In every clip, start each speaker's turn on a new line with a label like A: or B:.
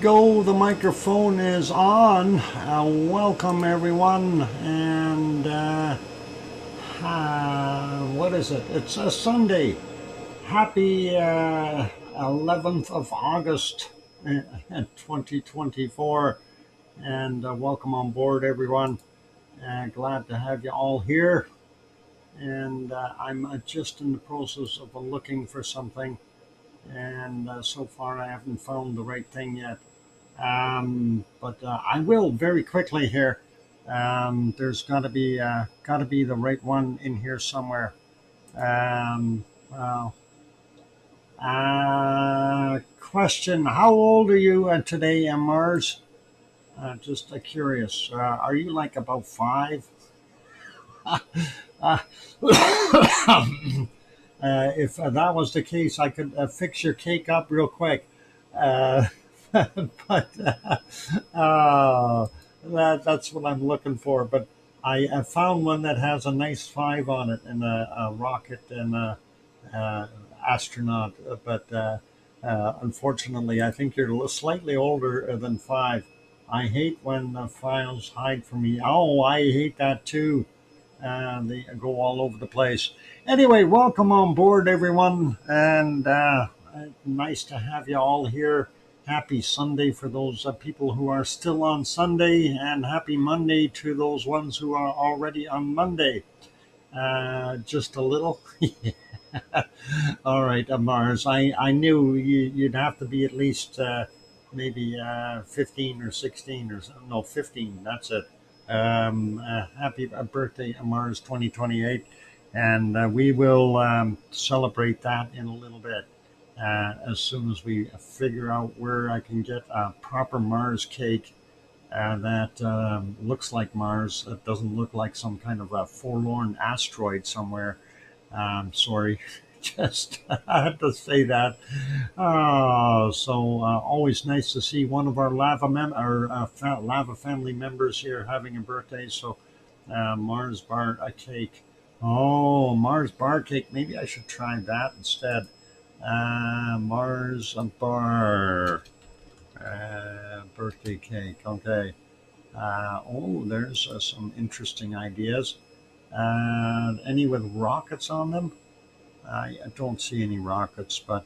A: go. The microphone is on. Welcome, everyone. And what is it? It's a Sunday. Happy 11th of August 2024. And welcome on board, everyone. Glad to have you all here. And I'm just in the process of looking for something. And so far I haven't found the right thing yet. But I will very quickly here. There's got to be the right one in here somewhere. Well, question: how old are you today, Mars? Just curious. Are you like about 5? If that was the case, I could fix your cake up real quick. Uh, but that's what I'm looking for. But I found one that has a nice 5 on it, and a rocket and a astronaut. But unfortunately, I think you're slightly older than 5. I hate when files hide from me. Oh, I hate that too. They go all over the place. Anyway, welcome on board, everyone, and nice to have you all here. Happy Sunday for those people who are still on Sunday, and happy Monday to those ones who are already on Monday. Just a little. All right, Mars. I knew you'd have to be at least maybe 15 or 16 or no 15. That's it. Happy birthday, Mars 2028, and we will celebrate that in a little bit. As soon as we figure out where I can get a proper Mars cake that looks like Mars. It doesn't look like some kind of a forlorn asteroid somewhere. Sorry, just had to say that. Always nice to see one of our lava family members here having a birthday. So Mars bar cake. Oh, Mars bar cake. Maybe I should try that instead. Mars bar birthday cake. Okay. There's some interesting ideas. Any with rockets on them? I don't see any rockets, but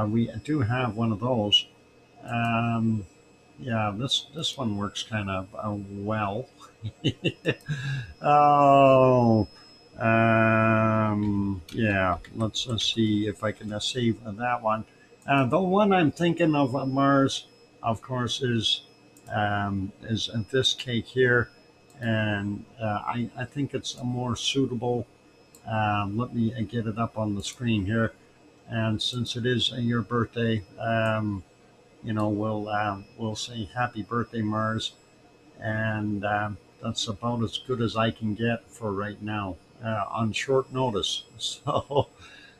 A: we do have one of those. Um, yeah, this one works kind of well. Oh, yeah. Let's see if I can save that one. The one I'm thinking of Mars, of course, is this cake here, and I think it's a more suitable. Let me get it up on the screen here. And since it is your birthday, we'll say happy birthday, Mars. And that's about as good as I can get for right now on short notice. So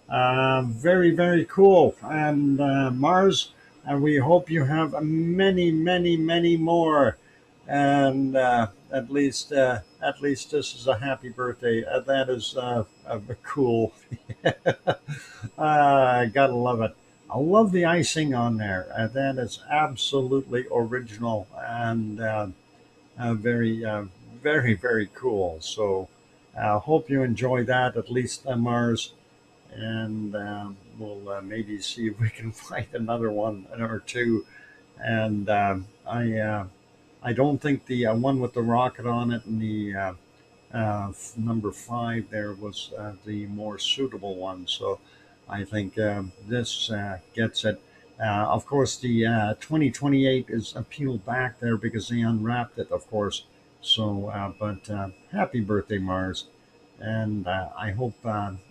A: very, very cool. And Mars, we hope you have many, many, many more. And at least this is a happy birthday. That is cool. I gotta love it. I love the icing on there. That is absolutely original and very, very, very cool. So I hope you enjoy that, at least Mars. And we'll maybe see if we can find another one or two. And I don't think the one with the rocket on it and the number 5 there was the more suitable one. So I think this gets it. Of course, the 2028 is peeled back there because they unwrapped it, of course. So, but happy birthday, Mars. And I hope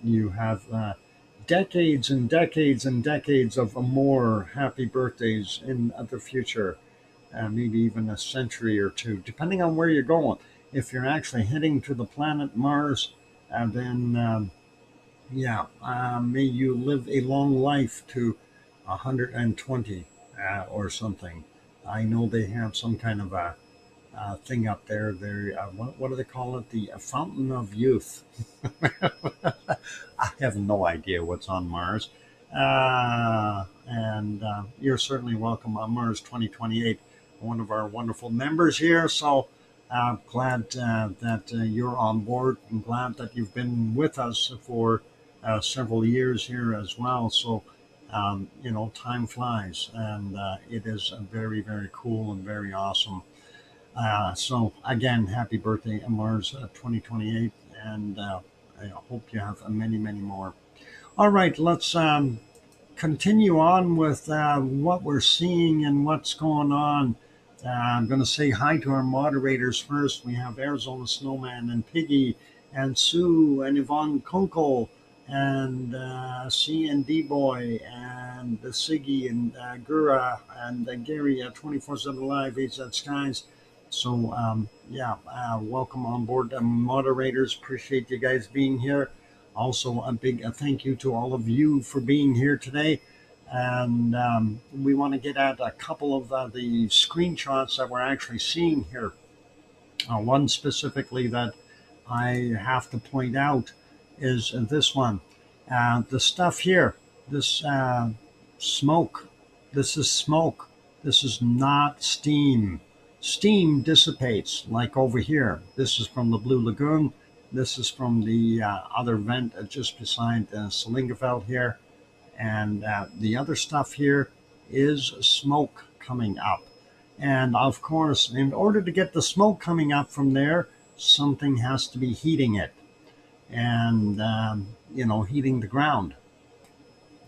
A: you have decades and decades and decades of more happy birthdays in the future. Maybe even a century or two, depending on where you're going. If you're actually heading to the planet Mars, then may you live a long life to 120 or something. I know they have some kind of a thing up there. What do they call it? The fountain of youth. I have no idea what's on Mars. And you're certainly welcome on Mars 2028, one of our wonderful members here. So glad that you're on board. I'm glad that you've been with us for several years here as well. So, time flies, and it is very, very cool and very awesome. So, again, happy birthday, Mars 2028, and I hope you have many, many more. All right, let's continue on with what we're seeing and what's going on. I'm going to say hi to our moderators first. We have Arizona Snowman and Piggy and Sue and Yvonne Kunkel and C and D Boy and Siggy and Gura and Gary at 24/7 Live, HZ Skies. So, welcome on board, moderators. Appreciate you guys being here. Also, a big thank you to all of you for being here today. And we want to get at a couple of the screenshots that we're actually seeing here. One specifically that I have to point out is this one. The stuff here, this smoke, this is smoke. This is not steam. Steam dissipates, like over here. This is from the Blue Lagoon. This is from the other vent just beside Salingafeld here. And the other stuff here is smoke coming up. And of course, in order to get the smoke coming up from there, something has to be heating it and, heating the ground.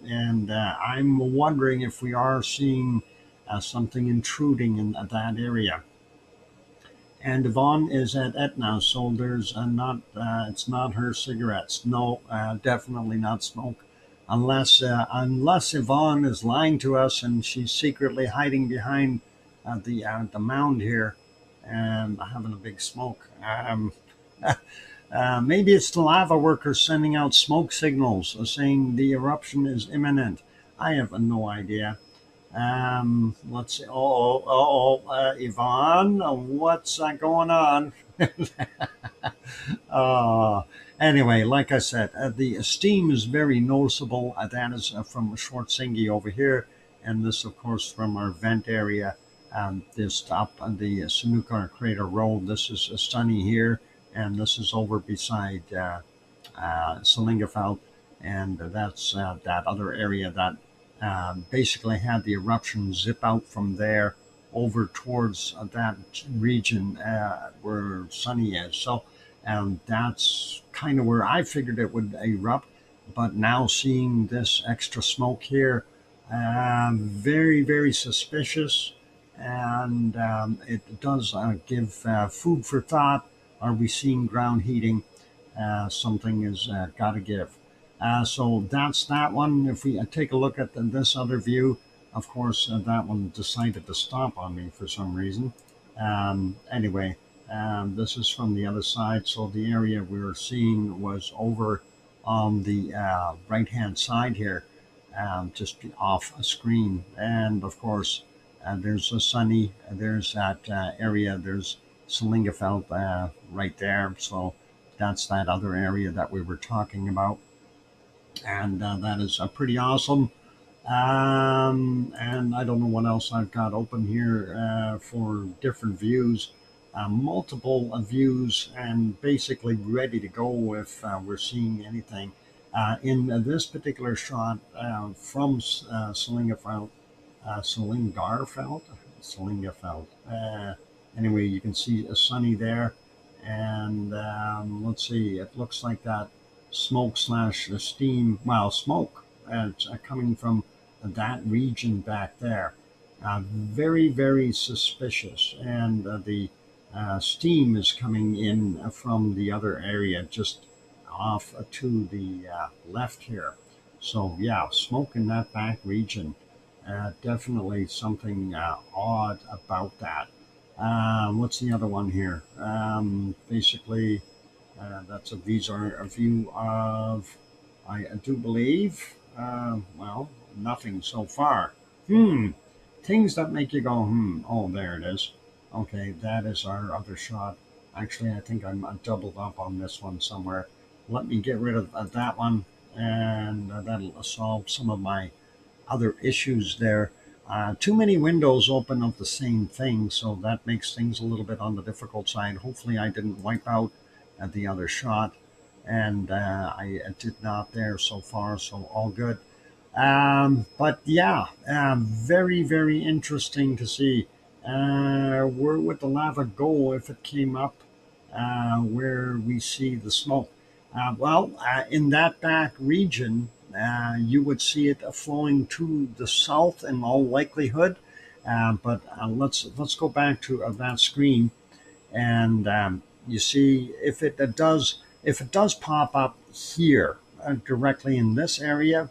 A: And I'm wondering if we are seeing something intruding in that area. And Yvonne is at Etna, so there's it's not her cigarettes. No, definitely not smoke. Unless Yvonne is lying to us and she's secretly hiding behind the mound here and having a big smoke. Maybe it's the lava workers sending out smoke signals saying the eruption is imminent. I have no idea. Let's see. Yvonne, what's going on? uh, anyway, like I said, the steam is very noticeable. That is from Schwarzenegger over here, and this, of course, from our vent area. This up on the Sanukar Crater Road. This is sunny here, and this is over beside Salingafeld, and that's that other area that basically had the eruption zip out from there over towards that region where Sunny is. So that's kind of where I figured it would erupt. But now seeing this extra smoke here, very, very suspicious. And it does give food for thought. Are we seeing ground heating? Something is got to give. So that's that one. If we take a look at this other view, of course, that one decided to stop on me for some reason. Anyway, this is from the other side. So the area we were seeing was over on the right-hand side here, just off a screen. And of course, there's a sunny, there's that area, there's Salingafeld right there. So that's that other area that we were talking about. And that is pretty awesome. And I don't know what else I've got open here for different views, multiple views, and basically ready to go if we're seeing anything. In this particular shot from Salingafeld, Salingafeld. Anyway, you can see a sunny there, and let's see, it looks like that smoke slash steam, well, smoke coming from that region back there. Very, very suspicious. And the steam is coming in from the other area just off to the left here. So, yeah, smoke in that back region. Definitely something odd about that. What's the other one here? Basically, these are a view of, I do believe, nothing so far. Things that make you go, oh, there it is. Okay, that is our other shot. Actually, I think I'm doubled up on this one somewhere. Let me get rid of that one and that'll solve some of my other issues there. Too many windows open of the same thing, so that makes things a little bit on the difficult side. Hopefully, I didn't wipe out the other shot, and I did not there so far, so all good. But yeah, very, very interesting to see. Where would the lava go if it came up where we see the smoke? In that back region, you would see it flowing to the south in all likelihood. But let's go back to that screen, and you see if it does pop up here directly in this area,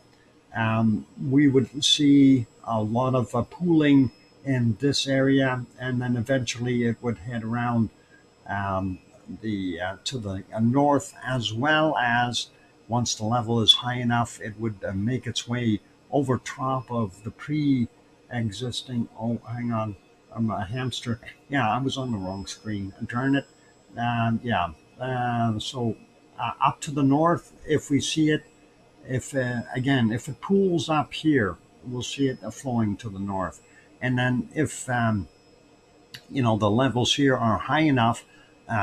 A: we would see a lot of pooling in this area, and then eventually it would head around um, the to the north, as well as once the level is high enough, it would make its way over top of the pre-existing. Oh, hang on, I'm a hamster. Yeah, I was on the wrong screen. Darn it. Yeah. Up to the north, if we see it, if again, if it pools up here, we'll see it flowing to the north. And then if the levels here are high enough,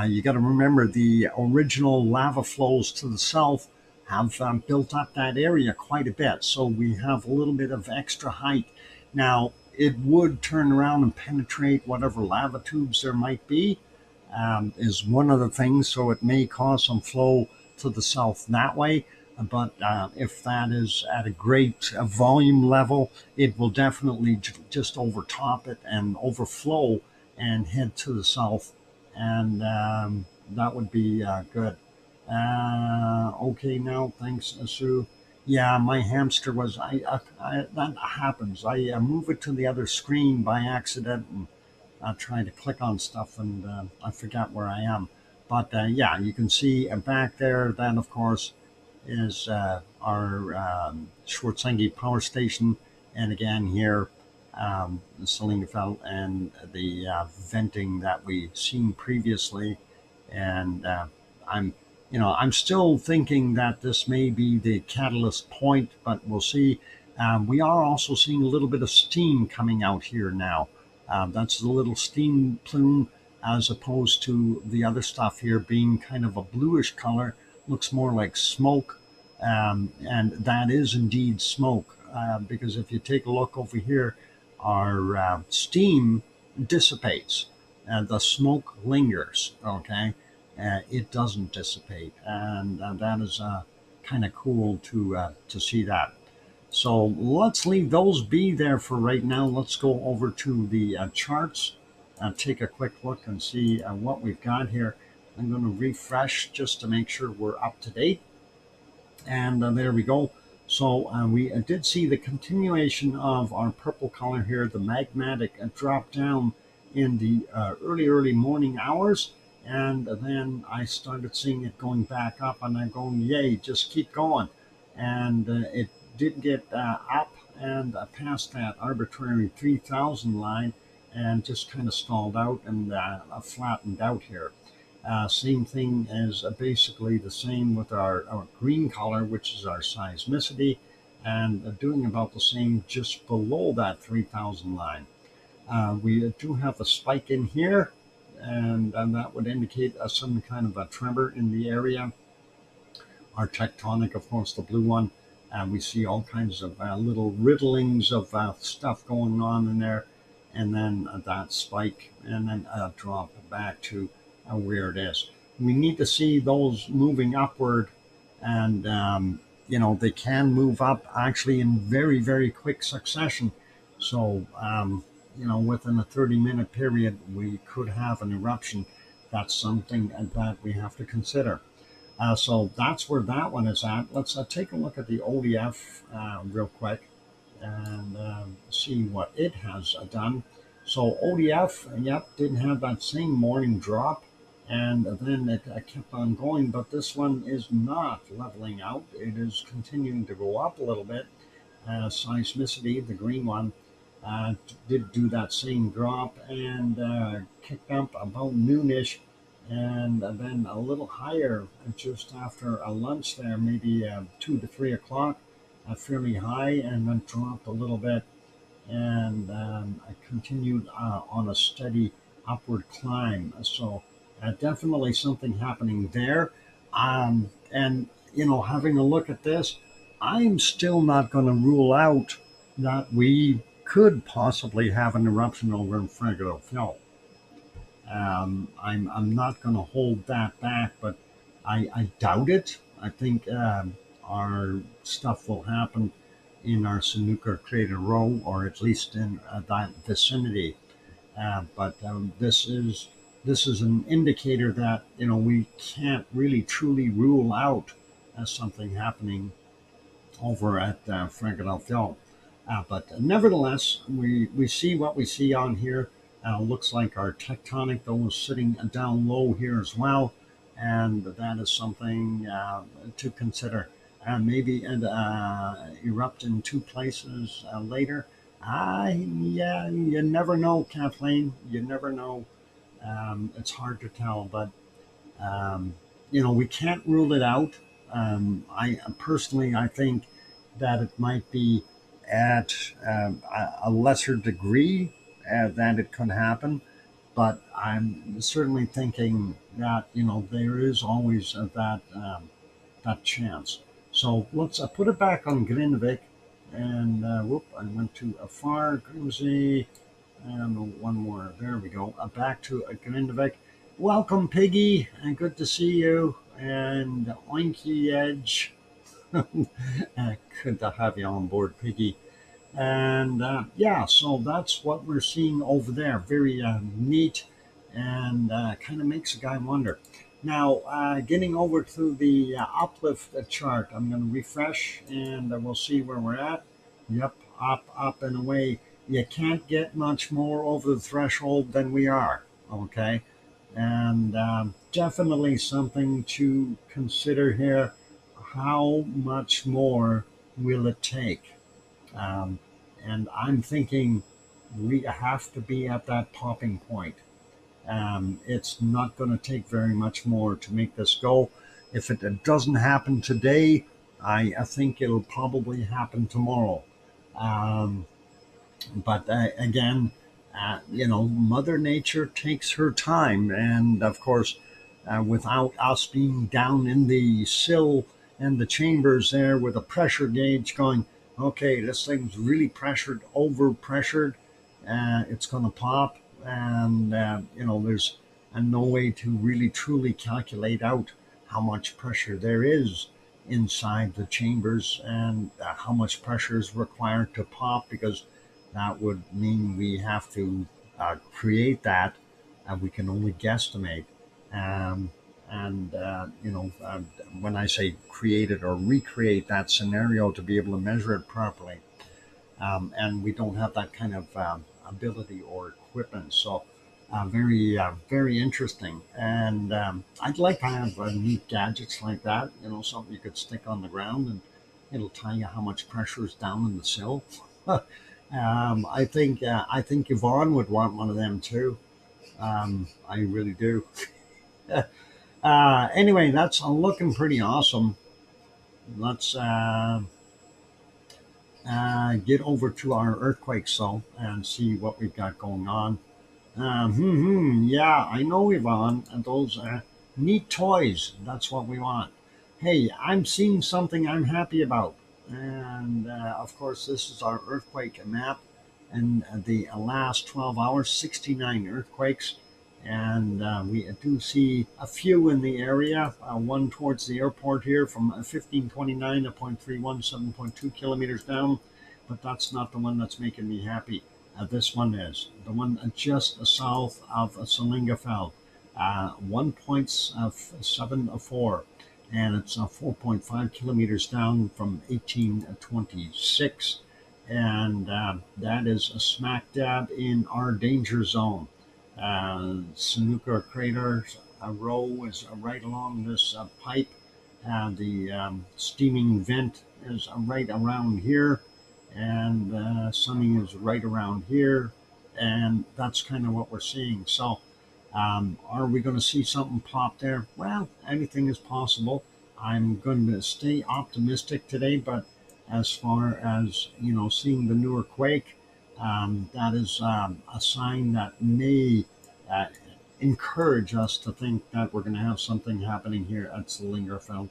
A: you got to remember the original lava flows to the south have built up that area quite a bit. So we have a little bit of extra height. Now, it would turn around and penetrate whatever lava tubes there might be, is one of the things. So it may cause some flow to the south that way. But if that is at a great volume level, it will definitely just overtop it and overflow and head to the south. And that would be good. Okay, now thanks, Sue. Yeah, my hamster was. That happens. I move it to the other screen by accident, and trying to click on stuff, and I forgot where I am. But yeah, you can see back there. That, of course, is our Schwarzenegger power station, and again here, the Salingefeld and the venting that we seen previously. And I'm, I'm still thinking that this may be the catalyst point, but we'll see. We are also seeing a little bit of steam coming out here now. That's the little steam plume, as opposed to the other stuff here being kind of a bluish color, looks more like smoke. And that is indeed smoke, because if you take a look over here, our steam dissipates and the smoke lingers. Okay, it doesn't dissipate, and that is kind of cool to see that. So let's leave those be there for right now. Let's go over to the charts and take a quick look and see what we've got here. I'm going to refresh just to make sure we're up to date. And there we go. So we did see the continuation of our purple color here, the magmatic drop down in the early morning hours. And then I started seeing it going back up, and I'm going, yay, just keep going. And it did get up and past that arbitrary 3,000 line, and just kind of stalled out and flattened out here. Same thing as basically the same with our green color, which is our seismicity, and doing about the same just below that 3,000 line. We do have a spike in here, and that would indicate some kind of a tremor in the area. Our tectonic, of course, the blue one, we see all kinds of little riddlings of stuff going on in there, and then that spike, and then a drop back to where it is. We need to see those moving upward, and they can move up actually in very, very quick succession. So within a 30-minute period, we could have an eruption. That's something that we have to consider. So that's where that one is at. Let's take a look at the ODF real quick, and see what it has done. So ODF, yep, didn't have that same morning drop, and then it kept on going, but this one is not leveling out. It is continuing to go up a little bit. Seismicity, the green one, did do that same drop, and kicked up about noonish, and then a little higher just after a lunch there, maybe 2 to 3 o'clock, fairly high, and then dropped a little bit, and I continued on a steady upward climb. So definitely something happening there. And having a look at this, I'm still not going to rule out that we could possibly have an eruption over in Frigga. I'm not going to hold that back, but I doubt it. I think our stuff will happen in our snooker crater row, or at least in that vicinity. But this is an indicator that we can't really truly rule out something happening over at Frankenfeld. But nevertheless, we see what we see on here. Looks like our tectonic, though, is sitting down low here as well. And that is something to consider. Maybe erupt in two places later. Yeah, you never know, Kathleen. You never know. It's hard to tell, but we can't rule it out. I personally, I think that it might be at a lesser degree that it could happen, but I'm certainly thinking that there is always that chance. So let's put it back on Grindavik, and whoop, I went too far. Grimsey, and one more. There we go. Back to Grindavik. Welcome, Piggy, and good to see you. And Oinky Edge. Good to have you on board, Piggy. And yeah, so that's what we're seeing over there. Very neat, and kind of makes a guy wonder. Now, getting over to the uplift chart, I'm going to refresh, and we'll see where we're at. Yep, up and away. You can't get much more over the threshold than we are. Okay, and definitely something to consider here. How much more will it take? Um, and I'm thinking we have to be at that popping point. It's not going to take very much more to make this go. If it doesn't happen today, I think it'll probably happen tomorrow. Um, but again, Mother Nature takes her time, and of course, without us being down in the sill and the chambers there with a pressure gauge going, okay, this thing's really pressured, over pressured, it's going to pop, and there's no way to really truly calculate out how much pressure there is inside the chambers, and how much pressure is required to pop, because that would mean we have to create that, and we can only guesstimate. Um, and when I say create it or recreate that scenario to be able to measure it properly, and we don't have that kind of ability or equipment. So very interesting. And I'd like to have neat gadgets like that. Something you could stick on the ground, and it'll tell you how much pressure is down in the sill. I think Yvonne would want one of them too. I really do. Anyway, that's looking pretty awesome. Let's get over to our earthquake cell and see what we've got going on. Yeah, I know, Yvonne. And those neat toys. That's what we want. Hey, I'm seeing something I'm happy about. And of course, this is our earthquake map. And the last 12 hours, 69 earthquakes. And we do see a few in the area. One towards the airport here from 1529 at 0.31, 7.2 kilometers down. But that's not the one that's making me happy. This one is the one just south of Salingafell, 1.74, and it's 4.5 kilometers down from 1826, and that is a smack dab in our danger zone. Snooker crater row is right along this pipe. The steaming vent is right around here, and sunning is right around here, and that's kind of what we're seeing. So Are we going to see something pop there? Well, anything is possible. I'm going to stay optimistic today, but as far as seeing the newer quake, that is a sign that may uh, encourage us to think that we're going to have something happening here at Slingerfeld.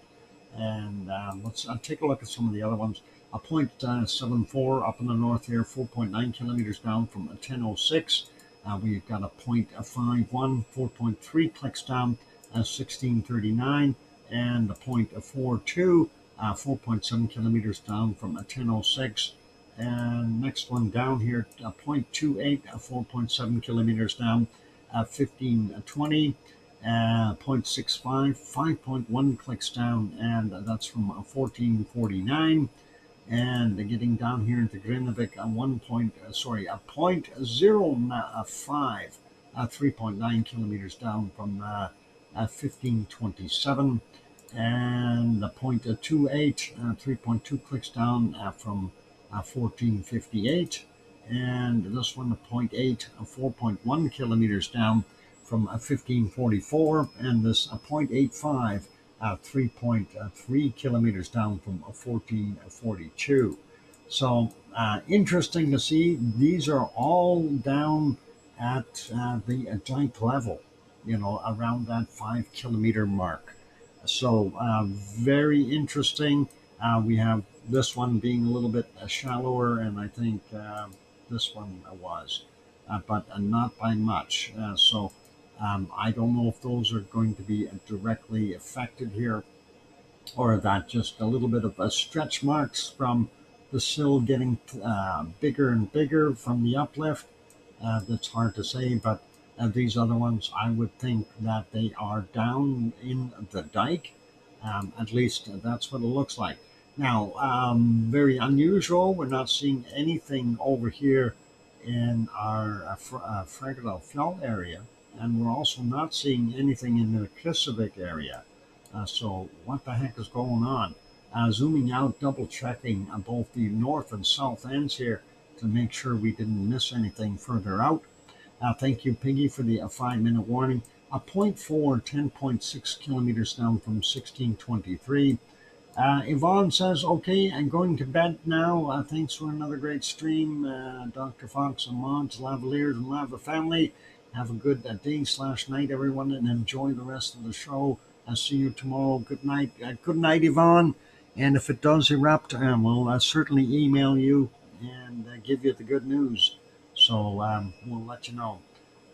A: And let's take a look at some of the other ones. A point 74 up in the north here, 4.9 kilometers down from 1006. We've got a point 51, 4.3 clicks down, 1639, and a point 42, 4.7 kilometers down from 1006. And next one down here, 0.28, 4.7 kilometers down, 1520. 0.65, 5.1 clicks down, and that's from 1449. And getting down here into Grindavik, a 0.05, 3.9 kilometers down from 1527, and a 0.28, 3.2 clicks down from 1458, and this one, a 0.8, 4.1 kilometers down from 1544, and this 0.85, 3.3 kilometers down from 1442. So interesting to see. These are all down at the dike level, around that 5 kilometer mark. So very interesting. We have this one being a little bit shallower, and I think this one was, but not by much. I don't know if those are going to be directly affected here, or that just a little bit of a stretch marks from the sill getting bigger and bigger from the uplift. That's hard to say, but these other ones, I would think that they are down in the dike. At least that's what it looks like. Now, very unusual. We're not seeing anything over here in our Fragile area, and we're also not seeing anything in the Krisavik area. So what the heck is going on? Zooming out, double checking both the north and south ends here to make sure we didn't miss anything further out. Thank you, Piggy, for the 5-minute warning. A 0.4, 10.6 kilometers down from 1623. Yvonne says, okay, I'm going to bed now. Thanks for another great stream. Dr. Fox and Mods, Lavaliers, and Lava family. Have a good day/night, everyone, and enjoy the rest of the show. I'll see you tomorrow. Good night. Good night, Yvonne. And if it does erupt, we'll certainly email you and give you the good news. So we'll let you know.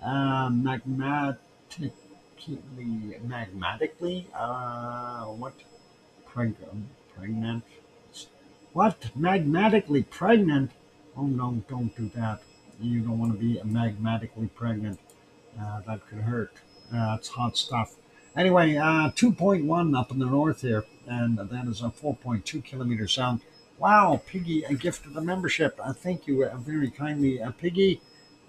A: Magmatically, what? Pregnant? What? Magmatically pregnant? Oh no, don't do that. You don't want to be magmatically pregnant. That could hurt. It's hot stuff. Anyway, 2.1 up in the north here, and that is a 4.2 kilometers down. Wow, Piggy, a gift of the membership. Thank you very kindly, Piggy.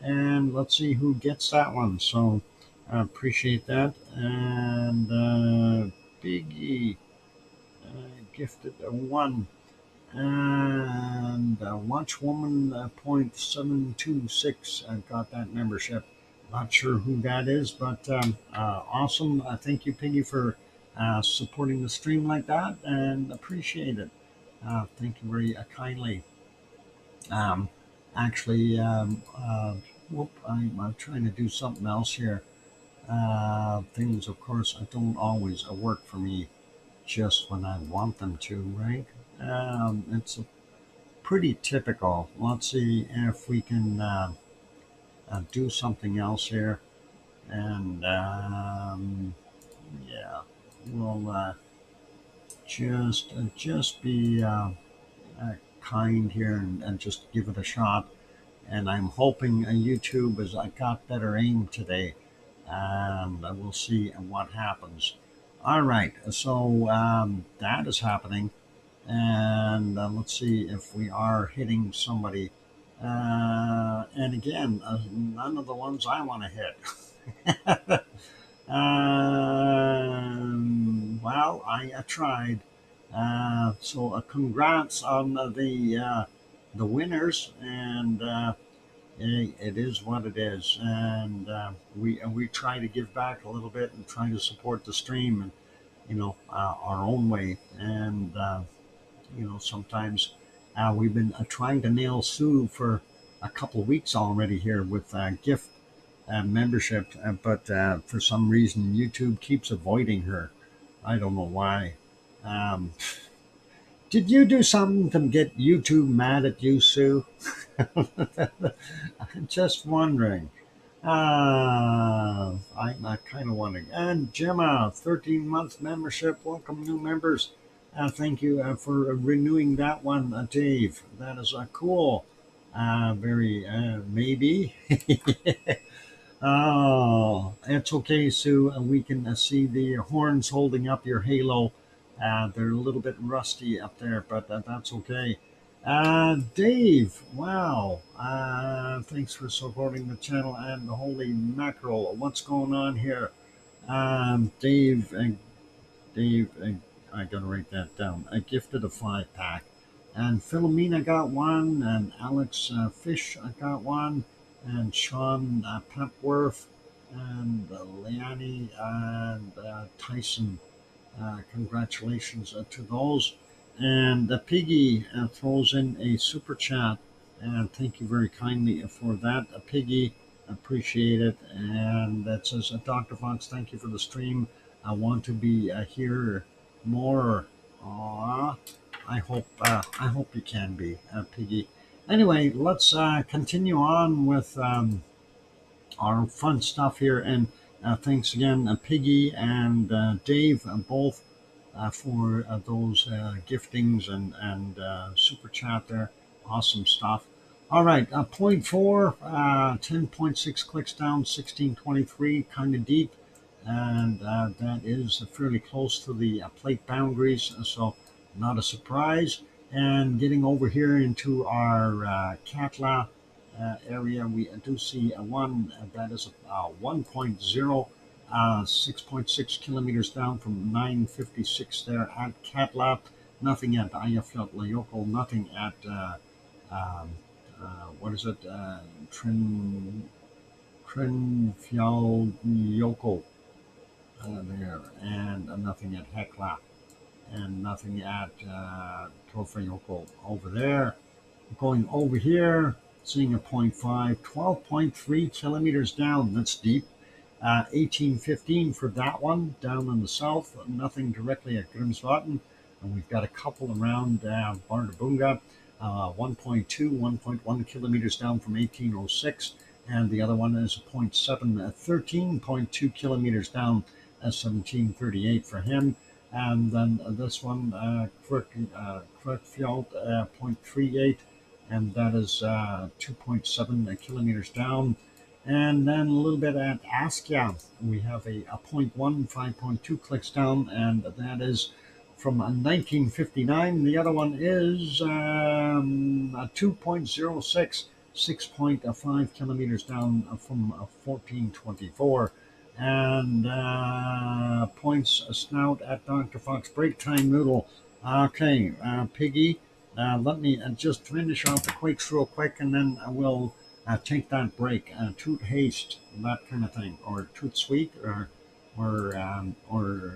A: And let's see who gets that one. So I appreciate that. And Piggy gifted a 1. And Watchwoman 0.726 got that membership. Not sure who that is, but awesome. Thank you, Piggy, for supporting the stream like that, and appreciate it. Thank you very kindly. Um, actually, I'm trying to do something else here. Things, of course, don't always work for me just when I want them to, right? It's pretty typical. Let's see if we can do something else here. And yeah, we'll just be kind here and just give it a shot. And I'm hoping YouTube has got better aim today, and we'll see what happens. All right, so that is happening, and let's see if we are hitting somebody. And again, none of the ones I want to hit. Well, I tried. So congrats on the winners, and it is what it is, and we try to give back a little bit and try to support the stream, and our own way. And sometimes we've been trying to nail Sue for a couple of weeks already here with gift membership, but for some reason YouTube keeps avoiding her. I don't know why. Um, did you do something to get YouTube mad at you, Sue? I'm just wondering. I kind of wondering. And Gemma, 13-month membership. Welcome, new members. Thank you for renewing that one, Dave. That is cool. Very maybe. Oh, it's okay, Sue. We can see the horns holding up your halo. They're a little bit rusty up there, but that's okay. Dave, wow. Thanks for supporting the channel and the holy mackerel. What's going on here? Dave, I gotta write that down. I gifted a 5-pack. And Philomena got one, and Alex Fish got one, and Sean Pepworth, and Leanne and Tyson. Congratulations to those. And Piggy throws in a super chat, and thank you very kindly for that, Piggy. Appreciate it. And that says, Dr. Fox, thank you for the stream. I want to be here more. Aww. I hope you can be, Piggy. Anyway, let's continue on with our fun stuff here. And thanks again, Piggy and Dave, both for those giftings and super chat there. Awesome stuff. All right, point four, 10.6 clicks down, 1623, kind of deep. And that is fairly close to the plate boundaries, so not a surprise. And getting over here into our Katla area, we do see a one that is 1.0, 6.6 kilometers down from 956 there at Katla. Nothing at Eyjafjallajökull, nothing at what is it? Trinfjalljökull there, and nothing at Hekla, and nothing at Torfajökull over there. Going over here, seeing a 0.5, 12.3 kilometers down. That's deep. 1815 for that one down in the south. Nothing directly at Grimsvatn. And we've got a couple around Bardabunga. 1.2, 1.1 kilometers down from 1806. And the other one is 0.7, 13.2 kilometers down at 1738 for him. And then this one, Kverkfjord, 0.38, and that is 2.7 kilometers down. And then a little bit at Askja, we have a 0.1, 5.2 clicks down, and that is from 1959. The other one is a 2.06, 6.5 kilometers down from 1424. And points snout at Dr. Fox. Break time noodle. Okay, Piggy, let me just finish off the quakes real quick, and then I will take that break. Toot haste, that kind of thing, or toot sweet, or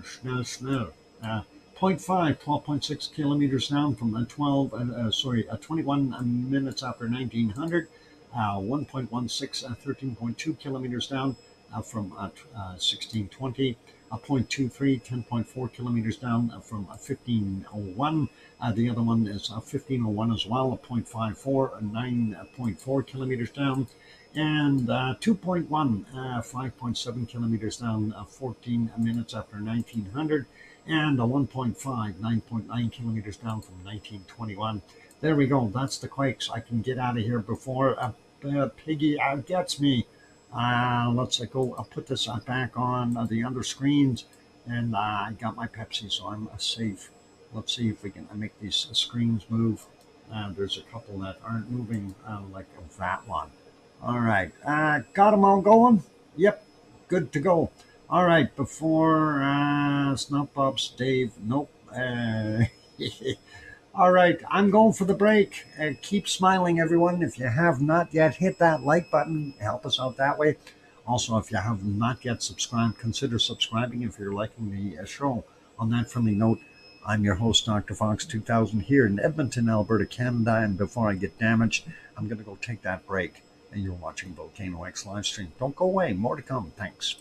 A: schnell schnell. 0.5, 12.6 kilometers down from 21 minutes after 1900. 1.16, 13.2 kilometers down from 1620. 0.23, 10.4 kilometers down from 1501. The other one is 1501 as well, 0.54, 9.4 kilometers down. And 2.1, 5.7 kilometers down, 14 minutes after 1900. And 1.5, 9.9 kilometers down from 1921. There we go. That's the quakes. I can get out of here before Piggy gets me. Let's go. I'll put this back on the other screens, and I got my Pepsi, so I'm safe. Let's see if we can make these screens move. There's a couple that aren't moving, like that one. All right, got them all going. Yep, good to go. All right, before Snot Bobs, Dave. Nope. All right, I'm going for the break. Keep smiling, everyone. If you have not yet, hit that like button. Help us out that way. Also, if you have not yet subscribed, consider subscribing if you're liking the show. On that friendly note, I'm your host, DrFox2000, here in Edmonton, Alberta, Canada. And before I get damaged, I'm going to go take that break. And you're watching VolcanoX live stream. Don't go away. More to come. Thanks.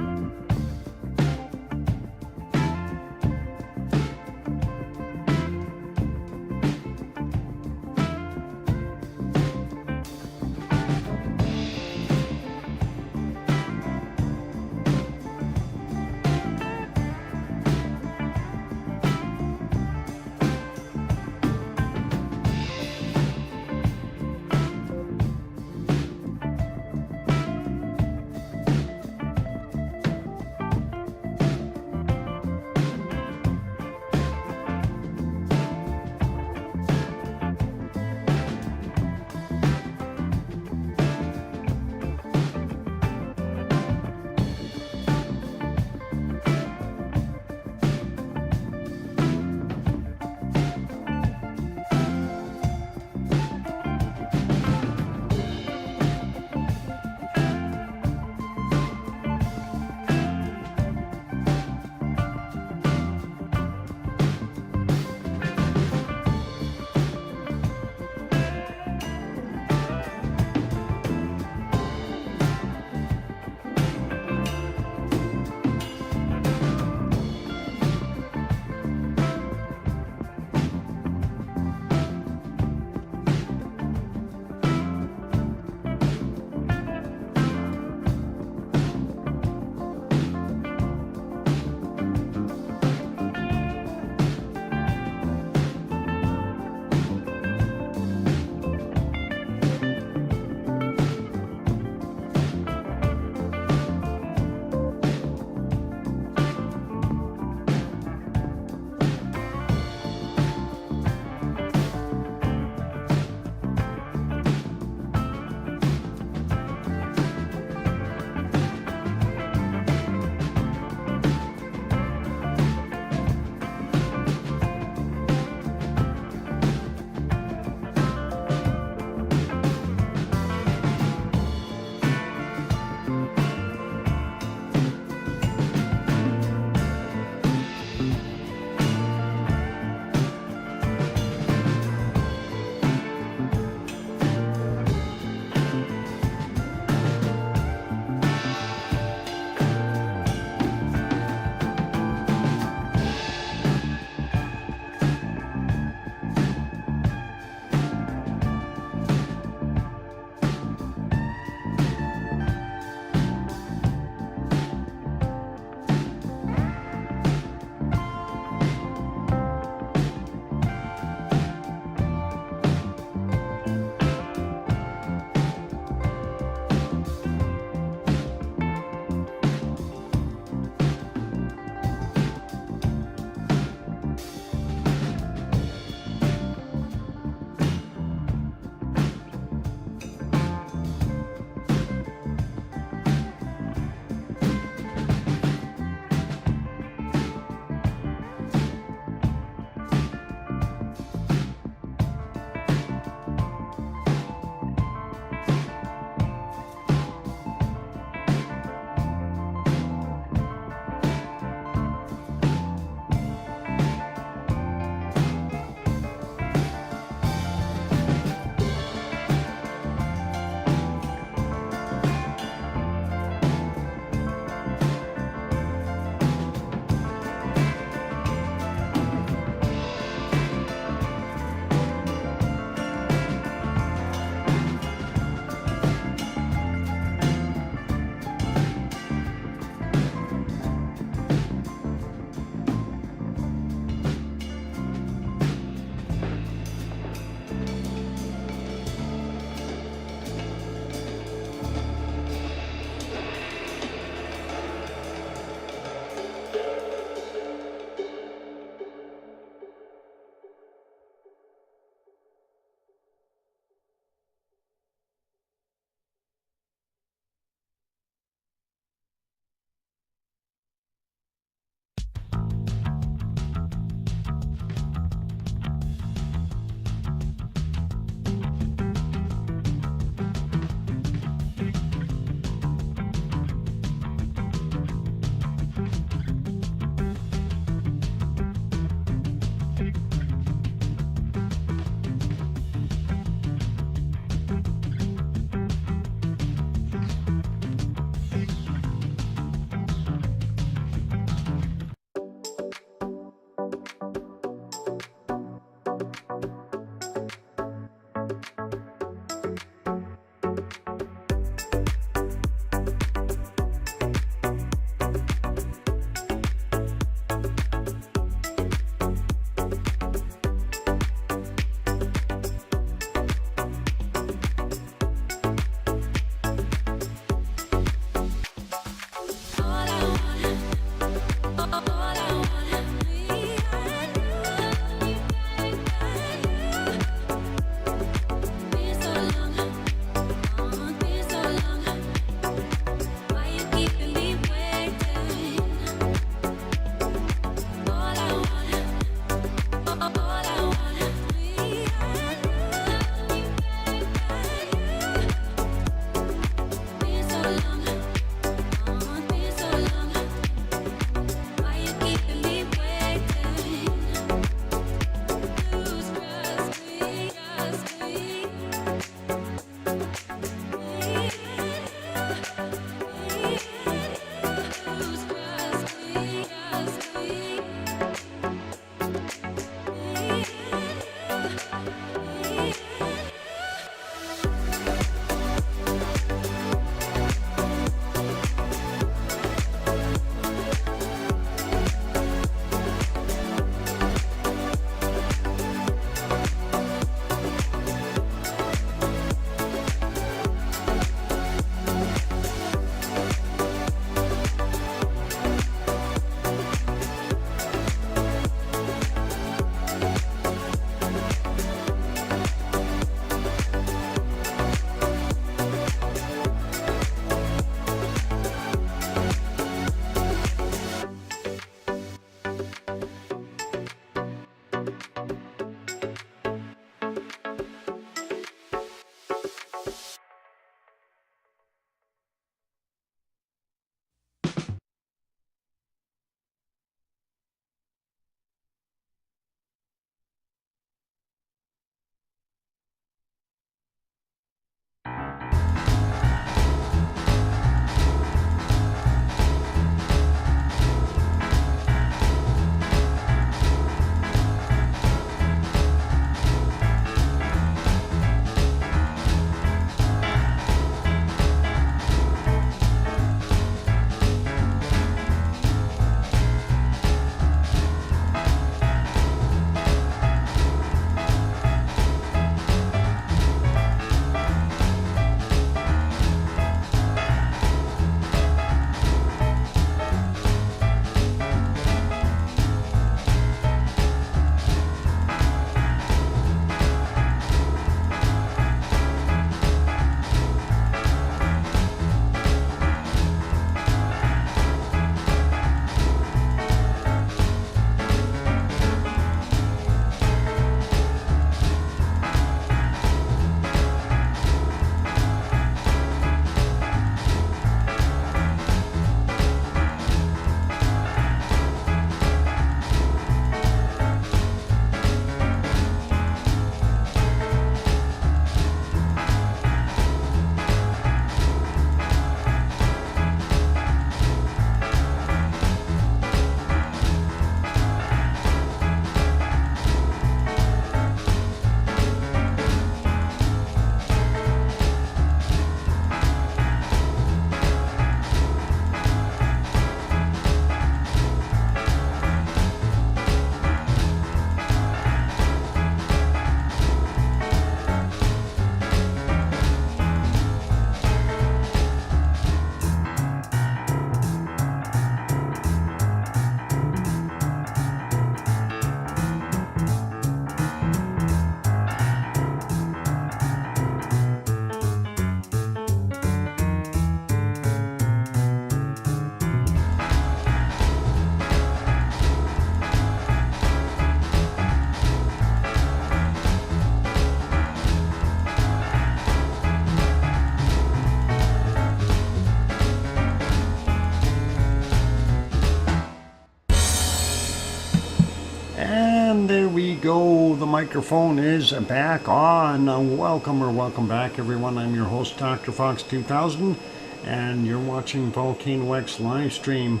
A: go. The microphone is back on. Welcome back, everyone. I'm your host, DrFox2000, and you're watching VolcanoX live stream.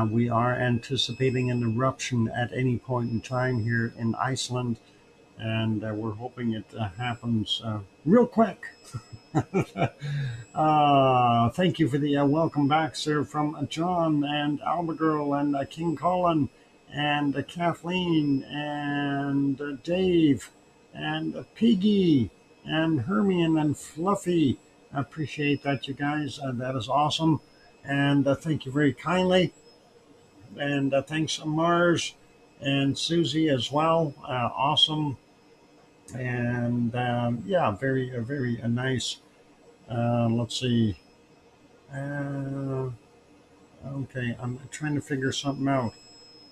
A: We are anticipating an eruption at any point in time here in Iceland, and we're hoping it happens real quick. Thank you for the welcome back, sir, from John and Albagirl and King Colin and Kathleen and Dave and Piggy and Hermione and Fluffy. I appreciate that, you guys. That is awesome. And thank you very kindly. And thanks, Mars and Susie as well. Awesome. And yeah, very nice. Let's see. Okay, I'm trying to figure something out.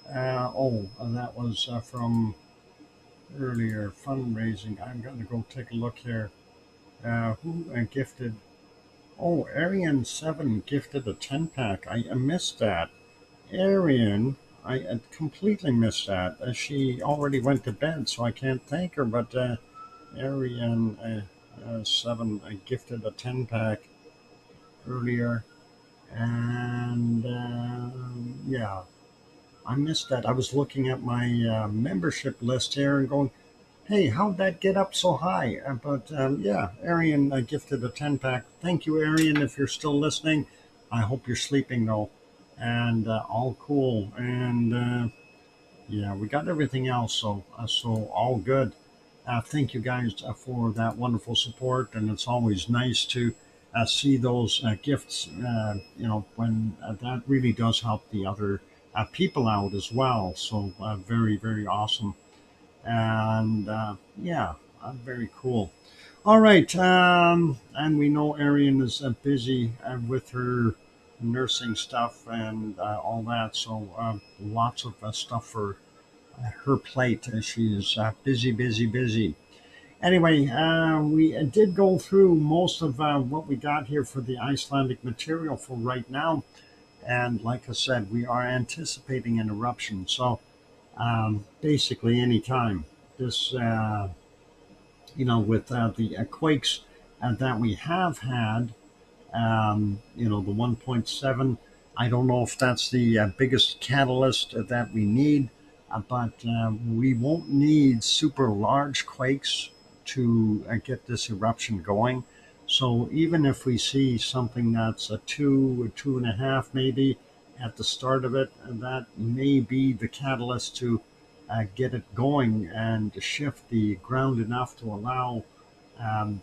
A: That was from earlier fundraising. I'm going to go take a look here. Who gifted? Oh, Arian7 gifted a 10-pack. I missed that. Arian, I completely missed that. She already went to bed, so I can't thank her. But Arian7 gifted a 10-pack earlier. And yeah, I missed that. I was looking at my membership list here and going, hey, how'd that get up so high? But yeah, Arian gifted a 10-pack. Thank you, Arian, if you're still listening. I hope you're sleeping, though. And all cool. And yeah, we got everything else, so all good. Thank you guys for that wonderful support. And it's always nice to see those gifts, when that really does help the other people out as well. So very awesome. And yeah, very cool. All right. And we know Arian is busy with her nursing stuff and all that. So lots of stuff for her plate. She is busy. Anyway, we did go through most of what we got here for the Icelandic material for right now. And like I said, we are anticipating an eruption. So basically any time. This, with the quakes that we have had, the 1.7, I don't know if that's the biggest catalyst that we need, but we won't need super large quakes to get this eruption going. So even if we see something that's a 2.5 maybe at the start of it, that may be the catalyst to get it going and shift the ground enough to allow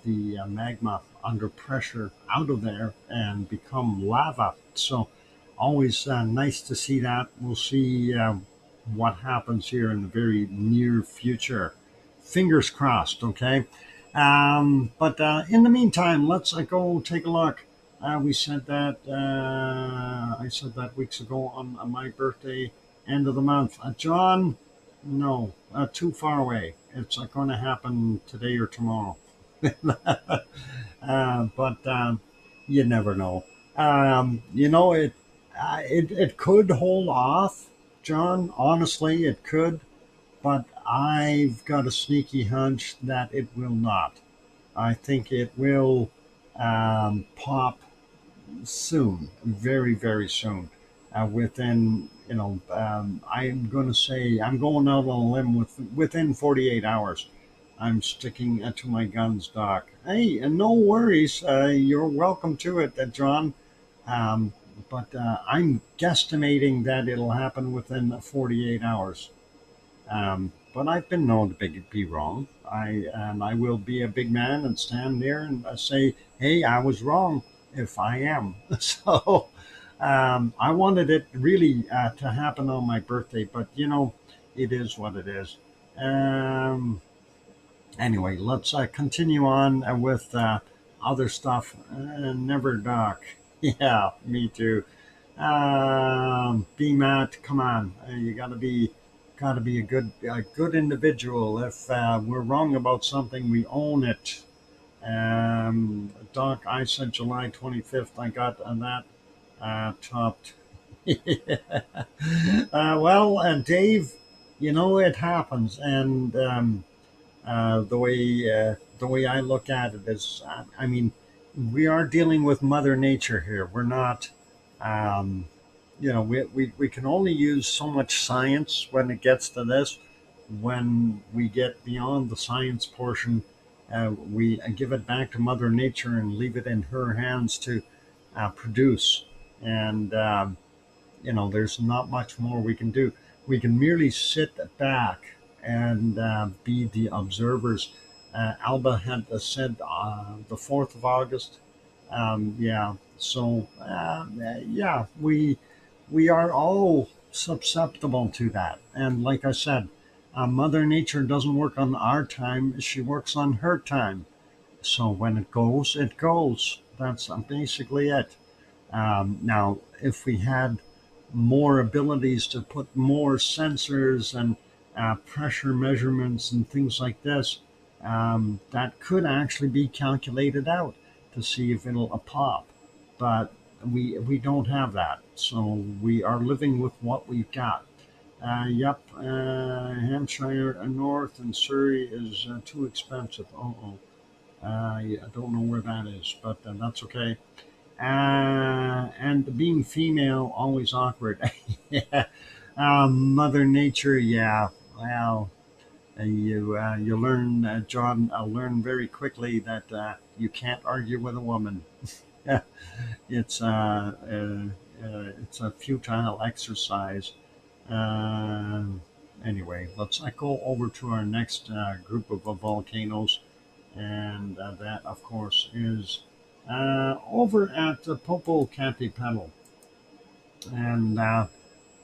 A: the magma under pressure out of there and become lava. So always nice to see that. We'll see what happens here in the very near future. Fingers crossed, okay? But in the meantime, let's go take a look. I said that weeks ago on my birthday, end of the month. John, no, too far away. It's going to happen today or tomorrow. But you never know. It could hold off, John. Honestly, it could, but I've got a sneaky hunch that it will not. I think it will pop soon, very soon. Within, I'm going to say I'm going out on a limb within 48 hours. I'm sticking to my guns, Doc. Hey, and no worries. You're welcome to it, John. But I'm guesstimating that it'll happen within 48 hours. But I've been known to be wrong. I will be a big man and stand there and say, hey, I was wrong if I am. So I wanted it really to happen on my birthday, but it is what it is. Anyway, let's continue on with other stuff. Never Doc. Yeah, me too. Be Matt, come on. You gotta be a good individual. If we're wrong about something, we own it. Doc, I said July 25th. I got that topped. Well, Dave, it happens, and the way I look at it is, I mean, we are dealing with Mother Nature here. We're not, um, we can only use so much science when it gets to this. When we get beyond the science portion, we give it back to Mother Nature and leave it in her hands to produce. And there's not much more we can do. We can merely sit back and be the observers. Alba had said the 4th of August. Yeah, so yeah, we are all susceptible to that. And like I said, Mother Nature doesn't work on our time; she works on her time. So when it goes, it goes. That's basically it. Now, if we had more abilities to put more sensors and pressure measurements and things like this, that could actually be calculated out to see if it'll pop. But we don't have that, so we are living with what we've got. Yep, Hampshire North and Surrey is too expensive. Oh, I don't know where that is, but that's okay. And being female, always awkward. Yeah. Mother Nature, yeah. Well, you learn, John. Learn very quickly that you can't argue with a woman. it's it's a futile exercise. Uh, anyway, let's go over to our next group of volcanoes, and that, of course, is over at Popocatépetl, and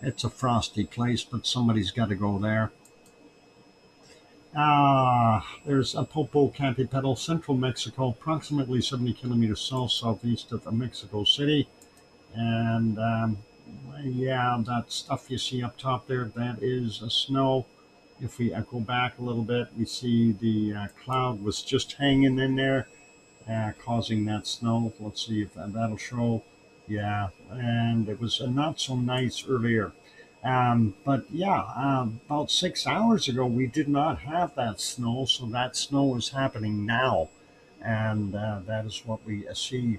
A: it's a frosty place, but somebody's got to go there. There's a Popocatépetl, central Mexico, approximately 70 kilometers southeast of Mexico City, and yeah, that stuff you see up top there, that is snow. If we go back a little bit, we see the cloud was just hanging in there, causing that snow. Let's see if that'll show. Yeah, and it was not so nice earlier. But yeah, about 6 hours ago, we did not have that snow, so that snow is happening now. And that is what we see.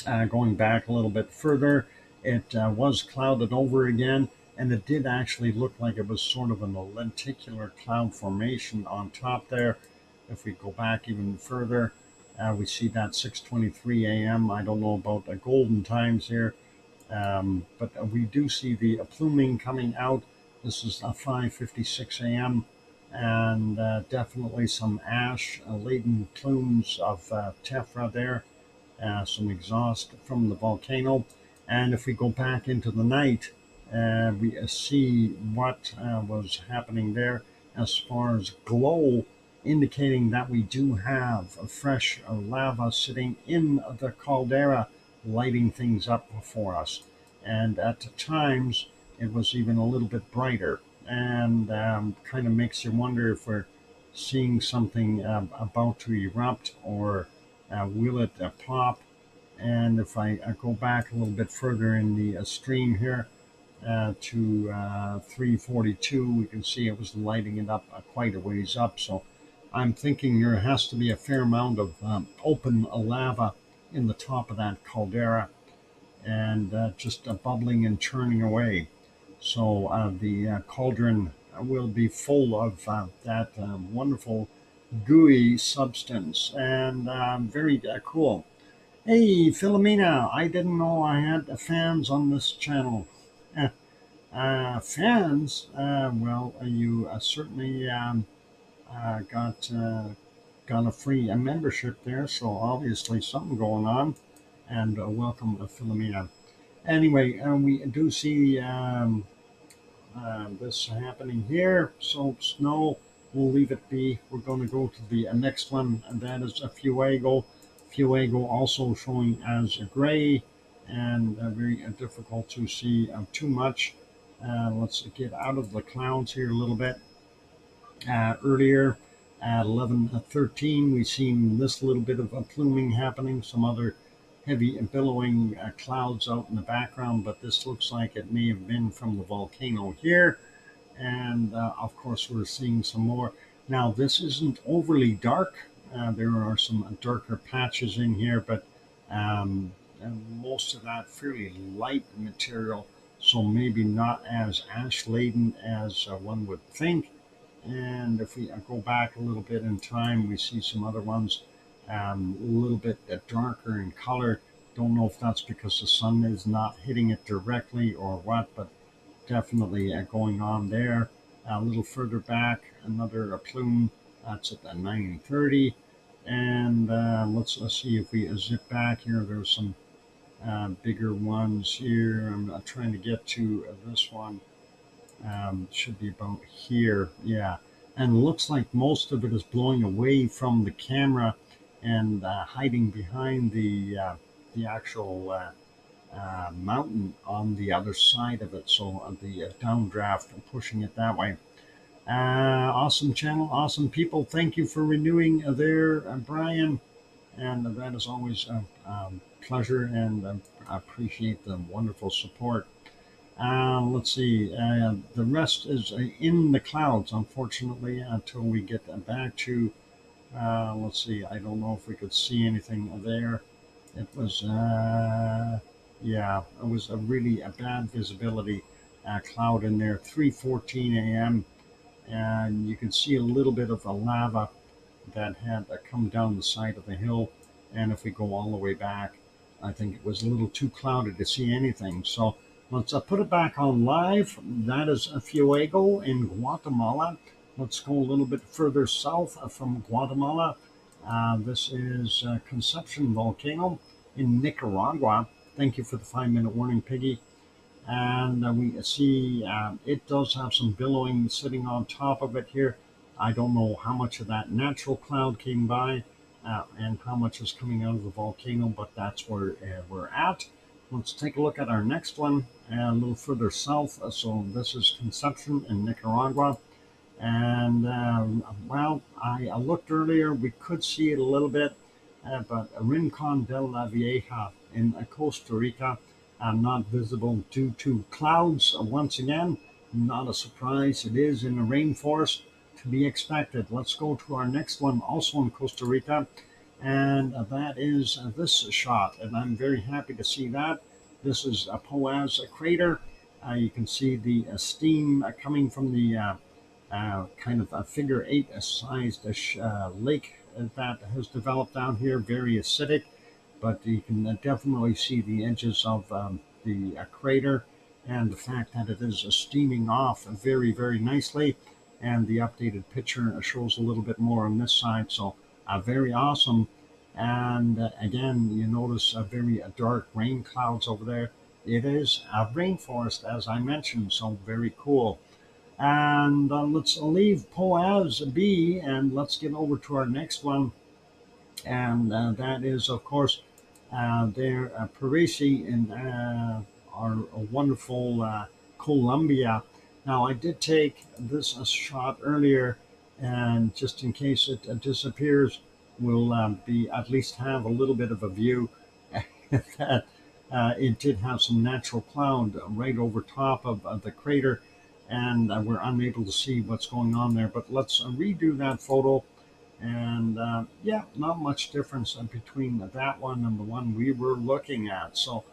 A: Going back a little bit further, it was clouded over again, and it did actually look like it was sort of a lenticular cloud formation on top there. If we go back even further, we see that 6:23 a.m. I don't know about the golden times here, but we do see the pluming coming out. This is 5:56 a.m. and definitely some ash laden plumes of tephra there, some exhaust from the volcano. And if we go back into the night, we see what was happening there as far as glow, indicating that we do have a fresh lava sitting in the caldera, lighting things up for us. And at times, it was even a little bit brighter, and kind of makes you wonder if we're seeing something about to erupt, or will it pop. And if I go back a little bit further in the stream here to 342, we can see it was lighting it up quite a ways up. So I'm thinking there has to be a fair amount of open lava in the top of that caldera, and just bubbling and churning away. So the cauldron will be full of that wonderful gooey substance, and very cool. Hey, Philomena, I didn't know I had fans on this channel. Fans? Well, you certainly got a free membership there, so obviously something going on. And welcome, Philomena. Anyway, we do see this happening here. So snow, we'll leave it be. We're going to go to the next one, and that is a Fuego. Fuego also showing as a gray, and very difficult to see too much. Let's get out of the clouds here a little bit. Earlier at 11:13, we've seen this little bit of a pluming happening, some other heavy billowing clouds out in the background, but this looks like it may have been from the volcano here. And of course, we're seeing some more. Now, this isn't overly dark. There are some darker patches in here, but um, most of that fairly light material, so maybe not as ash laden as one would think. And if we go back a little bit in time, we see some other ones a little bit darker in color. Don't know if that's because the sun is not hitting it directly or what, but definitely going on there. A little further back, another plume that's at the 930. And let's see if we zip back here. There's some bigger ones here. I'm trying to get to this one. Should be about here. Yeah. And looks like most of it is blowing away from the camera and hiding behind the actual mountain on the other side of it. So the downdraft pushing it that way. Awesome channel, awesome people. Thank you for renewing there, Brian. And that is always a pleasure, and I appreciate the wonderful support. Let's see. The rest is in the clouds, unfortunately, until we get back to. Let's see. I don't know if we could see anything there. It was, yeah, it was a really a bad visibility cloud in there. 3:14 a.m. and you can see a little bit of the lava that had come down the side of the hill. And if we go all the way back, I think it was a little too cloudy to see anything. So let's put it back on live. That is Fuego in Guatemala. Let's go a little bit further south from Guatemala. This is Conception Volcano in Nicaragua. Thank you for the 5-minute warning, Piggy. And we see it does have some billowing sitting on top of it here. I don't know how much of that natural cloud came by and how much is coming out of the volcano, but that's where we're at. Let's take a look at our next one a little further south. So this is Conception in Nicaragua. And well, I looked earlier, we could see it a little bit, but Rincon de la Vieja in Costa Rica, not visible due to clouds. Once again, not a surprise. It is in the rainforest, to be expected. Let's go to our next one, also in Costa Rica, and that is this shot, and I'm very happy to see that. This is a Poaz crater. You can see the steam coming from the kind of a figure 8 sized lake that has developed down here, very acidic, but you can definitely see the edges of the crater and the fact that it is steaming off very, very nicely. And the updated picture shows a little bit more on this side, so very awesome. And again, you notice very dark rain clouds over there. It is a rainforest, as I mentioned, so very cool. And let's leave Poaz be and let's get over to our next one. And that is, of course, there, Parisi in our wonderful Colombia. Now, I did take this shot earlier, and just in case it disappears, we'll be at least have a little bit of a view that it did have some natural cloud right over top of the crater, and we're unable to see what's going on there. But let's redo that photo. And yeah, not much difference between that one and the one we were looking at. So,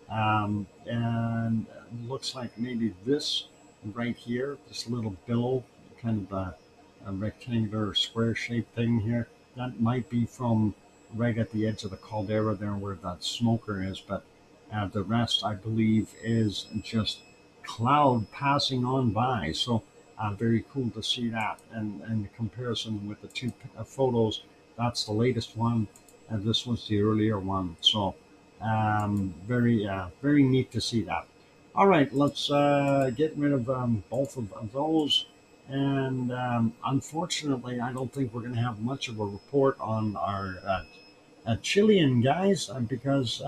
A: and it looks like maybe this right here, this little billow, kind of a rectangular square shaped thing here, that might be from right at the edge of the caldera there where that smoker is. But the rest, I believe, is just cloud passing on by. So very cool to see that. And in comparison with the two photos, that's the latest one, and this was the earlier one. So very neat to see that. All right, let's get rid of both of those. And unfortunately, I don't think we're going to have much of a report on our Chilean guys because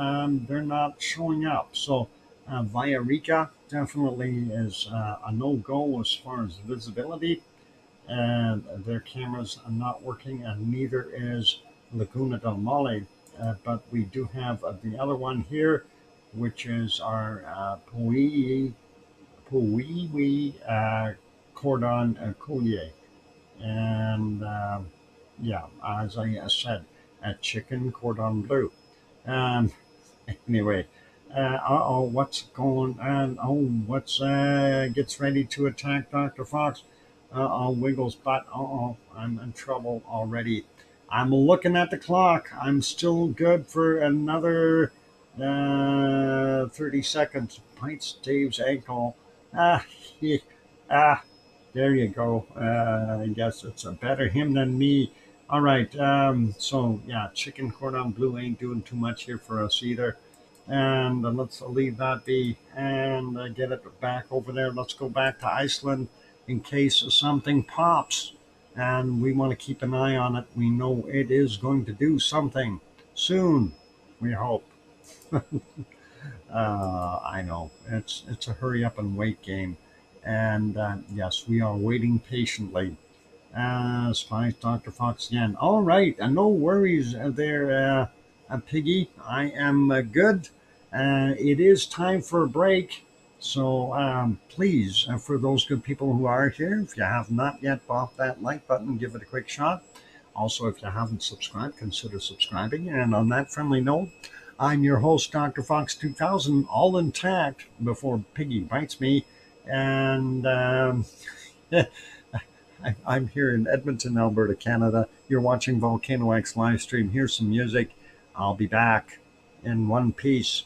A: they're not showing up. So Villarica definitely is a no-go as far as visibility, and their cameras are not working, and neither is Laguna del Mole. But we do have the other one here, which is our Puiwi cordon coulier. And yeah, as I said, a chicken cordon bleu. Um, anyway, what's going on? Oh, what's gets ready to attack Dr. Fox? Wiggles butt. I'm in trouble already. I'm looking at the clock. I'm still good for another 30 seconds. Bites Dave's ankle. Ah, he, ah, there you go. I guess it's a better him than me. All right. So yeah, chicken cordon bleu ain't doing too much here for us either. And let's leave that be and get it back over there. Let's go back to Iceland in case something pops. And we want to keep an eye on it. We know it is going to do something soon. We hope. I know it's a hurry up and wait game, and yes, we are waiting patiently. Spies Dr. Fox again. All right, no worries there, Piggy. I am good. It is time for a break. So please, for those good people who are here, if you have not yet bought that like button, give it a quick shot. Also, if you haven't subscribed, consider subscribing. And on that friendly note, I'm your host, Dr. Fox2000, all intact before Piggy bites me. And I'm here in Edmonton, Alberta, Canada. You're watching VolcanoX live stream. Here's some music. I'll be back in one piece.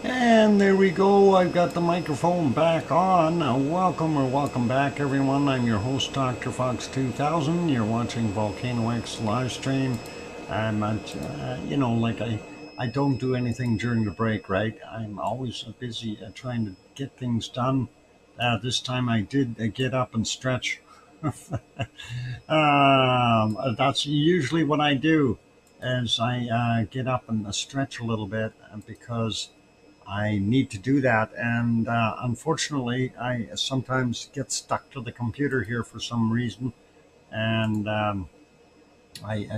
A: And there we go. I've got the microphone back on. Welcome back, everyone. I'm your host, DrFox2000. You're watching VolcanoX live stream. I'm, I don't do anything during the break, right? I'm always busy trying to get things done. This time I did get up and stretch. That's usually what I do, is I get up and stretch a little bit because I need to do that. And unfortunately, I sometimes get stuck to the computer here for some reason, and I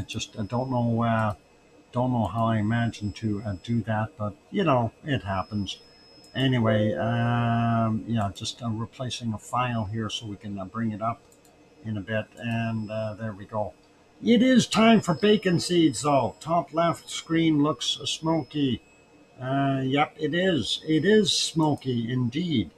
A: just don't know how I imagine to do that, but it happens. Anyway, yeah, just replacing a file here so we can bring it up. in a bit. And there we go. It is time for bacon seeds, though. Top left screen looks smoky. Yep, it is. It is smoky indeed.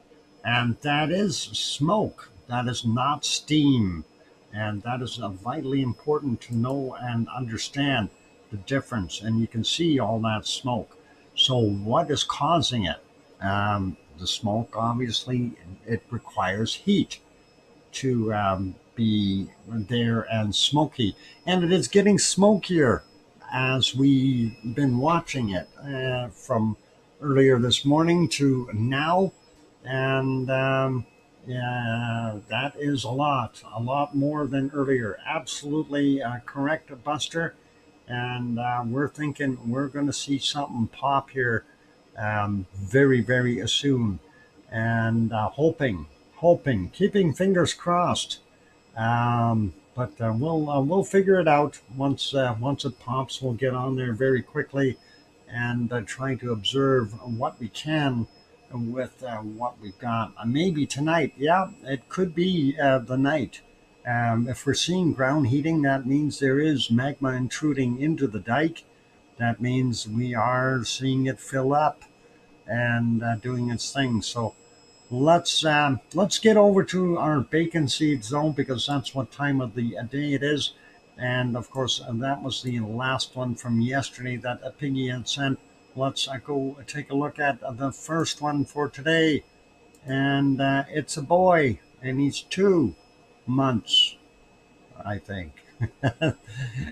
A: And that is smoke. That is not steam. And that is vitally important to know and understand the difference. And you can see all that smoke. So, what is causing it? The smoke, obviously, it requires heat to be there and smoky. And it is getting smokier as we've been watching it from earlier this morning to now. And yeah, that is a lot more than earlier. Absolutely correct, Buster. And we're thinking we're going to see something pop here very, very soon. And hoping, keeping fingers crossed. But we'll figure it out once it pops. We'll get on there very quickly and try to observe what we can with what we've got. Maybe tonight, yeah, it could be the night. If we're seeing ground heating, that means there is magma intruding into the dike. That means we are seeing it fill up and doing its thing. So let's get over to our bacon seed zone because that's what time of the day it is. And of course, that was the last one from yesterday that a piggy had sent. Let's go take a look at the first one for today. And it's a boy, and he's 2 months, I think.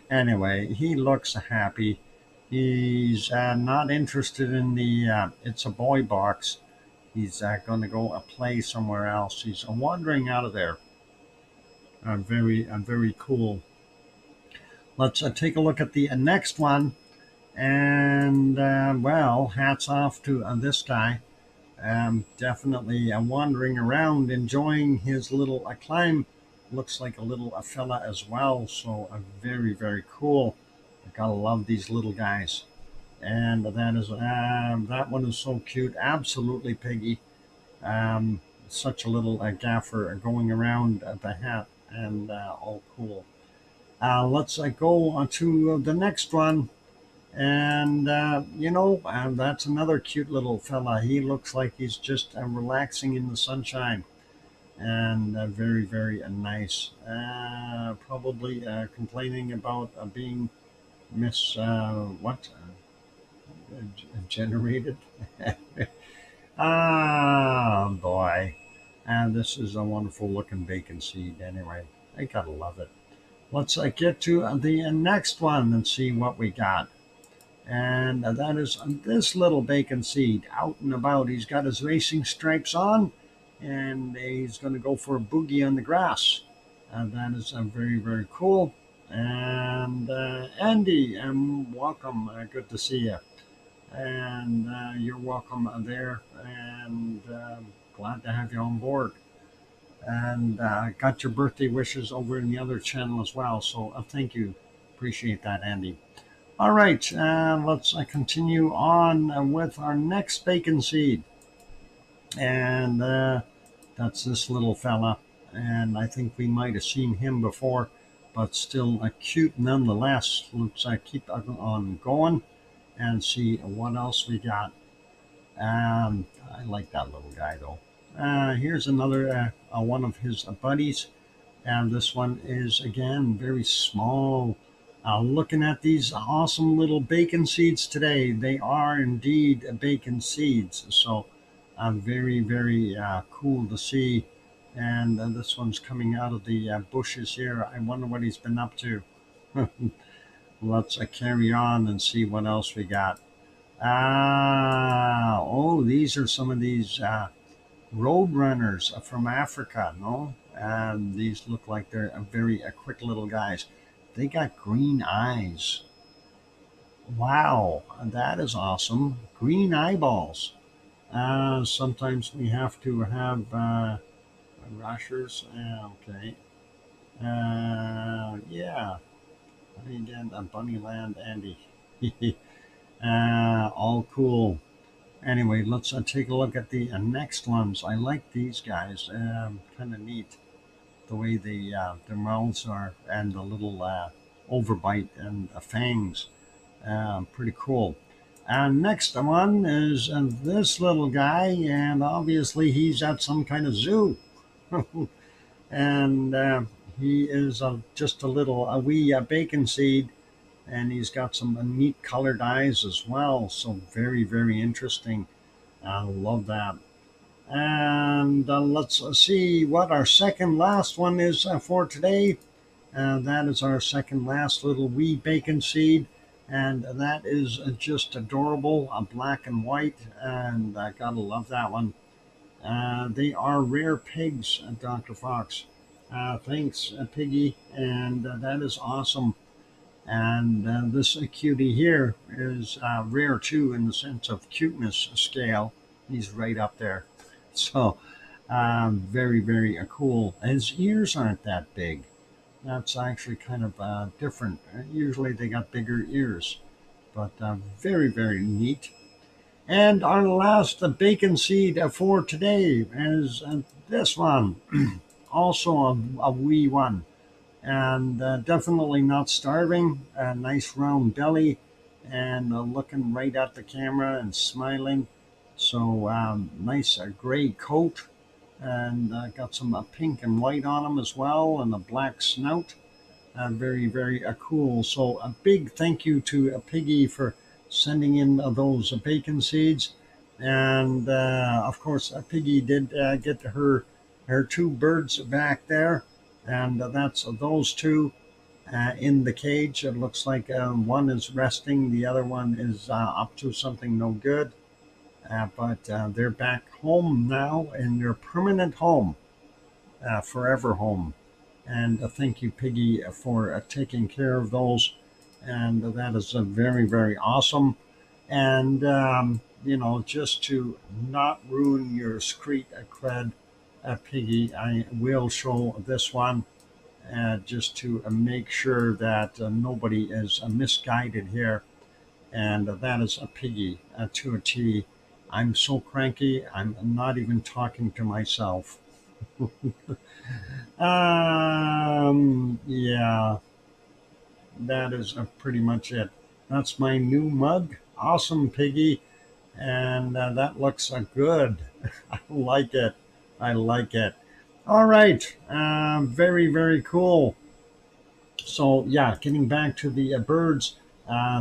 A: Anyway, he looks happy. He's not interested in the it's a boy box. He's going to go play somewhere else. He's wandering out of there. Very cool. Let's take a look at the next one. And well, hats off to this guy. Definitely wandering around, enjoying his little climb. Looks like a little fella as well. So very cool. I gotta love these little guys. And that one is so cute. Absolutely piggy. Such a little gaffer going around the hat and all cool. Let's go on to the next one. And, that's another cute little fella. He looks like he's just relaxing in the sunshine and very nice. Probably complaining about being generated. Ah, boy. And this is a wonderful looking bacon seed anyway. I gotta love it. Let's get to the next one and see what we got. And that is this little bacon seed out and about. He's got his racing stripes on and he's going to go for a boogie on the grass. That is very cool. And Andy, welcome. Good to see you. And you're welcome there. And glad to have you on board. And got your birthday wishes over in the other channel as well. So thank you. Appreciate that, Andy. All right, let's continue on with our next bacon seed. And that's this little fella. And I think we might have seen him before, but still cute nonetheless. Let's keep on going and see what else we got. I like that little guy, though. Here's another one of his buddies. And this one is, again, very small. Looking at these awesome little bacon seeds today. They are indeed bacon seeds. So very cool to see. And this one's coming out of the bushes here. I wonder what he's been up to. Let's carry on and see what else we got. Oh, these are some of these road runners from Africa, no? These look like they're very quick little guys. They got green eyes. Wow, that is awesome. Green eyeballs. Sometimes we have to have rushers. Okay. Yeah. Again, Bunnyland Andy. All cool. Anyway, let's take a look at the next ones. I like these guys. Kind of neat. the way their mouths are and the little overbite and fangs. Pretty cool. And next one is this little guy, and obviously he's at some kind of zoo. And he is just a wee bacon seed, and he's got some neat colored eyes as well. So very, very interesting. I love that. And let's see what our second last one is for today. That is our second last little wee bacon seed. And that is just adorable, black and white. And I gotta love that one. They are rare pigs, Dr. Fox. Thanks, Piggy. And that is awesome. And this cutie here is rare too in the sense of cuteness scale. He's right up there. So very, very cool. His ears aren't that big. That's actually kind of different. Usually they got bigger ears, but very, very neat. And our last bacon seed for today is this one, also a wee one, and definitely not starving. A nice round belly, and looking right at the camera and smiling. So nice gray coat, and got some pink and white on him as well, and a black snout. Very, very cool. So a big thank you to Piggy for sending in those bacon seeds. And of course, Piggy did get her two birds back there, and that's those two in the cage. It looks like one is resting, the other one is up to something no good. But they're back home now in their permanent home, forever home. And thank you, Piggy, for taking care of those. And that is very, very awesome. And, just to not ruin your street cred, Piggy, I will show this one just to make sure that nobody is misguided here. And that is a Piggy to a T. I'm so cranky, I'm not even talking to myself. Yeah, that is pretty much it. That's my new mug. Awesome, Piggy. And that looks good. I like it. I like it. All right. Very, very cool. So, yeah, getting back to the birds.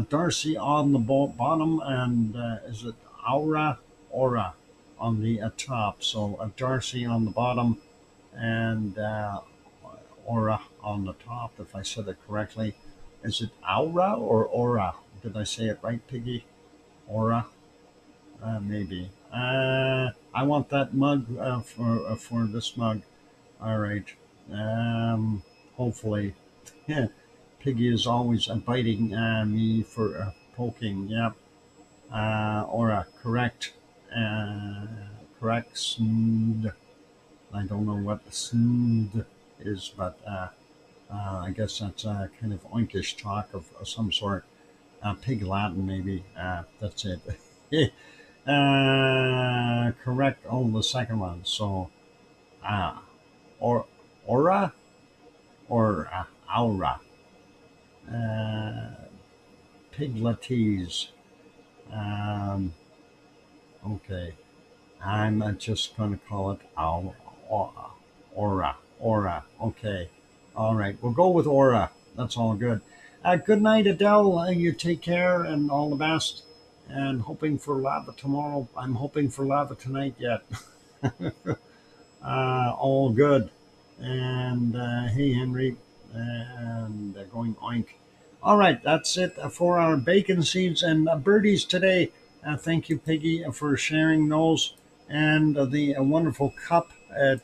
A: Darcy on the bottom, and is it Aura on the top? So, Darcy on the bottom, and Aura on the top, if I said it correctly. Is it Aura or Aura? Did I say it right, Piggy? Aura? Maybe. I want that mug for this mug. All right. Hopefully. Piggy is always biting me for poking. Yep. Aura, correct. Correct. Smooth. I don't know what smooth is, but I guess that's kind of oinkish talk of some sort. Pig Latin, maybe. That's it. Correct on the second one. So, or aura or aura. Uh, Pigletese. Um, okay. I'm just going to call it aura. Aura. Okay. All right. We'll go with aura. That's all good. Good night, Adele. You take care and all the best. And hoping for lava tomorrow. I'm hoping for lava tonight yet. All good. And hey, Henry. And going oink. All right. That's it for our bacon seeds and birdies today. Thank you, Piggy, for sharing those. And the wonderful cup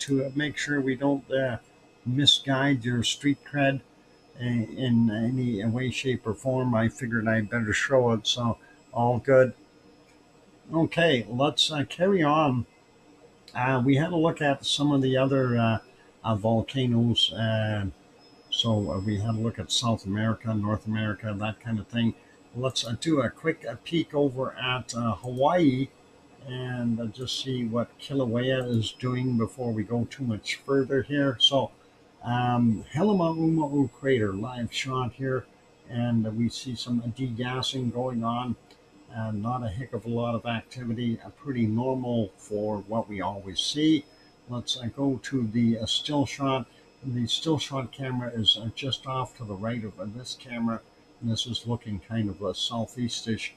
A: to make sure we don't misguide your street cred in any way, shape, or form. I figured I'd better show it. So, all good. Okay, let's carry on. We had a look at some of the other volcanoes. So we had a look at South America, North America, that kind of thing. Let's do a quick peek over at Hawaii and just see what Kilauea is doing before we go too much further here. So Helima crater live shot here, and we see some degassing going on. Not a heck of a lot of activity, pretty normal for what we always see. Let's go to the still shot. The still shot camera is just off to the right of this camera. And this is looking kind of a southeastish.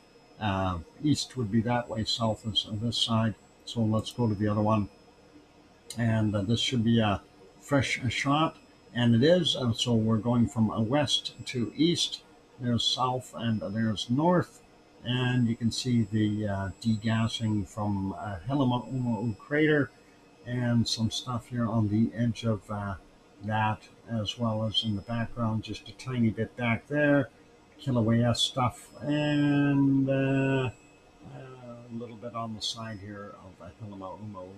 A: East would be that way, south is on this side. So let's go to the other one. And this should be a fresh shot. And it is. So we're going from west to east. There's south and there's north. And you can see the degassing from Helima crater and some stuff here on the edge of that, as well as in the background, just a tiny bit back there, Kilauea stuff, and a little bit on the side here of Helima.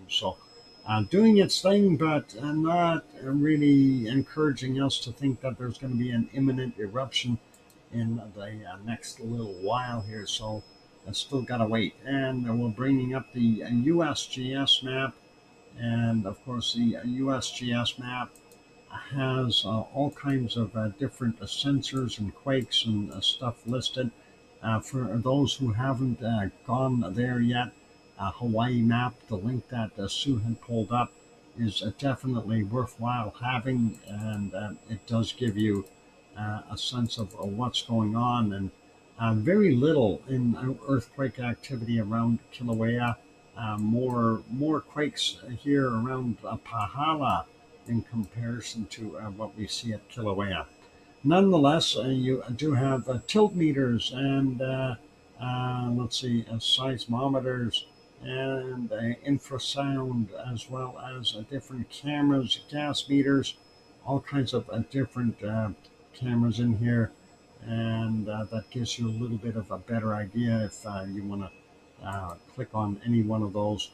A: So doing its thing, but not really encouraging us to think that there's going to be an imminent eruption in the next little while here. So I still got to wait. And we're bringing up the USGS map. And of course, the USGS map has all kinds of different sensors and quakes and stuff listed. For those who haven't gone there yet, Hawaii map, the link that Sue had pulled up, is definitely worthwhile having, and it does give you a sense of what's going on. And very little in earthquake activity around Kilauea. More quakes here around Pahala in comparison to what we see at Kilauea. Nonetheless, you do have tilt meters and let's see, seismometers and infrasound, as well as different cameras, gas meters, all kinds of different cameras in here, and that gives you a little bit of a better idea if you want to click on any one of those.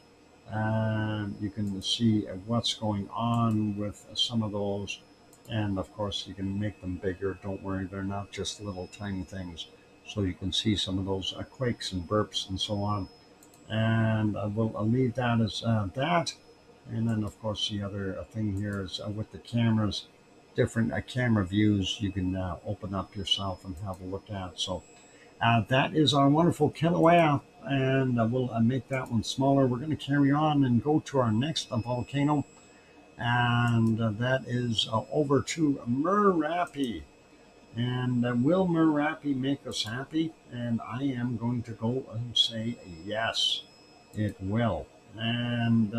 A: You can see what's going on with some of those, and of course you can make them bigger. Don't worry, they're not just little tiny things, so you can see some of those quakes and burps and so on. And I'll leave that as that. And then of course the other thing here is with the cameras, different camera views you can open up yourself and have a look at. So that is our wonderful Kilauea, and we'll make that one smaller. We're going to carry on and go to our next volcano, and that is over to Merapi. And will Merapi make us happy? And I am going to go and say yes, it will. And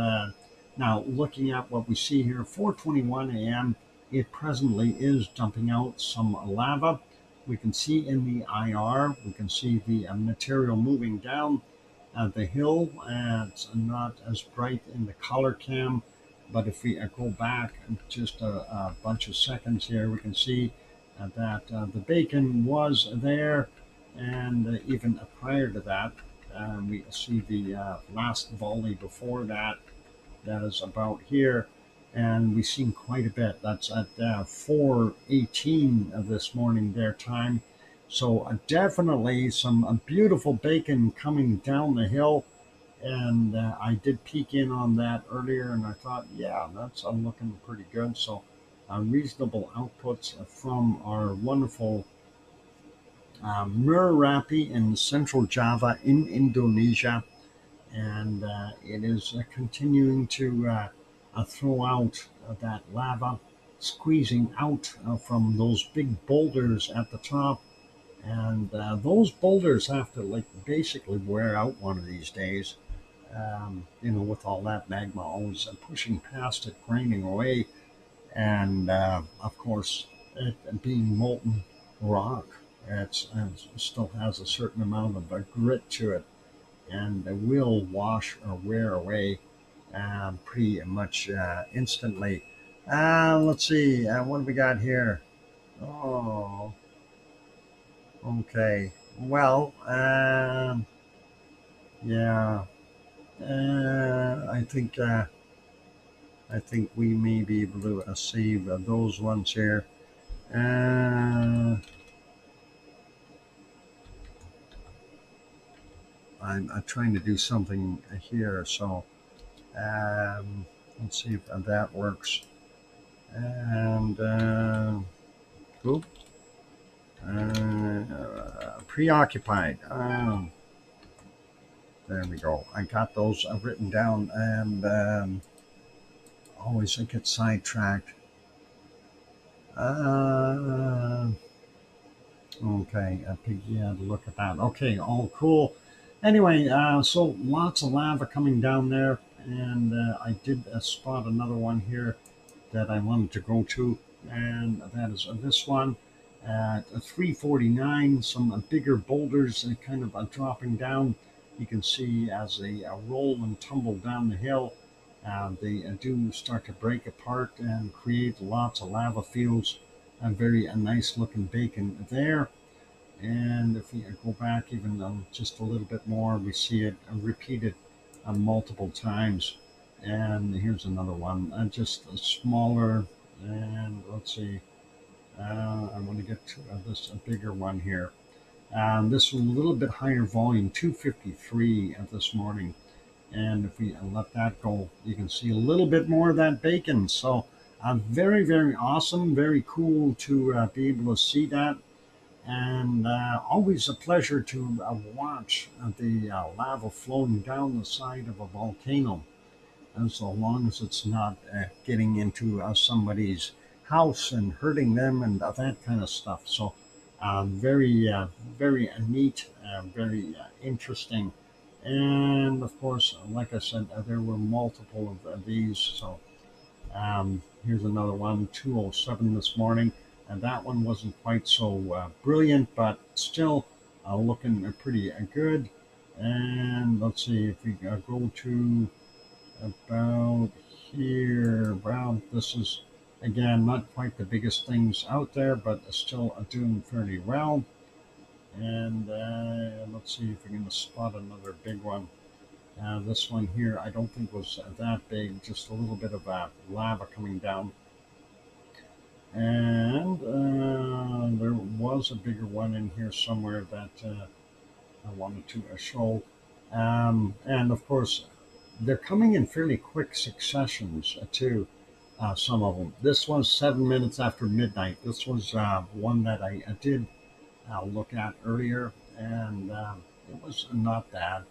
A: now, looking at what we see here, 4:21 a.m., it presently is dumping out some lava. We can see in the IR, we can see the material moving down the hill. It's not as bright in the color cam, but if we go back just a bunch of seconds here, we can see that the bacon was there, and even prior to that, we see the last volley before that. That is about here, and we've seen quite a bit. That's at 4:18 of this morning their time. So definitely some beautiful bacon coming down the hill, and I did peek in on that earlier, and I thought, yeah, that's looking pretty good. So reasonable outputs from our wonderful Merapi in Central Java in Indonesia, and it is continuing to throw out that lava, squeezing out from those big boulders at the top. And those boulders have to like basically wear out one of these days, with all that magma always pushing past it, graining away, and of course, it being molten rock, it still has a certain amount of grit to it, and it will wash or wear away pretty much instantly. Let's see, what do we got here? Oh, okay. Well, yeah, I think we may be able to save those ones here. I'm trying to do something here, so let's see if that works. and oop, preoccupied. There we go. I got those written down, and always I get sidetracked. Okay, yeah, look at that. Okay, all cool. Anyway, so lots of lava coming down there, and I did spot another one here that I wanted to go to, and that is this one at 349. Some bigger boulders kind of dropping down. You can see as they roll and tumble down the hill, they do start to break apart and create lots of lava fields. A very nice looking bacon there. And if we go back even just a little bit more, we see it repeated multiple times. And here's another one, just a smaller. And let's see, I want to get to this a bigger one here. This was a little bit higher volume, 253 this morning. And if we let that go, you can see a little bit more of that bacon. So very, very awesome, very cool to be able to see that. And always a pleasure to watch the lava flowing down the side of a volcano, and so long as it's not getting into somebody's house and hurting them and that kind of stuff. So very, very neat, very interesting. And of course, like I said, there were multiple of these. So here's another one, 207 this morning. And that one wasn't quite so brilliant, but still looking pretty good. And let's see if we go to about here. Well, this is, again, not quite the biggest things out there, but still doing fairly well. And let's see if we can spot another big one. This one here, I don't think was that big, just a little bit of lava coming down. And there was a bigger one in here somewhere that I wanted to show. And of course, they're coming in fairly quick successions too. Some of them. This was 7 minutes after midnight. This was one that I did look at earlier, and it was not bad.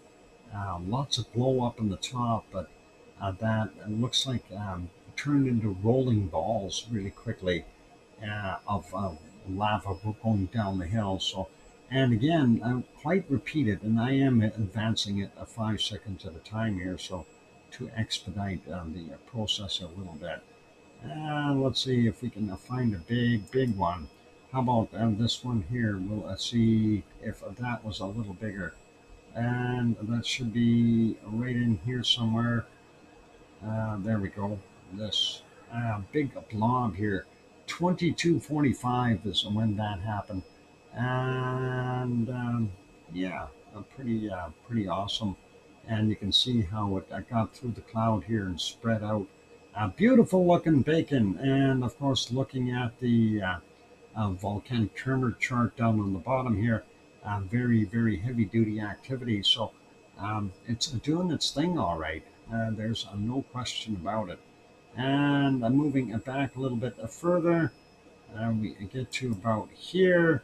A: Lots of blow up in the top, but that looks like turned into rolling balls really quickly of lava going down the hill. So, and again, quite repeated, and I am advancing it 5 seconds at a time here, so to expedite the process a little bit. Let's see if we can find a big one. How about this one here? We'll see if that was a little bigger. And that should be right in here somewhere. There we go. This big blob here. 2245 is when that happened. And yeah, pretty awesome. And you can see how it got through the cloud here and spread out. Beautiful looking bacon. And of course, looking at the volcanic tremor chart down on the bottom here, very, very heavy duty activity. So it's doing its thing all right. There's no question about it. And moving it back a little bit further, we get to about here,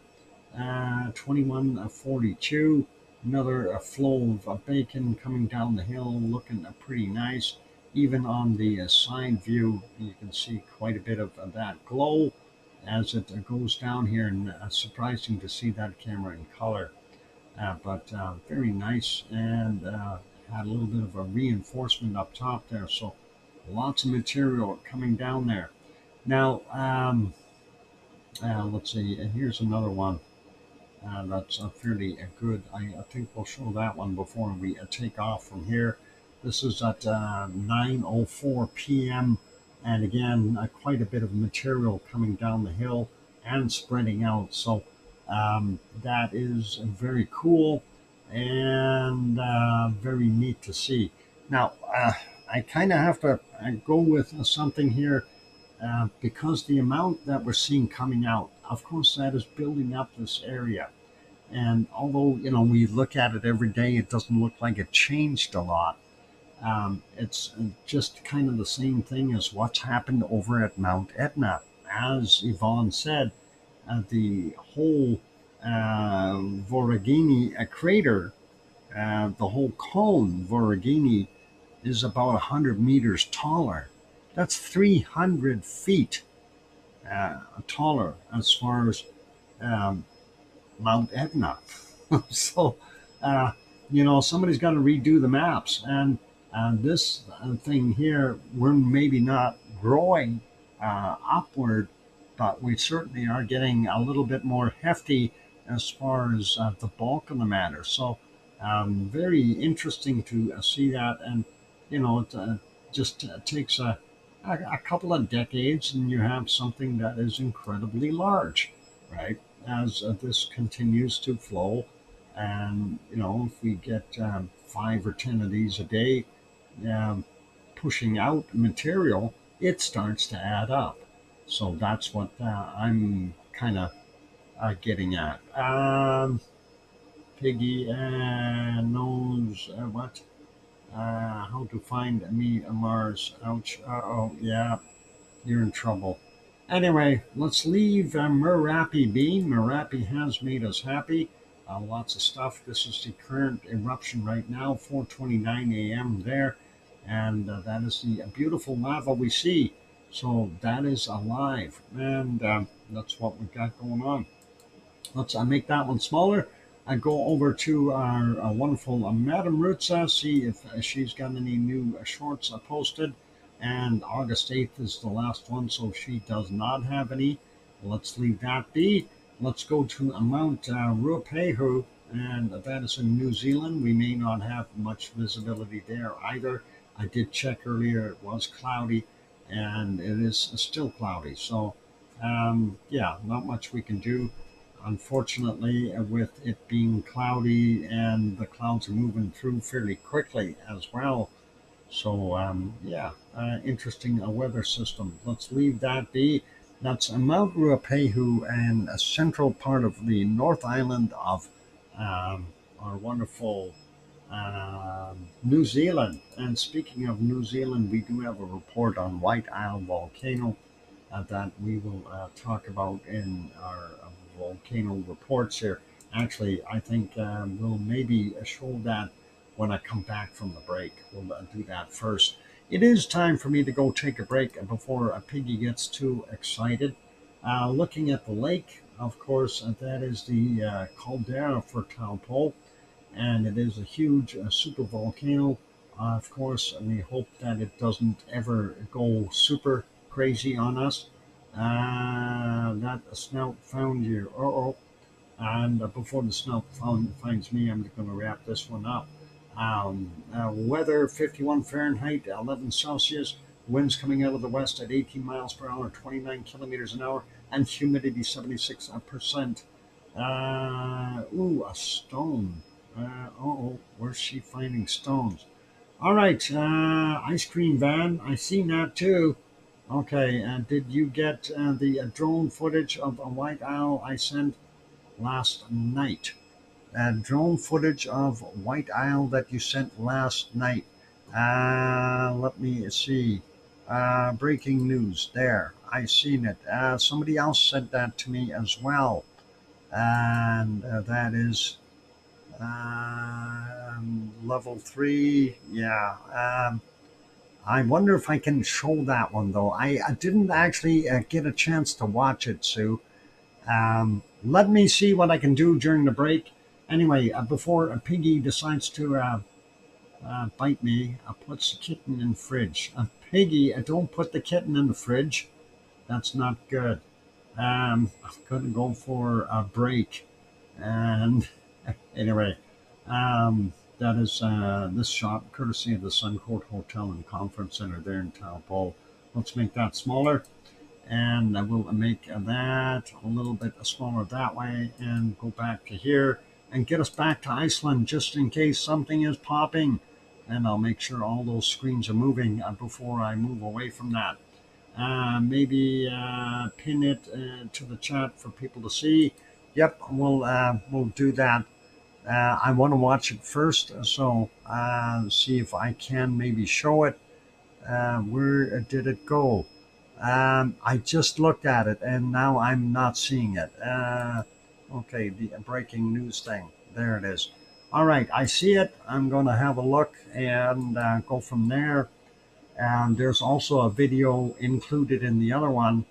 A: 2142. Another flow of bacon coming down the hill, looking pretty nice. Even on the side view, you can see quite a bit of that glow as it goes down here, and surprising to see that camera in color. But very nice, and had a little bit of a reinforcement up top there. So lots of material coming down there. Now, let's see, here's another one that's fairly good. I think we'll show that one before we take off from here. This is at 9:04 p.m. And again, quite a bit of material coming down the hill and spreading out. So that is very cool and very neat to see. Now, I kind of have to go with something here because the amount that we're seeing coming out, of course, that is building up this area. And although, we look at it every day, it doesn't look like it changed a lot. It's just kind of the same thing as what's happened over at Mount Etna. As Yvonne said, the whole Voragini crater, the whole cone, Voragini, is about 100 meters taller. That's 300 feet taller as far as um, Mount Etna. So, uh, somebody's got to redo the maps. And this thing here, we're maybe not growing upward, but we certainly are getting a little bit more hefty as far as the bulk of the matter. So, very interesting to see that. And, it just takes a couple of decades and you have something that is incredibly large, right? As this continues to flow. And, if we get 5 or 10 of these a day um, pushing out material, it starts to add up. So that's what I'm kind of getting at. Piggy knows what? How to find me a Mars. Ouch. Oh, yeah, you're in trouble. Anyway, let's leave Merapi be. Merapi has made us happy. Lots of stuff. This is the current eruption right now, 4:29 a.m. there, and that is the beautiful lava we see. So that is alive, and that's what we've got going on. Let's make that one smaller. I go over to our wonderful Madam Rutsa, see if she's got any new shorts posted. And August 8th is the last one, so she does not have any. Let's leave that be. Let's go to Mount Ruapehu, and that is in New Zealand. We may not have much visibility there either. I did check earlier, it was cloudy, and it is still cloudy. So, yeah, not much we can do. Unfortunately, with it being cloudy and the clouds are moving through fairly quickly as well. So, yeah, interesting weather system. Let's leave that be. That's Mount Ruapehu and a central part of the North Island of our wonderful New Zealand. And speaking of New Zealand, we do have a report on White Isle volcano that we will talk about in our volcano reports here. Actually, I think we'll maybe show that when I come back from the break. We'll do that first. It is time for me to go take a break before Piggy gets too excited. Looking at the lake, of course, that is the caldera for Taupo, and it is a huge super volcano. Of course, we hope that it doesn't ever go super crazy on us. That snout found you. Oh, and before the snout finds me, I'm going to wrap this one up. Weather 51 Fahrenheit, 11 Celsius, winds coming out of the west at 18 miles per hour, 29 kilometers an hour, and humidity 76%. A stone. Where's she finding stones? All right, ice cream van. I seen that too. Okay, did you get the drone footage of a White Owl I sent last night? Drone footage of White Isle that you sent last night. Let me see. Breaking news. There, I seen it. Somebody else sent that to me as well, and that is level 3. Yeah. I wonder if I can show that one though. I didn't actually get a chance to watch it, Sue. Let me see what I can do during the break. Anyway, before Piggy decides to bite me, puts the kitten in the fridge. Piggy, don't put the kitten in the fridge. That's not good. I'm going to go for a break. And anyway, that is this shop, courtesy of the Suncourt Hotel and Conference Center there in Taupo. Let's make that smaller. And I will make that a little bit smaller that way and go back to here and get us back to Iceland just in case something is popping. And I'll make sure all those screens are moving before I move away from that. Maybe pin it to the chat for people to see. Yep, we'll do that. I want to watch it first, so see if I can maybe show it. Where did it go? I just looked at it and now I'm not seeing it. Okay, the breaking news thing. There it is. All right, I see it. I'm going to have a look and go from there. And there's also a video included in the other one.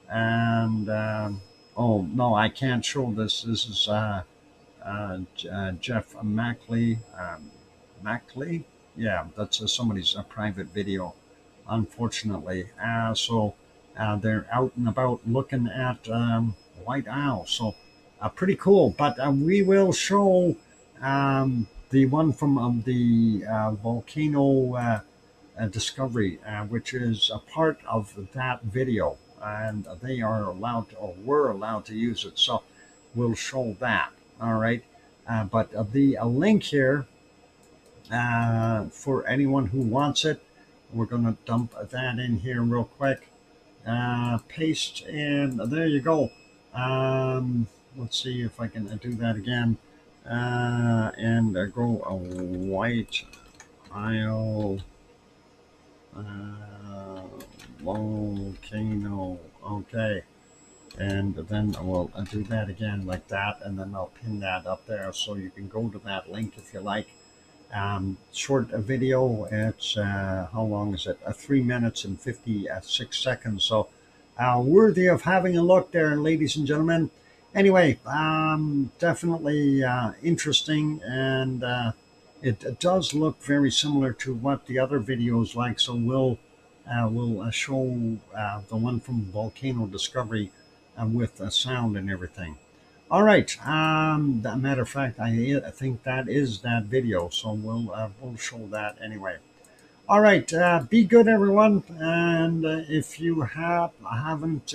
A: And oh no, I can't show this. This is Jeff Mackley. Mackley? Yeah, that's somebody's private video, unfortunately. They're out and about looking at white owl. So pretty cool. But we will show the one from the volcano discovery, which is a part of that video. And they are allowed to, or were allowed to use it. So we'll show that. All right. But the link here for anyone who wants it, we're going to dump that in here real quick. Paste in. There you go. Let's see if I can do that again. And go a white isle volcano. Okay. And then we'll do that again like that, and then I'll pin that up there so you can go to that link if you like. Short video. It's how long is it? 3 minutes and 56 seconds. So worthy of having a look there, ladies and gentlemen. Anyway, definitely interesting, and it does look very similar to what the other videos like. So we'll show the one from Volcano Discovery with sound and everything. All right. That matter of fact, I think that is that video, so we'll show that anyway. All right. Be good, everyone. And if you haven't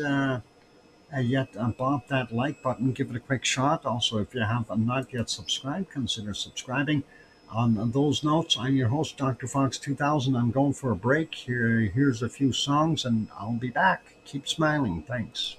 A: yet bought that like button, give it a quick shot. Also, if you have not yet subscribed, consider subscribing. On those notes, I'm your host, DrFox2000. I'm going for a break. Here's a few songs, and I'll be back. Keep smiling. Thanks.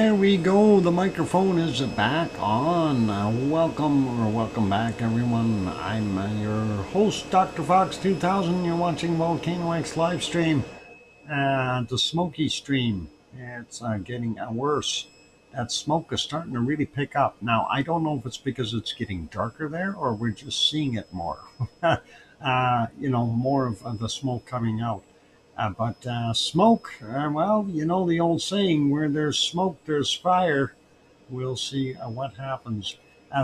A: there we go. The microphone is back on. Welcome back, everyone. I'm your host, DrFox2000. You're watching VolcanoX live stream. The smoky stream. It's getting worse. That smoke is starting to really pick up. Now, I don't know if it's because it's getting darker there or we're just seeing it more. More of the smoke coming out. But smoke, well, you know the old saying, where there's smoke, there's fire. We'll see what happens.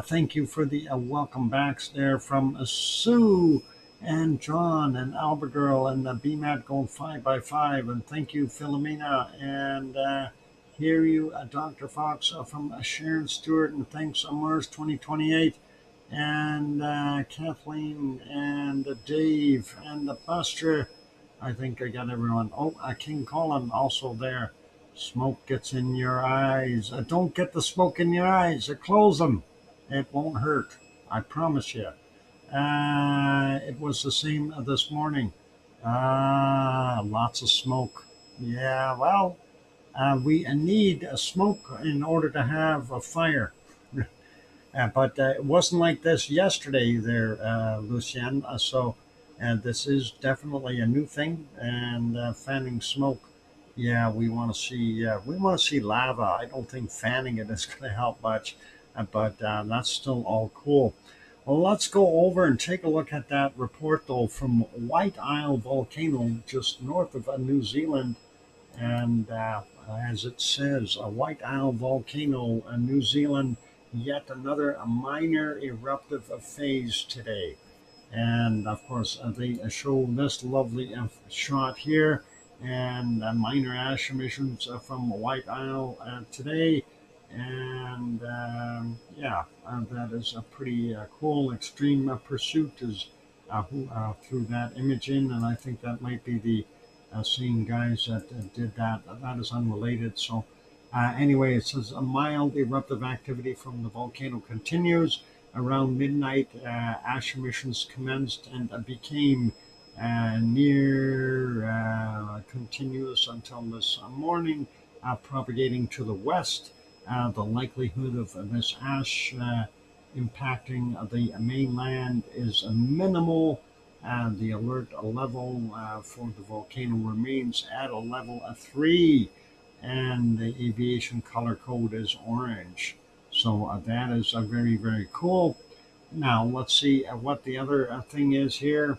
A: Thank you for the welcome backs there from Sue and John and Albert and BMAT going 5x5. And thank you, Philomena. And hear you, Dr. Fox from Sharon Stewart. And thanks, Mars 2028. And Kathleen and Dave and the Buster. I think I got everyone. Oh, King Colin also there. Smoke gets in your eyes. Don't get the smoke in your eyes. Close them. It won't hurt. I promise you. It was the same this morning. Lots of smoke. Yeah, well, we need smoke in order to have a fire. But it wasn't like this yesterday there, Lucien. And this is definitely a new thing. And fanning smoke, yeah, we want to see lava. I don't think fanning it is going to help much, but that's still all cool. Well, let's go over and take a look at that report though from White Isle Volcano, just north of New Zealand, and as it says, a White Isle Volcano, New Zealand, yet another minor eruptive phase today. And of course, they show this lovely shot here, and minor ash emissions from White Isle today. And that is a pretty cool. Extreme Pursuit is through that imaging, and I think that might be the same guys that did that. That is unrelated. So anyway, it says a mild eruptive activity from the volcano continues. Around midnight, ash emissions commenced and became near continuous until this morning, propagating to the west. The likelihood of this ash impacting the mainland is minimal. The alert level for the volcano remains at a level 3, and the aviation color code is orange. So that is very, very cool. Now, let's see what the other thing is here.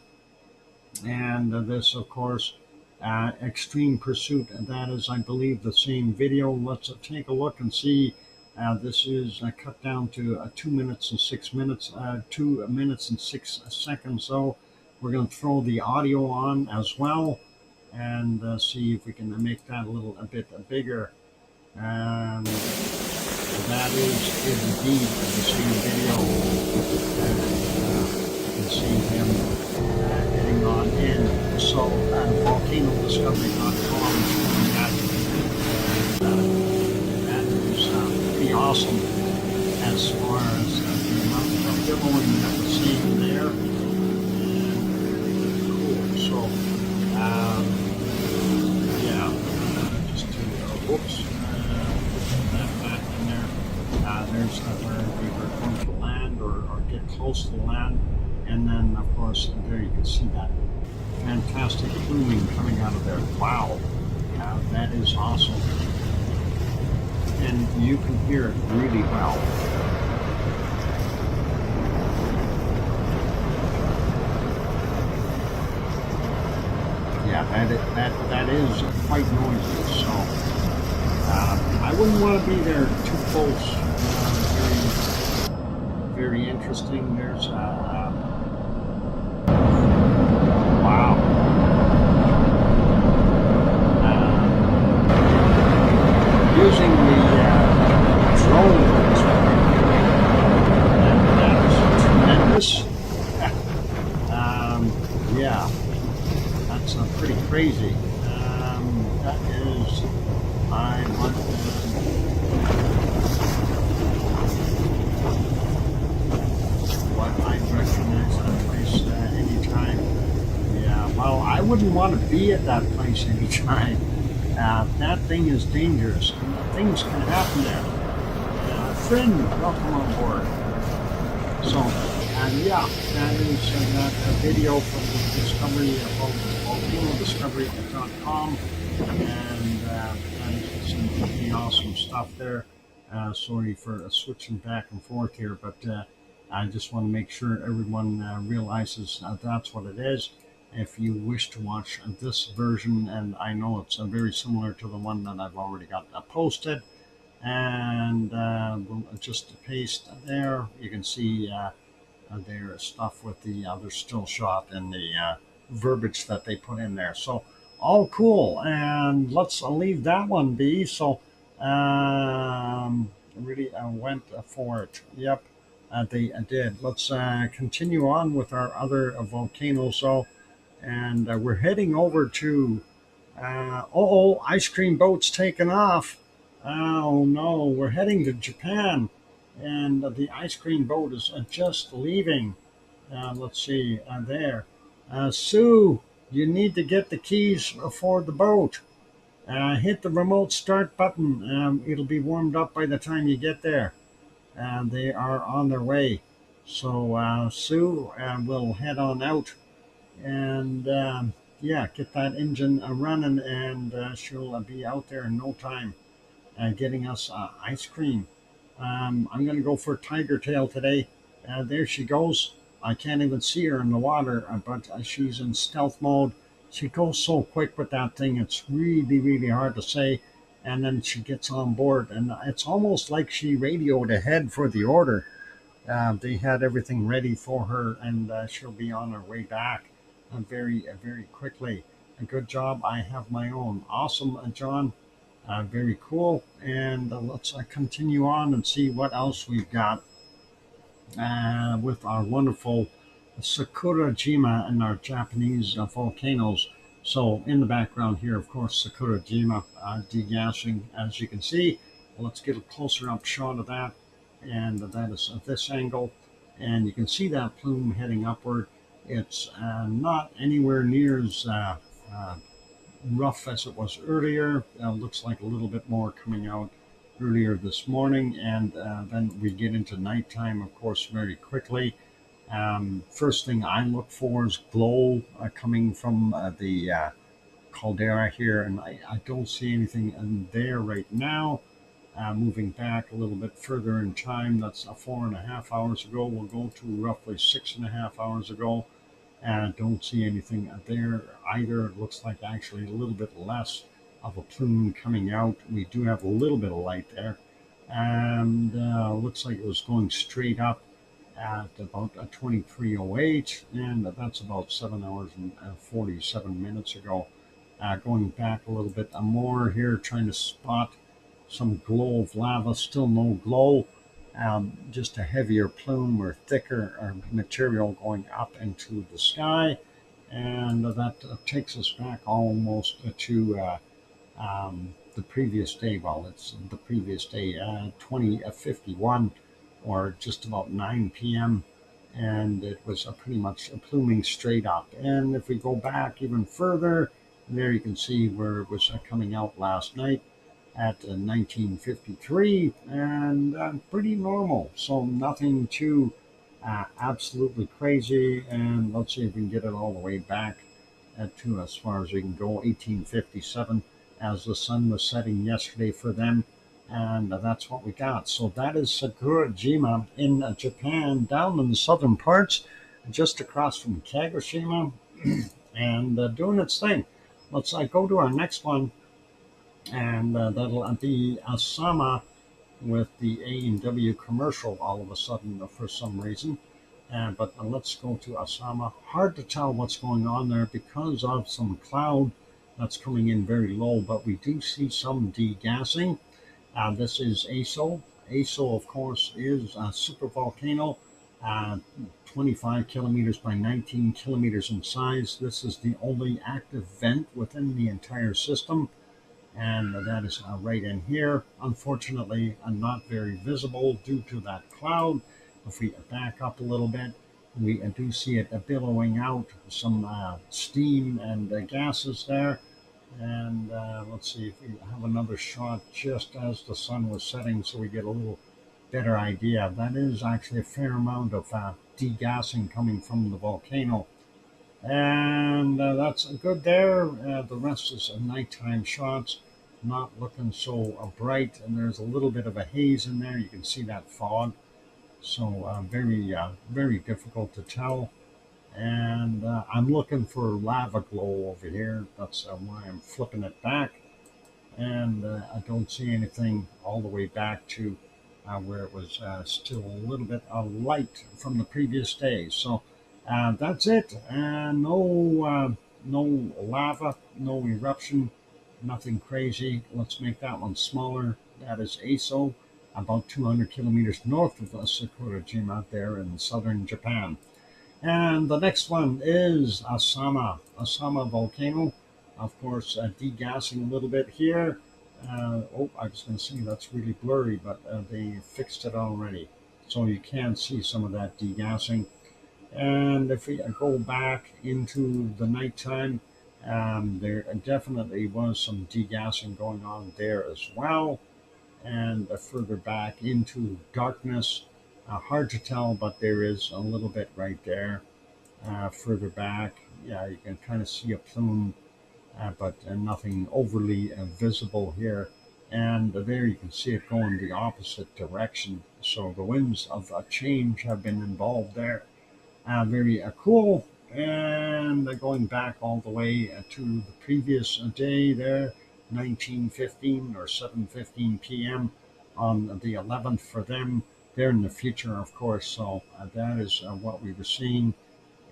A: And this, of course, Extreme Pursuit. And that is, I believe, the same video. Let's take a look and see. This is cut down to 2 minutes and 6 minutes, 2 minutes and 6 seconds. So we're going to throw the audio on as well and see if we can make that a bit bigger. And that is indeed the same video, and you can see him getting on in. So volcanodiscovery.com that is pretty awesome as far as the amount of billowing that we're seeing there, and cool. So just to whoops. There's where we were going to land or get close to the land. And then, of course, there you can see that fantastic plume coming out of there. Wow, that is awesome. And you can hear it really well. Yeah, that is quite noisy. So I wouldn't want to be there too close. Very interesting. There's wow. Using the drone, that is tremendous. Yeah, that's pretty crazy. That is, I want I'd recognize that place anytime. Yeah, well, I wouldn't want to be at that place anytime. That thing is dangerous. Things can happen there. Friend, welcome on board. So, yeah, that is that video from the Discovery of volcanodiscovery.com, and that is some pretty awesome stuff there. Sorry for switching back and forth here, but I just want to make sure everyone realizes that's what it is. If you wish to watch this version, and I know it's very similar to the one that I've already got posted, and just paste there, you can see their stuff with the other still shot and the verbiage that they put in there. So all cool, and let's leave that one be. So really went for it. Yep, they did. Let's continue on with our other volcanoes. So, and we're heading over to ice cream boat's taken off. Oh no, we're heading to Japan, and the ice cream boat is just leaving. Let's see, there. Sue, you need to get the keys for the boat. Hit the remote start button. It'll be warmed up by the time you get there. They are on their way. So, Sue will head on out, and yeah, get that engine running, and she'll be out there in no time getting us ice cream. I'm going to go for tiger tail today. There she goes. I can't even see her in the water, but she's in stealth mode. She goes so quick with that thing, it's really, really hard to say. And then she gets on board, and it's almost like she radioed ahead for the order. They had everything ready for her, and she'll be on her way back very, very quickly. A good job. I have my own. Awesome, John. Very cool. And let's continue on and see what else we've got with our wonderful Sakurajima and our Japanese volcanoes. So in the background here, of course, Sakurajima degassing, as you can see. Let's get a closer up shot of that. And that is at this angle. And you can see that plume heading upward. It's not anywhere near as rough as it was earlier. Looks like a little bit more coming out earlier this morning, and then we get into nighttime, of course, very quickly. First thing I look for is glow coming from the caldera here, and I don't see anything in there right now. Moving back a little bit further in time, that's 4.5 hours ago. We'll go to roughly 6.5 hours ago. Don't see anything there either. It looks like actually a little bit less of a plume coming out. We do have a little bit of light there. And looks like it was going straight up at about 23:08, and that's about 7 hours and 47 minutes ago. Going back a little bit more here, trying to spot some glow of lava. Still no glow. Just a heavier plume or thicker material going up into the sky, and that takes us back almost to the previous day. Well, it's the previous day, 2051, or just about 9 p.m., and it was pretty much pluming straight up. And if we go back even further, there you can see where it was coming out last night at 1953, and pretty normal. So nothing too absolutely crazy. And let's see if we can get it all the way back to as far as we can go, 1857, as the sun was setting yesterday for them. And that's what we got. So that is Sakurajima in Japan, down in the southern parts, just across from Kagoshima, and doing its thing. Let's go to our next one, and that'll be Asama with the A&W commercial all of a sudden for some reason. But let's go to Asama. Hard to tell what's going on there because of some cloud that's coming in very low, but we do see some degassing. This is ASO. ASO, of course, is a super volcano, 25 kilometers by 19 kilometers in size. This is the only active vent within the entire system, and that is right in here. Unfortunately, not very visible due to that cloud. If we back up a little bit, we do see it billowing out some steam and gases there. And let's see if we have another shot just as the sun was setting so we get a little better idea. That is actually a fair amount of degassing coming from the volcano. And that's good there. The rest is nighttime shots, not looking so bright. And there's a little bit of a haze in there. You can see that fog. So very difficult to tell. And I'm looking for lava glow over here. That's why I'm flipping it back. And I don't see anything all the way back to where it was still a little bit light from the previous day. So that's it. No lava, no eruption, nothing crazy. Let's make that one smaller. That is ASO, about 200 kilometers north of the Sakurajima there in southern Japan. And the next one is Asama volcano. Of course, degassing a little bit here. I was going to say that's really blurry, but they fixed it already. So you can see some of that degassing. And if we go back into the nighttime, there definitely was some degassing going on there as well. And further back into darkness, hard to tell, but there is a little bit right there. Further back, yeah, you can kind of see a plume, but nothing overly visible here. And there you can see it going the opposite direction. So the winds of change have been involved there. Very cool. And going back all the way to the previous day there, 19:15 or 7:15 p.m. on the 11th for them. They're in the future, of course. So that is what we were seeing.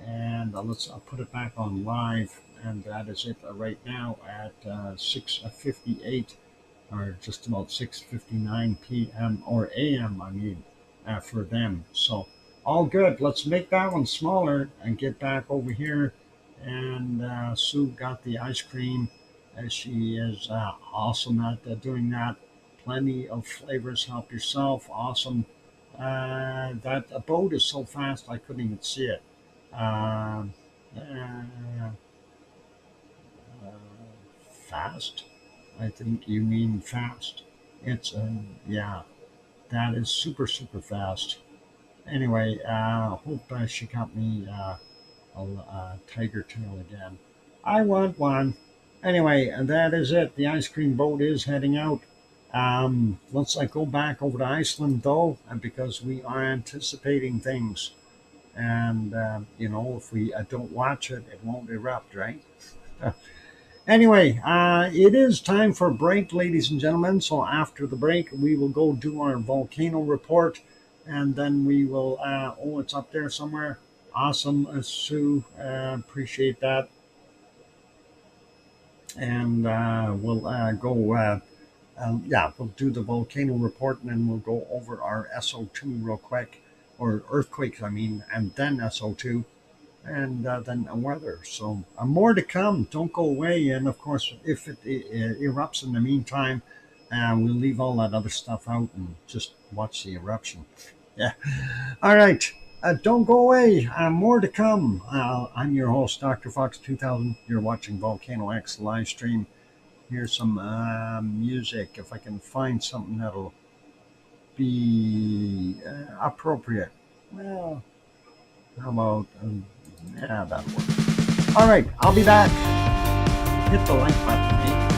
A: And let's put it back on live. And that is it right now at 6:58 or just about 6:59 p.m. or a.m. I mean, for them. So all good. Let's make that one smaller and get back over here. And Sue got the ice cream. She is awesome at doing that. Plenty of flavors. Help yourself. Awesome. That boat is so fast I couldn't even see it. Uh, uh, Fast? I think you mean fast. It's yeah, that is super fast. Anyway, hope she got me a tiger tail again. I want one. Anyway, that is it. The ice cream boat is heading out. Let's go back over to Iceland though, and because we are anticipating things, and if we don't watch it, it won't erupt, right? Anyway, it is time for a break, ladies and gentlemen. So after the break, we will go do our volcano report, and then we will. It's up there somewhere. Awesome, Sue. Appreciate that. And we'll go. Yeah, we'll do the volcano report, and then we'll go over our SO2 real quick, or earthquakes, I mean, and then SO2. And then weather. So more to come. Don't go away. And of course, if it erupts in the meantime, we'll leave all that other stuff out and just watch the eruption. Yeah. All right. Don't go away. More to come. I'm your host, DrFox2000. You're watching VolcanoX live stream. Here's some music. If I can find something that'll be appropriate. Well, how about... yeah, that'll work. All right, I'll be back. Hit the like button, eh?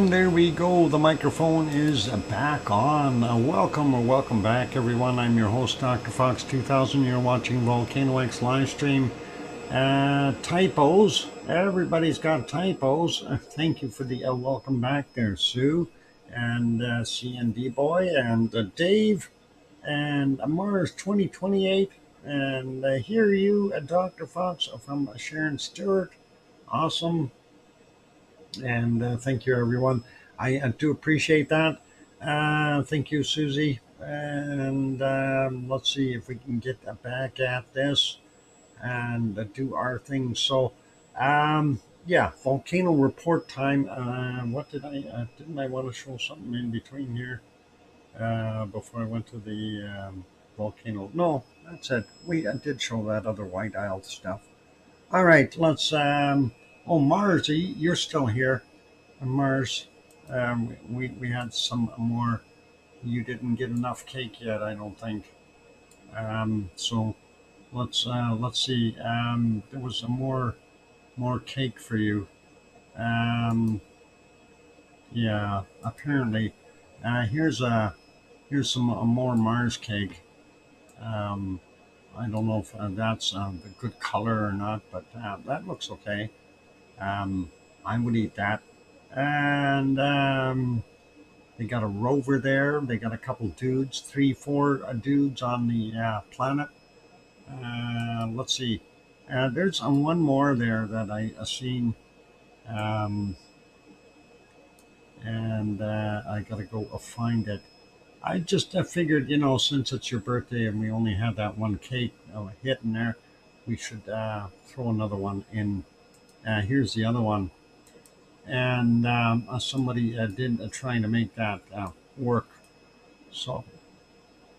A: And there we go. The microphone is back on. Welcome back, everyone. I'm your host, DrFox2000. You're watching VolcanoX live stream. Typos. Everybody's got typos. Thank you for the welcome back there, Sue, and CND Boy, and Dave, and Mars 2028, and hear you, Dr. Fox from Sharon Stewart. Awesome. And thank you, everyone. I do appreciate that. Thank you, Susie. And let's see if we can get back at this and do our thing. So, yeah, volcano report time. What didn't I want to show something in between here before I went to the volcano? No, that's it. I did show that other White Isle stuff. All right, let's. Oh, Mars, you're still here. Mars, we had some more. You didn't get enough cake yet, I don't think. So let's see. There was a more cake for you. Um, yeah, apparently. Here's some more Mars cake. Um, I don't know if that's the good color or not, but that looks okay. I would eat that. And they got a rover there. They got a couple dudes, 4 dudes on the planet. Let's see. There's one more there that I seen. Um, and I got to go find it. I just figured, since it's your birthday and we only had that one cake hit in there, we should throw another one in. Here's the other one. And somebody did trying to make that work. So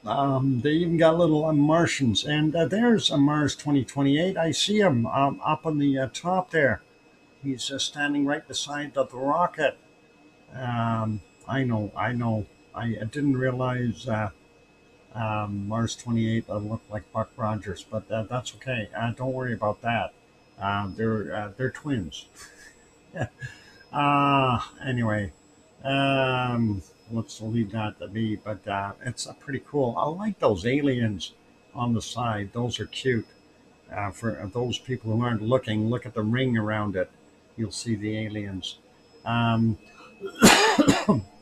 A: they even got little Martians. And there's a Mars 2028. I see him up on the top there. He's standing right beside the rocket. I know. I didn't realize Mars 28 looked like Buck Rogers, but that's okay. Don't worry about that. They're twins. Anyway, let's leave that to be. But it's pretty cool. I like those aliens on the side. Those are cute. For those people who aren't looking, look at the ring around it. You'll see the aliens. Um,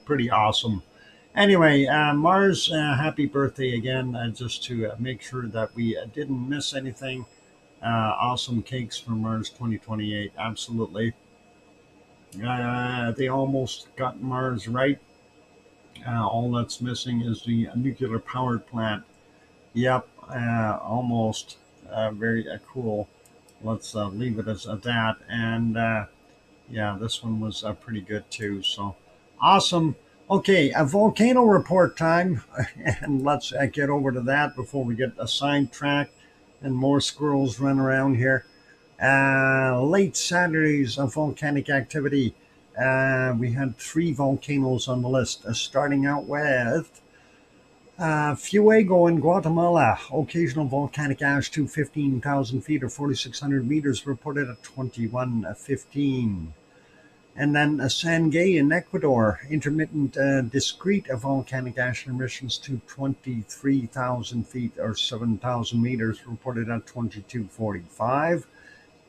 A: Pretty awesome. Anyway, Mars, happy birthday again, just to make sure that we didn't miss anything. Awesome cakes for Mars 2028, absolutely. They almost got Mars right. All that's missing is the nuclear powered plant. Yep, almost. Very cool. Let's leave it as that. And yeah, this one was pretty good too. So awesome. Okay, a volcano report time. And let's get over to that before we get sidetracked and more squirrels run around here. Late Saturday's volcanic activity. We had 3 volcanoes on the list, starting out with Fuego in Guatemala. Occasional volcanic ash to 15,000 feet or 4,600 meters reported at 21:15. And then Sangay in Ecuador, intermittent discrete volcanic ash emissions to 23,000 feet or 7,000 meters reported at 22:45.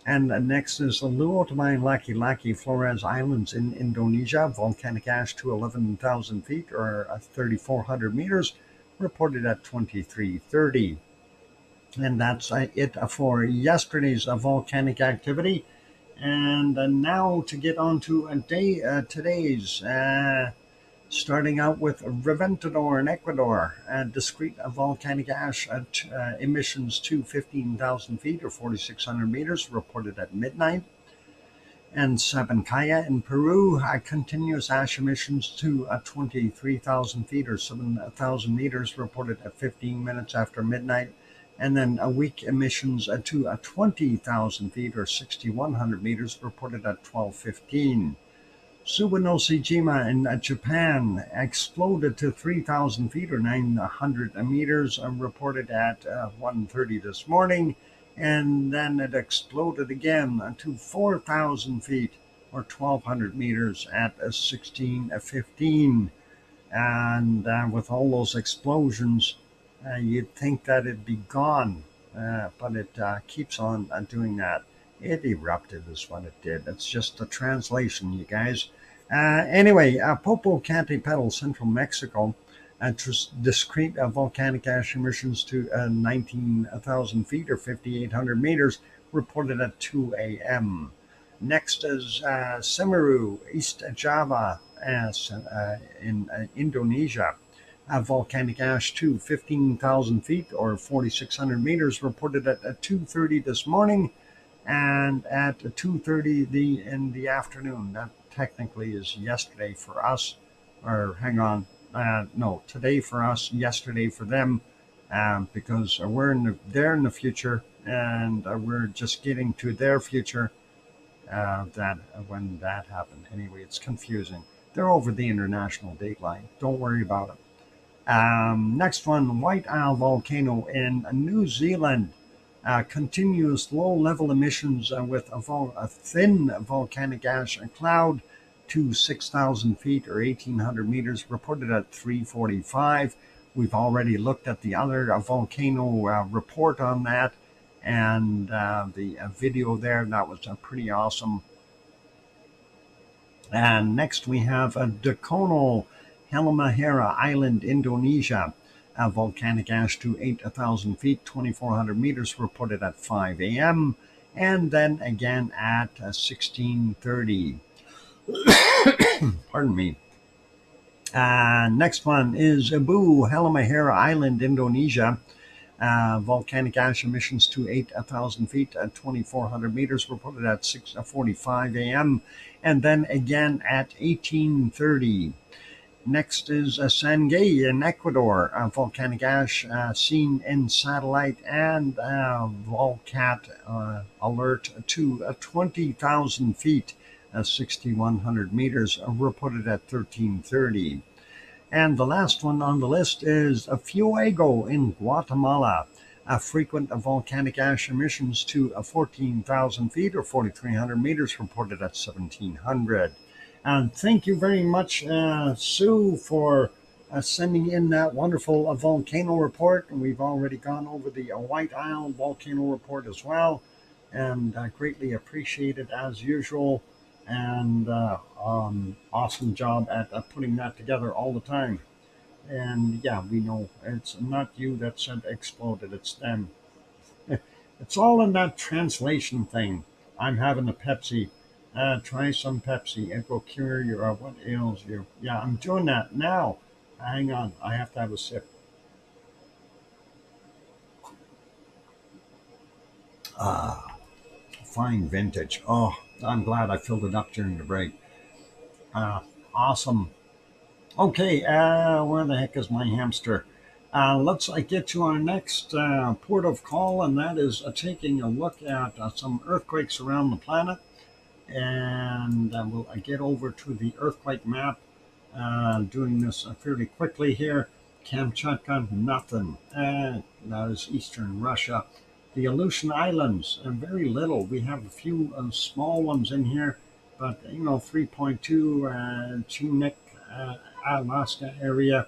A: And next is the Luotamay Laki-Laki Flores Islands in Indonesia, volcanic ash to 11,000 feet or 3,400 meters reported at 23:30. And that's it for yesterday's volcanic activity. And now to get on to today's, starting out with Reventador in Ecuador, discrete volcanic ash emissions to 15,000 feet or 4,600 meters reported at midnight. And Sabancaya in Peru, continuous ash emissions to 23,000 feet or 7,000 meters reported at 15 minutes after midnight. And then weak emissions to 20,000 feet or 6,100 meters reported at 12:15. Suwanoshijima in Japan exploded to 3,000 feet or 900 meters reported at 1:30 this morning. And then it exploded again to 4,000 feet or 1,200 meters at 16:15. And with all those explosions, you'd think that it'd be gone, but it keeps on doing that. It erupted is what it did. It's just a translation, you guys. Anyway, Popocatépetl, central Mexico, discrete volcanic ash emissions to 19,000 feet or 5,800 meters reported at 2 a.m. Next is Semeru, East Java, in Indonesia. Volcanic ash to 15,000 feet or 4,600 meters reported at 2:30 this morning and at 2:30 in the afternoon. That technically is yesterday for us, or hang on, no, today for us, yesterday for them, because they're in the future, and we're just getting to their future. That when that happened. Anyway, it's confusing. They're over the international date line. Don't worry about it. Next one, White Isle volcano in New Zealand. Continuous low-level emissions with a thin volcanic ash cloud to 6,000 feet or 1,800 meters, reported at 3:45. We've already looked at the other volcano report on that, and the video there, that was pretty awesome. And next we have Dakono, Halmahera Island, Indonesia. Volcanic ash to 8,000 feet, 2,400 meters, reported at 5 a.m. and then again at 16:30. Pardon me. Next one is Abu, Halmahera Island, Indonesia. Volcanic ash emissions to 8,000 feet at 2,400 meters reported at 6:45 a.m. and then again at 18:30. Next is Sangay in Ecuador. Volcanic ash seen in satellite and volcat alert to 20,000 feet, 6,100 meters, reported at 13:30. And the last one on the list is Fuego in Guatemala. Frequent volcanic ash emissions to 14,000 feet or 4,300 meters reported at 1,700. And thank you very much, Sue, for sending in that wonderful volcano report. And we've already gone over the White Isle volcano report as well, and greatly appreciated as usual. And awesome job at putting that together all the time. And yeah, we know it's not you that said exploded, it's them. It's all in that translation thing. I'm having a Pepsi. Try some Pepsi. It will cure your what ails you. Yeah, I'm doing that now. Hang on, I have to have a sip. Ah, fine vintage. Oh, I'm glad I filled it up during the break. Awesome. Okay, where the heck is my hamster? Let's get to our next port of call, and that is taking a look at some earthquakes around the planet. And we'll get over to the earthquake map, doing this fairly quickly here. Kamchatka, nothing. That is eastern Russia. The Aleutian Islands, very little. We have a few small ones in here, but 3.2, Chinook, Alaska area,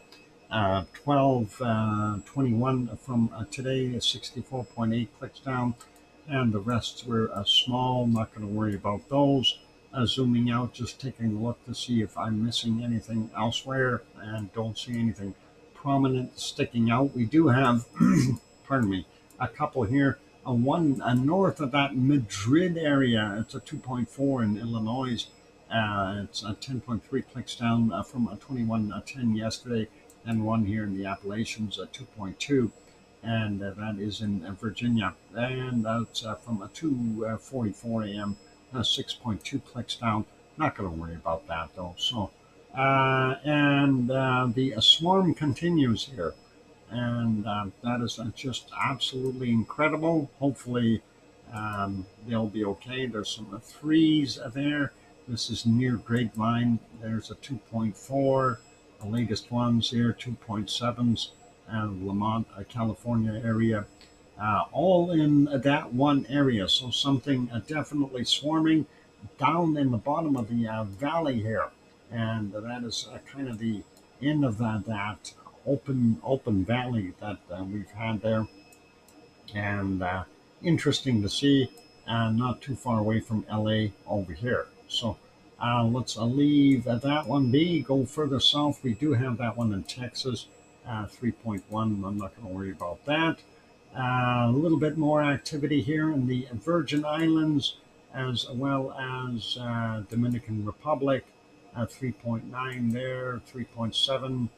A: 12:21 from today, 64.8 clicks down, and the rest were small. Not going to worry about those. Zooming out, just taking a look to see if I'm missing anything elsewhere, and don't see anything prominent sticking out. We do have, pardon me, a couple here. One north of that Madrid area, it's a 2.4 in Illinois. It's a 10.3 clicks down from a 21:10 yesterday, and one here in the Appalachians, a 2.2, and that is in Virginia, and that's from a 2:44 a.m. 6.2 clicks down. Not going to worry about that though. So, and the swarm continues here, and that is just absolutely incredible. Hopefully, they'll be okay. There's some threes there. This is near Grapevine. There's a 2.4. The latest ones here, 2.7s, Lamont, California area, all in that one area. So something definitely swarming. down in the bottom of the valley here, and that is kind of the end of that open valley that we've had there, and interesting to see, not too far away from LA over here. So let's leave that one be. Go further south. We do have that one in Texas, 3.1. I'm not going to worry about that. A little bit more activity here in the Virgin Islands, as well as Dominican Republic, 3.9 there, 3.7,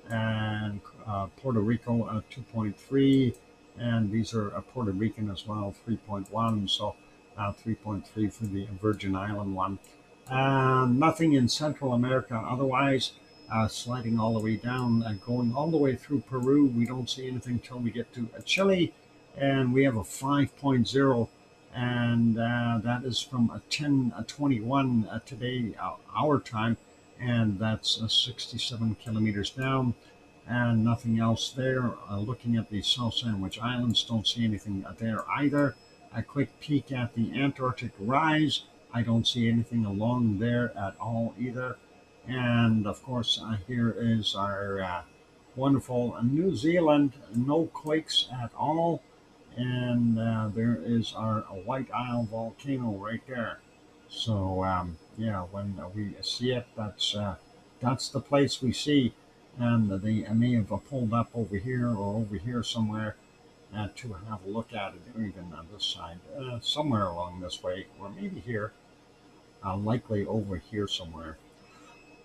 A: and Puerto Rico, 2.3, and these are Puerto Rican as well, 3.1, so 3.3 for the Virgin Island one. Nothing in Central America otherwise. Sliding all the way down, going all the way through Peru. We don't see anything till we get to Chile, and we have a 5.0, and that is from 10:21 today, our time, and that's 67 kilometers down, and nothing else there. Looking at the South Sandwich Islands, don't see anything there either. A quick peek at the Antarctic rise. I don't see anything along there at all either. And of course, here is our wonderful New Zealand, no quakes at all. And there is our White Isle volcano right there. So yeah, when we see it, that's the place we see. And they may have pulled up over here or over here somewhere to have a look at it, or even on this side, somewhere along this way, or maybe here, likely over here somewhere.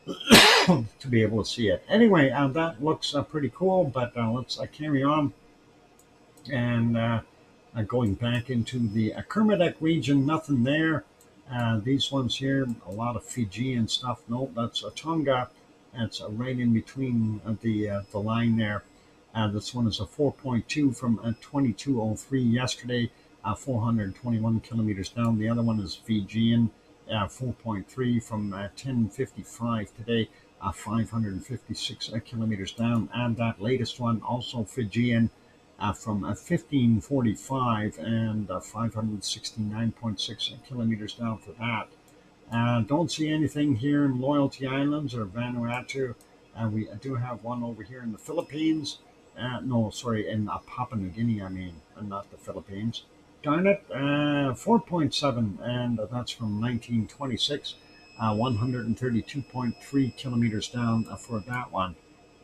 A: To be able to see it. Anyway, that looks pretty cool, but let's carry on. And going back into the Kermadec region, nothing there. These ones here, a lot of Fijian stuff. Nope, that's Tonga. That's right in between the line there. This one is a 4.2 from 2203 yesterday, 421 kilometers down. The other one is Fijian, 4.3 from 1055 today, 556 kilometers down. And that latest one, also Fijian, from 1545 and 569.6 kilometers down for that. Don't see anything here in Loyalty Islands or Vanuatu. We do have one over here in the Philippines. No, sorry, in Papua New Guinea, I mean, and not the Philippines. Darn it, 4.7, and that's from 1926, 132.3 kilometers down for that one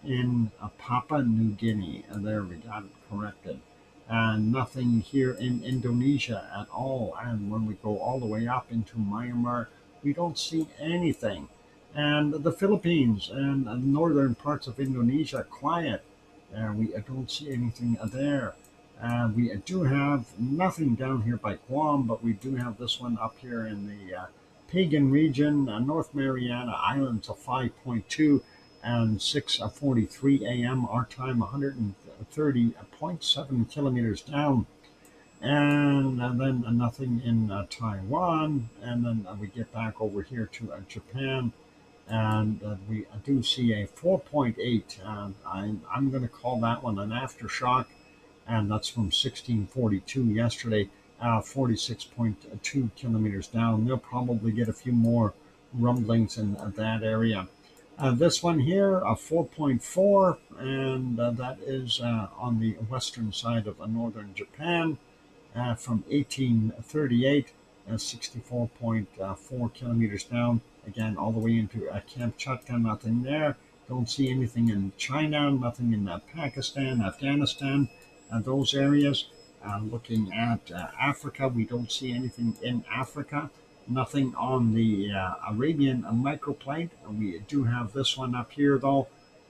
A: in Papua New Guinea. And there we got it corrected. And nothing here in Indonesia at all. And when we go all the way up into Myanmar, we don't see anything. And the Philippines and northern parts of Indonesia, quiet. We don't see anything there. We do have nothing down here by Guam, but we do have this one up here in the Pagan region, North Mariana Islands, a 5.2 and 6:43 a.m. our time, 130.7 kilometers down. And then nothing in Taiwan. And then we get back over here to Japan, and we do see a 4.8. I'm going to call that one an aftershock, and that's from 1642 yesterday, 46.2 kilometers down. They'll probably get a few more rumblings in that area. This one here, a 4.4, and that is on the western side of northern Japan, from 1838, 64.4 kilometers down. Again, all the way into Kamchatka, nothing there. Don't see anything in China, nothing in Pakistan, Afghanistan, those areas. Looking at Africa, we don't see anything in Africa. Nothing on the Arabian microplate. We do have this one up here, though,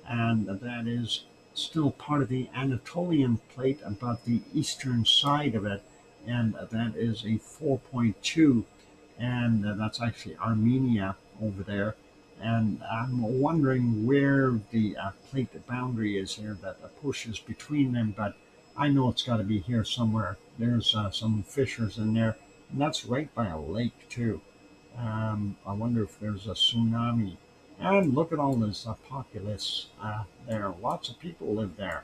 A: and that is still part of the Anatolian plate, about the eastern side of it, and that is a 4.2, and that's actually Armenia over there. And I'm wondering where the plate boundary is here that pushes between them, but I know it's got to be here somewhere. There's some fissures in there, and that's right by a lake too. I wonder if there's a tsunami. And look at all this populace there. Lots of people live there.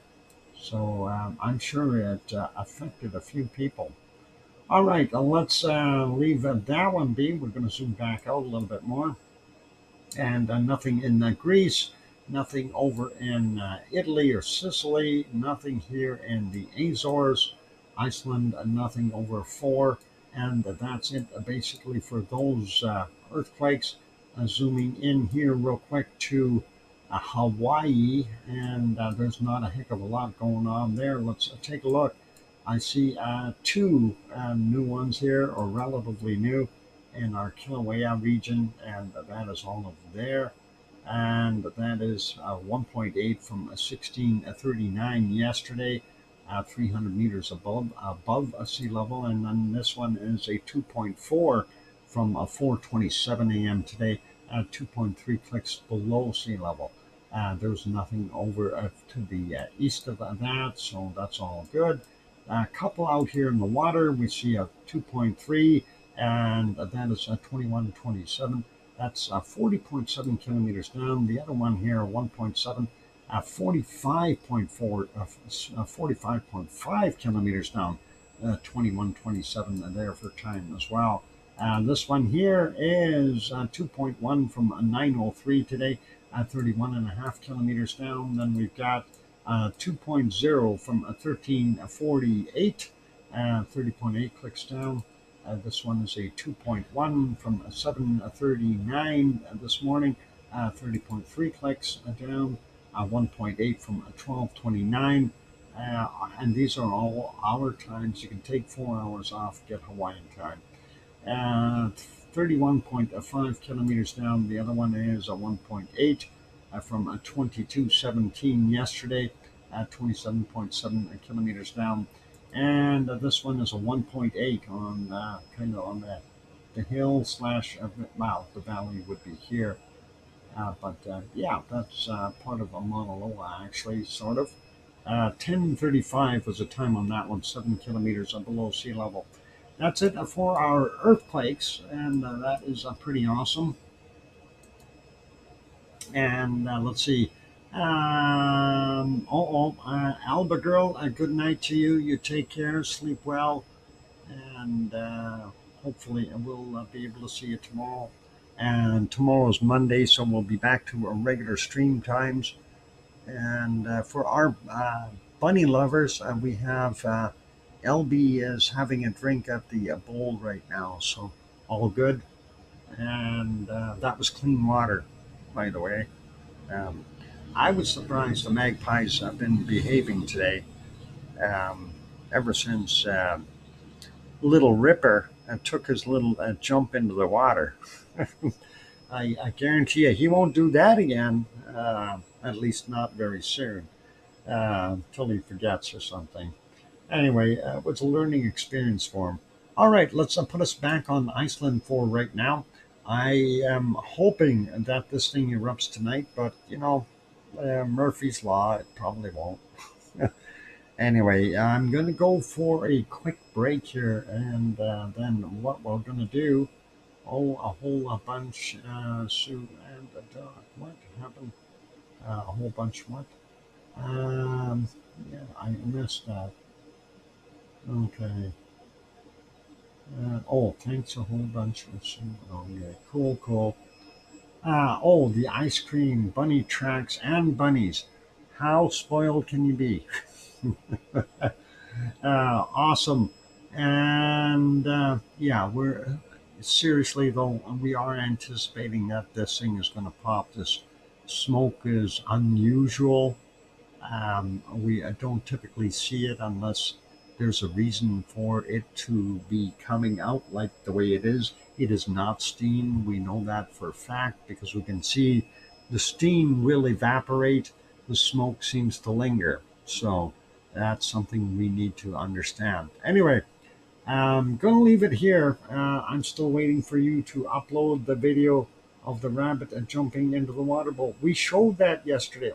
A: So I'm sure it affected a few people. All right, let's leave that one be. We're going to zoom back out a little bit more. And nothing in Greece, nothing over in Italy or Sicily, nothing here in the Azores, Iceland, nothing over four. And that's it basically for those earthquakes. Zooming in here real quick to Hawaii, and there's not a heck of a lot going on there. Let's take a look. I see two new ones here, or relatively new, in our Kilauea region, and that is all of there. And that is 1.8 from 1639 yesterday, 300 meters above sea level. And then this one is a 2.4 from 4:27 a.m. today, 2.3 clicks below sea level. There's nothing over to the east of that, so that's all good. A couple out here in the water, we see a 2.3, and that is 2127. That's 40.7 kilometers down. The other one here, 1.7, 45.5 kilometers down, 2127 there for time as well. This one here is 2.1 from 903 today, 31.5 kilometers down. Then we've got 2.0 from 1348, 30.8 clicks down. This one is a 2.1 from 7:39 this morning, 30.3 clicks down, 1.8 from 12:29. And these are all hour times. You can take 4 hours off, get Hawaiian time. 31.5 kilometers down. The other one is a 1.8 from 22:17 yesterday, 27.7 kilometers down. And this one is a 1.8 on kind of on the hill slash, well, the valley would be here. But yeah, that's part of a Mauna Loa, actually, sort of. 10:35 was the time on that one, 7 kilometers below sea level. That's it for our earthquakes, and that is pretty awesome. And let's see. Alba girl, a good night to you. You take care, sleep well, and hopefully we'll be able to see you tomorrow. And tomorrow's Monday, so we'll be back to our regular stream times. And for our bunny lovers, we have LB is having a drink at the bowl right now, so all good. And that was clean water, by the way. Um, I was surprised the magpies have been behaving today. Um, Ever since Little Ripper took his little jump into the water. I guarantee you he won't do that again, at least not very soon, until he forgets or something. Anyway, it was a learning experience for him. All right, let's put us back on Iceland for right now. I am hoping that this thing erupts tonight, but Murphy's Law, it probably won't. Anyway, I'm going to go for a quick break here, and then what we're going to do, a whole bunch, Sue and what happened? A whole bunch what? Um, yeah, I missed that. Okay. Thanks a whole bunch. Okay, cool, cool. The ice cream, bunny tracks, and bunnies. How spoiled can you be? Awesome. And yeah, we're seriously though, we are anticipating that this thing is going to pop. This smoke is unusual. We don't typically see it unless there's a reason for it to be coming out like the way it is. It is not steam. We know that for a fact because we can see the steam will evaporate. The smoke seems to linger. So that's something we need to understand. Anyway, I'm going to leave it here. I'm still waiting for you to upload the video of the rabbit jumping into the water bowl. We showed that yesterday.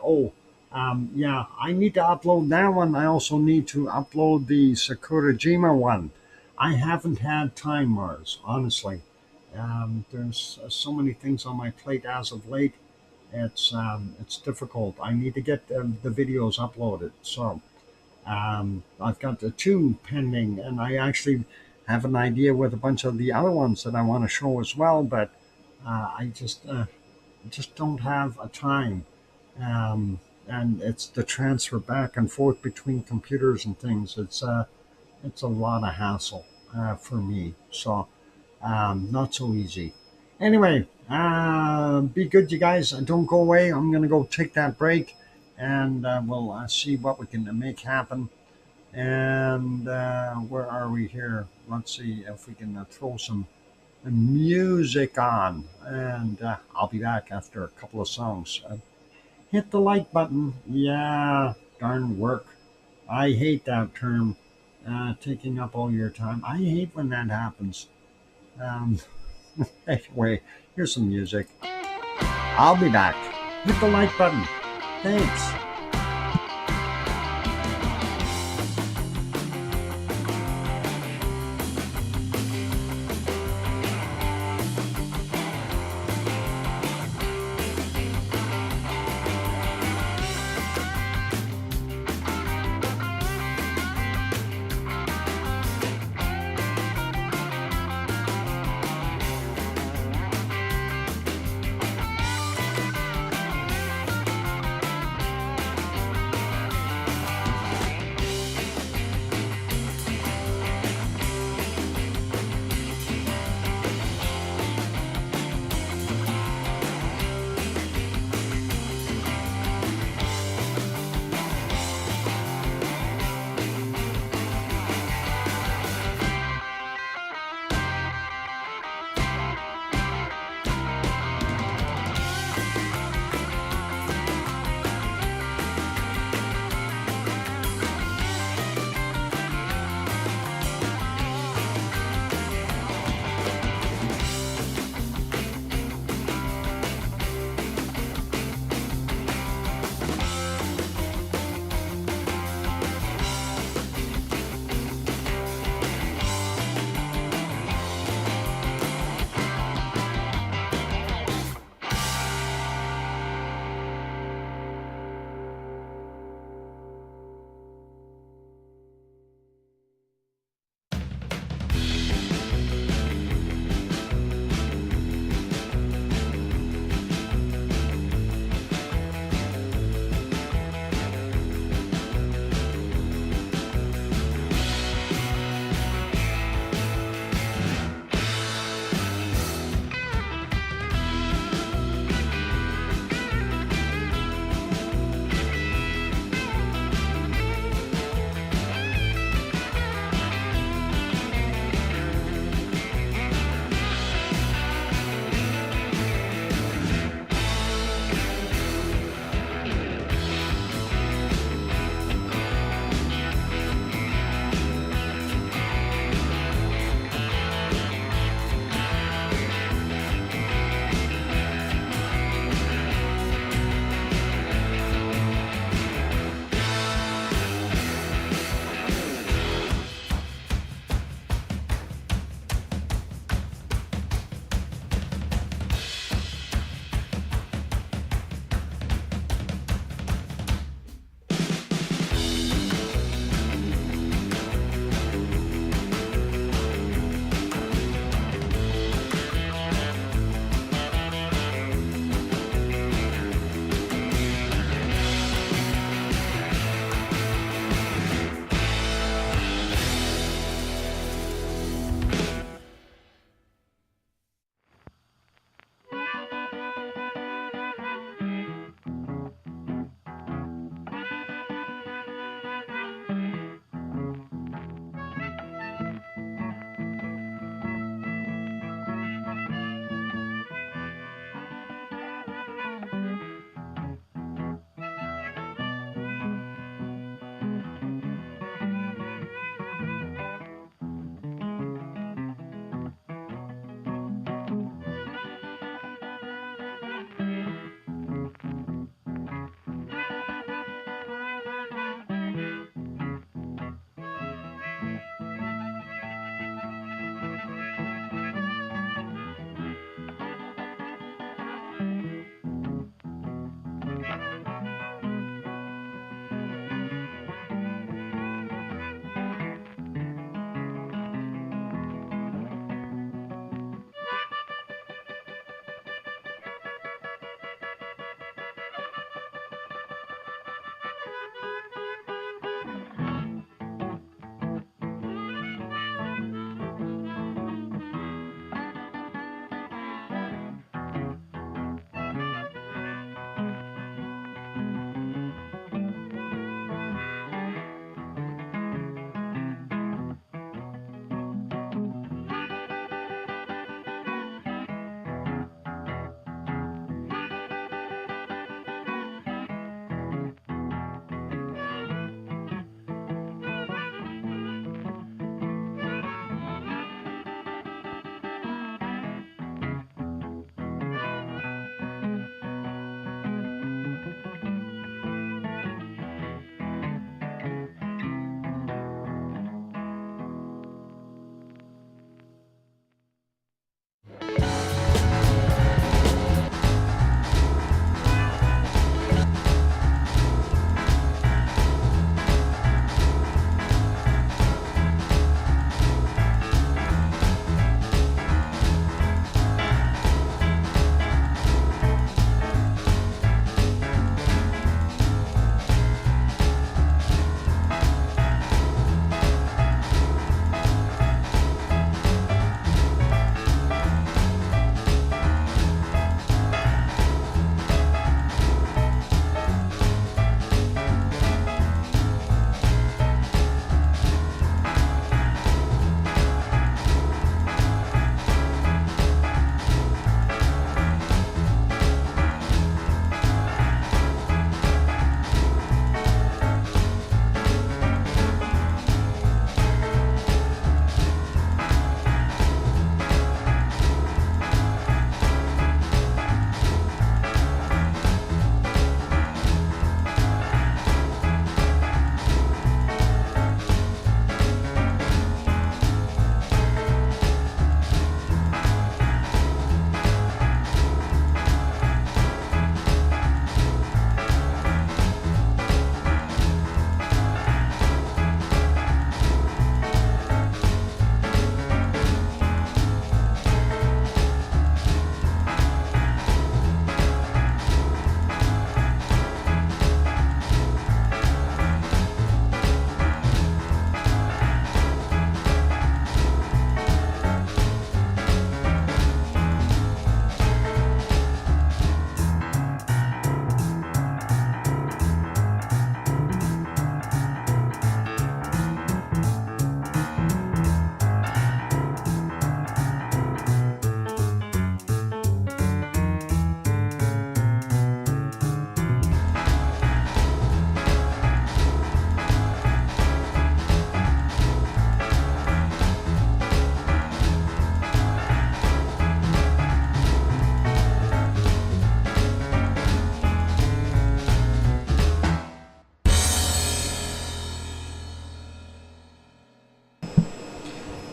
A: Yeah, I need to upload that one. I also need to upload the Sakurajima one. I haven't had time, Mars, honestly. There's so many things on my plate as of late. It's difficult. I need to get the videos uploaded. So I've got the two pending, and I actually have an idea with a bunch of the other ones that I want to show as well, but I just don't have a time. And it's the transfer back and forth between computers and things. It's a lot of hassle for me. So not so easy. Anyway, be good, you guys. Don't go away. I'm gonna go take that break, and we'll see what we can make happen. And where are we here? Let's see if we can throw some music on, and I'll be back after a couple of songs. Hit the like button. Yeah, darn work. I hate that term, taking up all your time. I hate when that happens. Um, anyway, here's some music. I'll be back. Hit the like button. Thanks.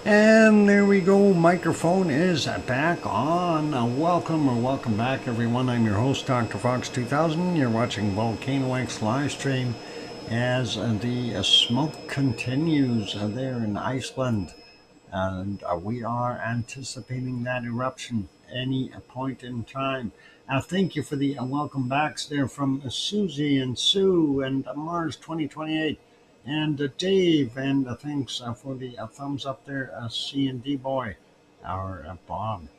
A: And there we go. Microphone is back on. Welcome back, everyone. I'm your host, DrFox2000. You're watching VolcanoX live stream as the smoke continues there in Iceland. And we are anticipating that eruption any point in time. Thank you for the welcome backs there from Susie and Sue and Mars 2028 and Dave, and thanks for the thumbs up there, C and D boy, our Bob.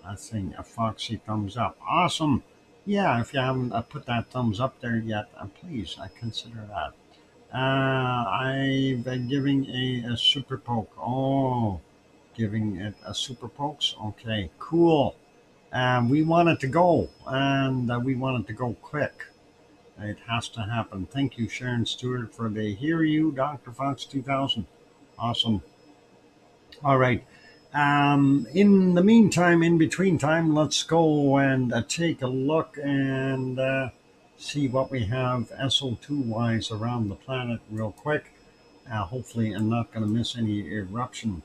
A: I think a Foxy thumbs up. Awesome. Yeah, if you haven't put that thumbs up there yet, please consider that. I've been giving a super poke. Oh, giving it a super pokes. Okay, cool. We want it to go, and we want it to go quick. It has to happen. Thank you, Sharon Stewart, for the Hear You, Dr. Fox 2000. Awesome. All right. In the meantime, in between time, let's go and take a look and see what we have SO2 wise around the planet real quick. Hopefully, I'm not going to miss any eruption.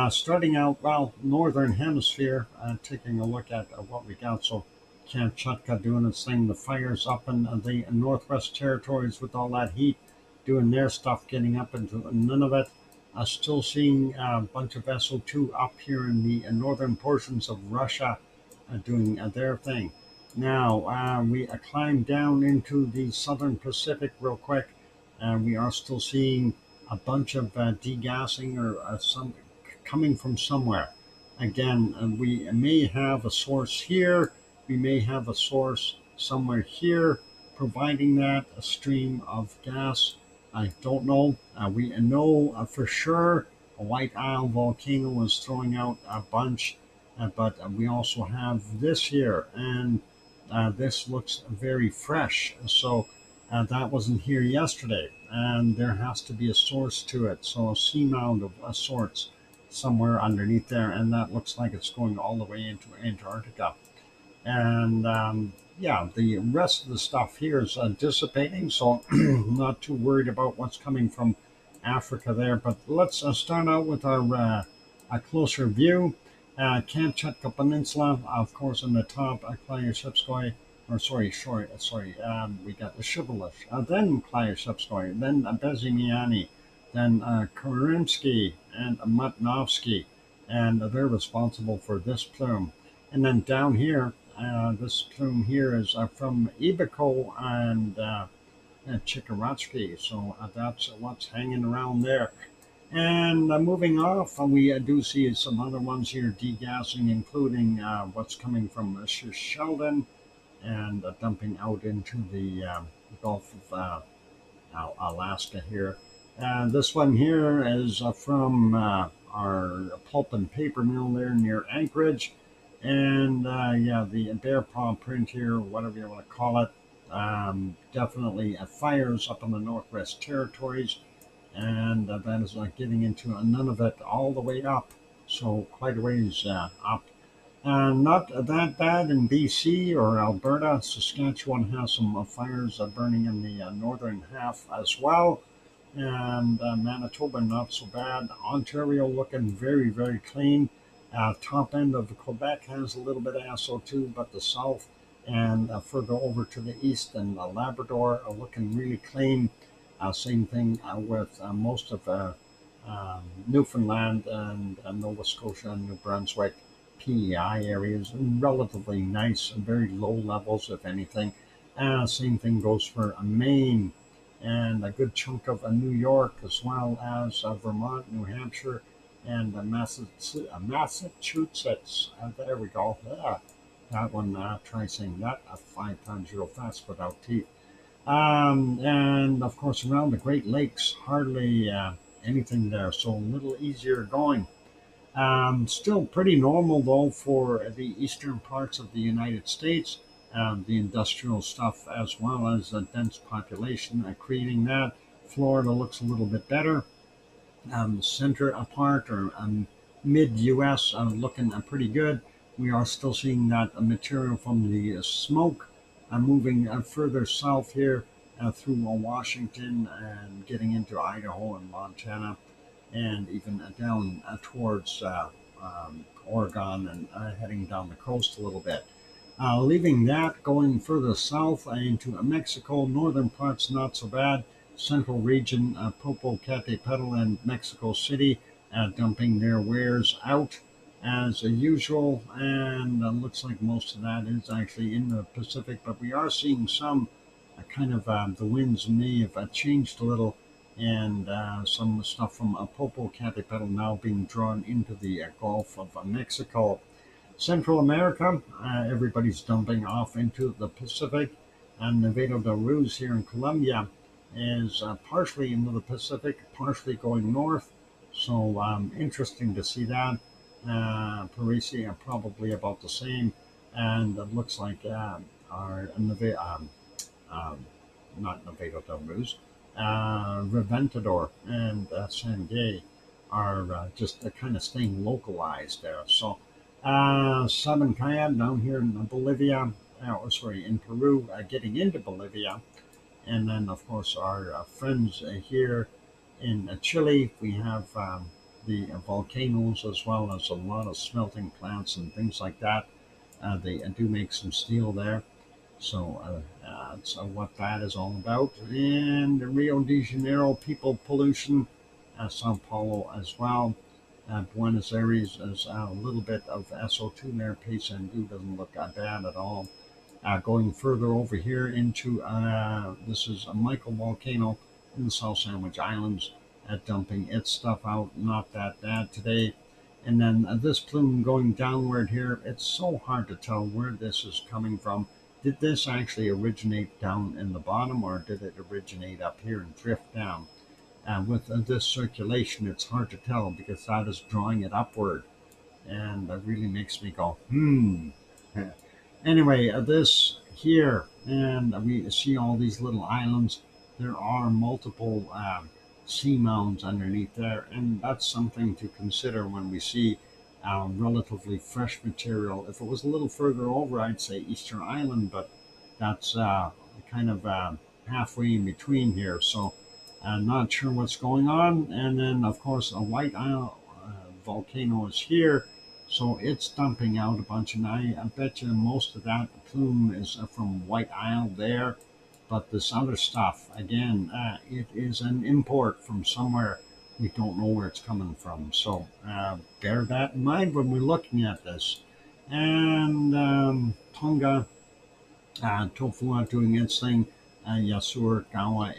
A: Starting out, well, northern hemisphere, taking a look at what we got. So, Kamchatka doing its thing. The fires up in the Northwest Territories with all that heat, doing their stuff, getting up into Nunavut. Still seeing a bunch of SO2 up here in the northern portions of Russia doing their thing. Now, we climb down into the southern Pacific real quick, and we are still seeing a bunch of degassing or some coming from somewhere. Again, we may have a source here, we may have a source somewhere here, providing that a stream of gas. I don't know. We know for sure a White Isle volcano is throwing out a bunch, but we also have this here, and this looks very fresh. So that wasn't here yesterday, and there has to be a source to it. So a seamound of sorts somewhere underneath there, and that looks like it's going all the way into Antarctica. And yeah, the rest of the stuff here is dissipating, so not too worried about what's coming from Africa there. But let's start out with our a closer view. Kamchatka Peninsula, of course, on the top, Klyushevskoye, or we got the Shibboleth, then Klyushevskoye, then Bezimiani, then Karimsky and Matnovsky, and they're responsible for this plume. And then down here, this plume here is from Ibiko and Chikaratsky, so that's what's hanging around there. And moving off, we do see some other ones here degassing, including what's coming from Sheldon and dumping out into the Gulf of Alaska here. And this one here is from our pulp and paper mill there near Anchorage. And yeah, the bear paw print here, whatever you want to call it, definitely fires up in the Northwest Territories. And that is getting into Nunavut all the way up. So quite a ways up. Not that bad in BC or Alberta. Saskatchewan has some fires burning in the northern half as well. And Manitoba, not so bad. Ontario looking very, very clean. Top end of Quebec has a little bit of SO2, but the south and further over to the east and Labrador are looking really clean. Same thing with most of Newfoundland and Nova Scotia and New Brunswick. PEI areas, relatively nice, very low levels, if anything. Same thing goes for Maine and a good chunk of New York, as well as Vermont, New Hampshire, and Massachusetts. There we go. Yeah, that one, try saying that 5 times real fast without teeth. And of course, around the Great Lakes, hardly anything there, so a little easier going. Still pretty normal though for the eastern parts of the United States, the industrial stuff as well as a dense population creating that. Florida looks a little bit better. Center apart or mid US looking pretty good. We are still seeing that material from the smoke moving further south here through Washington and getting into Idaho and Montana. and even down towards Oregon and heading down the coast a little bit. Leaving that, going further south into Mexico, northern parts not so bad. Central region, Popocatépetl and Mexico City, dumping their wares out as usual, and looks like most of that is actually in the Pacific. But we are seeing some kind of the winds may have changed a little, and some stuff from Popocatépetl now being drawn into the Gulf of Mexico. Central America, everybody's dumping off into the Pacific, and Nevado del Ruiz here in Colombia is partially into the Pacific, partially going north. So interesting to see that. Parisi are probably about the same, and it looks like our um, not Nevado del Ruiz, Reventador and Sangay are just kind of staying localized there. So Sabancaya down here in Bolivia, or sorry, in Peru, getting into Bolivia. And then, of course, our friends here in Chile, we have the volcanoes as well as a lot of smelting plants and things like that. They do make some steel there. So that's what that is all about. And Rio de Janeiro, people pollution, Sao Paulo as well. Buenos Aires is a little bit of SO2 there. Paysandú doesn't look that bad at all. Going further over here into this is a microvolcano in the South Sandwich Islands, dumping its stuff out. Not that bad today. And then this plume going downward here. It's so hard to tell where this is coming from. Did this actually originate down in the bottom, or did it originate up here and drift down? With this circulation, it's hard to tell because that is drawing it upward, and that really makes me go, hmm. Anyway, this here, and we see all these little islands. There are multiple sea mounds underneath there, and that's something to consider when we see relatively fresh material. If it was a little further over, I'd say Easter Island, but that's kind of halfway in between here. So not sure what's going on. And then, of course, a White Isle volcano is here. So it's dumping out a bunch. And I bet you most of that plume is from White Isle there. But this other stuff, again, it is an import from somewhere. We don't know where it's coming from. So bear that in mind when we're looking at this. And Tonga, Tofua doing its thing. Yasur, Gawa,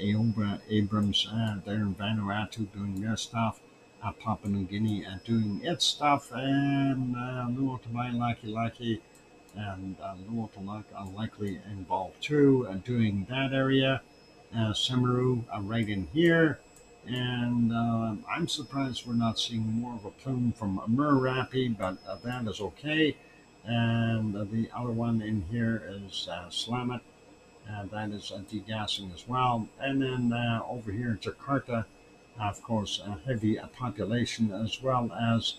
A: Abrams, they're in Vanuatu doing their stuff. Papua New Guinea doing its stuff. And Luotamai, Laki, and Luotalak are likely involved too, doing that area. Semaru right in here. And I'm surprised we're not seeing more of a plume from Merapi, but that is okay. And the other one in here is Slamet. That is degassing as well. And then over here in Jakarta, of course, a heavy population, as well as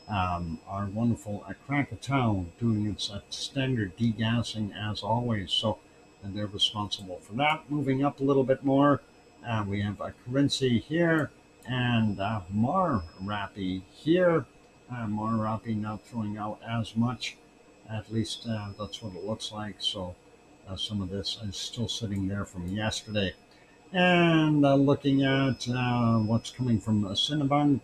A: our wonderful Krakatau doing its standard degassing as always. So and they're responsible for that. Moving up a little bit more, we have Carinci here and Merapi here. Merapi not throwing out as much, at least that's what it looks like. So some of this is still sitting there from yesterday. And looking at what's coming from Cinnabon,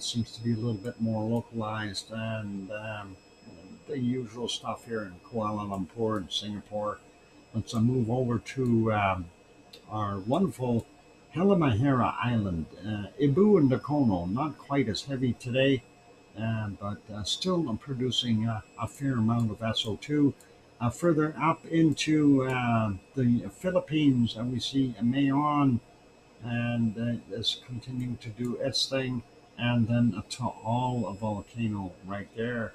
A: seems to be a little bit more localized, and the usual stuff here in Kuala Lumpur and Singapore. Let's move over to our wonderful Halmahera Island. Ibu and Dakono, not quite as heavy today, but still producing a fair amount of SO2. Further up into the Philippines, we see Mayon, and is continuing to do its thing. And then a Taal volcano right there.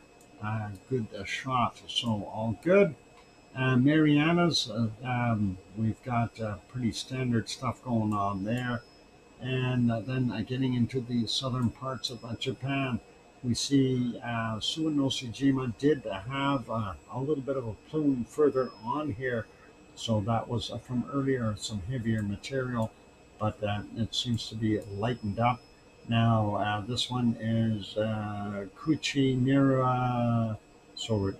A: Good shot. So all good. Marianas, we've got pretty standard stuff going on there. And then getting into the southern parts of Japan, we see Suwanoshijima did have a little bit of a plume further on here. So that was from earlier, some heavier material, but it seems to be lightened up. Now, this one is Kuchinira, sorry,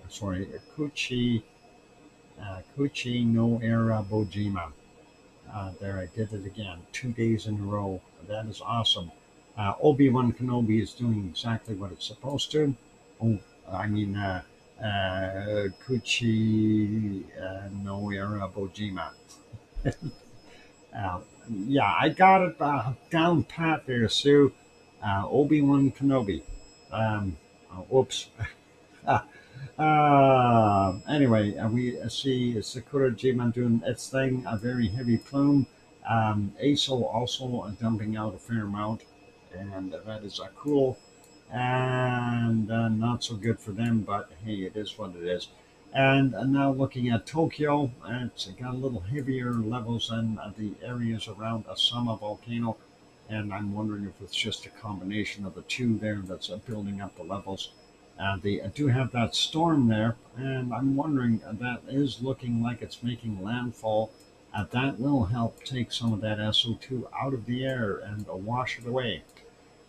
A: Kuchi no Era Bojima. There, I did it again, 2 days in a row. That is awesome. Obi-Wan Kenobi is doing exactly what it's supposed to. Oh, I mean, Kuchi no Era Bojima. Uh, yeah, I got it down pat there, Sue. Obi-Wan Kenobi. Whoops. Anyway, we see Sakura Jima doing its thing, a very heavy plume. ASO also dumping out a fair amount, and that is cool and not so good for them, but hey, it is what it is. And now looking at Tokyo, it's got a little heavier levels than the areas around Asama volcano, and I'm wondering if it's just a combination of the two there that's building up the levels. They do have that storm there, and I'm wondering that is looking like it's making landfall. That will help take some of that SO2 out of the air and wash it away.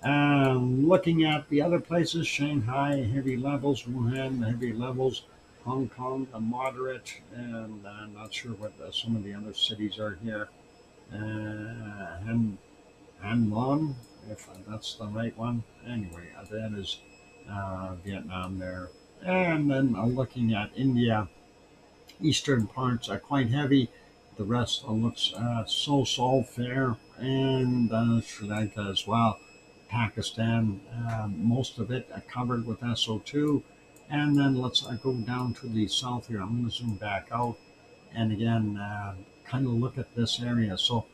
A: Looking at the other places, Shanghai, heavy levels, Wuhan, heavy levels, Hong Kong, a moderate, and I'm not sure what some of the other cities are here. Han, Hanlon, if that's the right one. Anyway, that is Vietnam there. And then looking at India, eastern parts are quite heavy. The rest looks so fair, and Sri Lanka as well. Pakistan, most of it covered with SO2. And then let's go down to the south here. I'm going to zoom back out and again kind of look at this area. So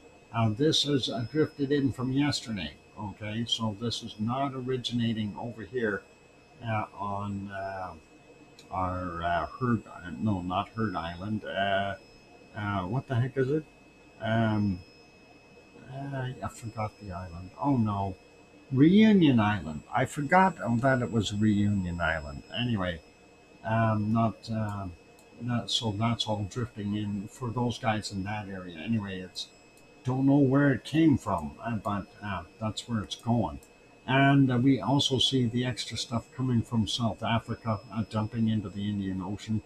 A: this is drifted in from yesterday. Okay, so this is not originating over here on our Herd, no, not Herd Island. What the heck is it? Um, I forgot the island. Oh no, Reunion Island. I forgot that it was Reunion Island. Anyway, not, so that's all drifting in for those guys in that area. Anyway, it's don't know where it came from, but that's where it's going. And we also see the extra stuff coming from South Africa, dumping into the Indian Ocean,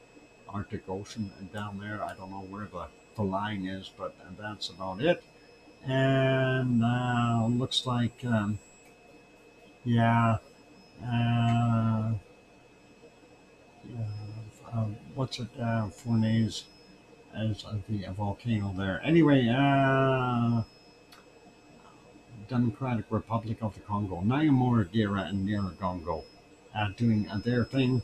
A: Arctic Ocean, and down there. I don't know where the line is, but that's about it. And looks like, yeah, uh, what's it, Fournaise as the volcano there. Anyway, Democratic Republic of the Congo, Nyamura and Nyiragongo doing their thing.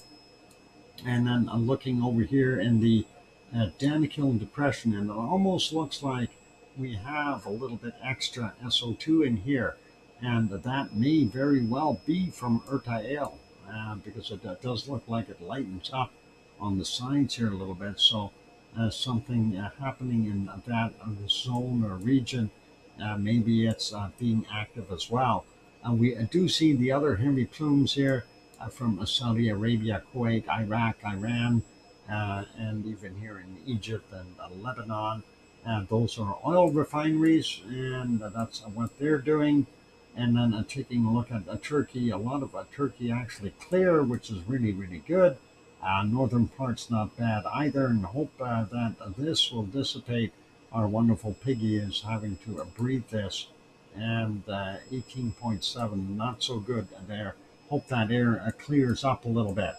A: And then looking over here in the Danakil Depression, and it almost looks like we have a little bit extra SO2 in here. And that may very well be from Ertael, because it does look like it lightens up on the sides here a little bit. So something happening in that zone or region, maybe it's being active as well. We do see the other heavy plumes here from Saudi Arabia, Kuwait, Iraq, Iran, and even here in Egypt and Lebanon. Those are oil refineries, and that's what they're doing. And then taking a look at Turkey, a lot of Turkey actually clear, which is really good. Northern parts not bad either, and hope that this will dissipate. Our wonderful piggy is having to breathe this, and 18.7, not so good there. Hope that air clears up a little bit.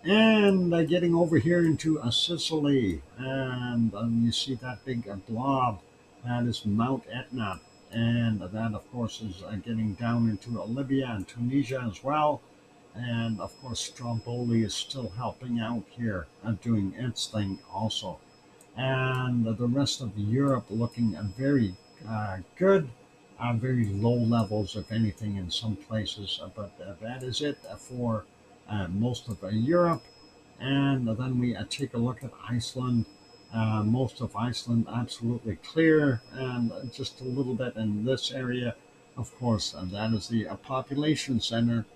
A: And getting over here into Sicily, and you see that big blob, that is Mount Etna. And that, of course, is getting down into Libya and Tunisia as well. And of course, Stromboli is still helping out here, doing its thing also. And the rest of Europe looking very good, very low levels, if anything, in some places. But that is it for most of Europe. And then we take a look at Iceland. Most of Iceland absolutely clear, and just a little bit in this area. Of course, that is the population center.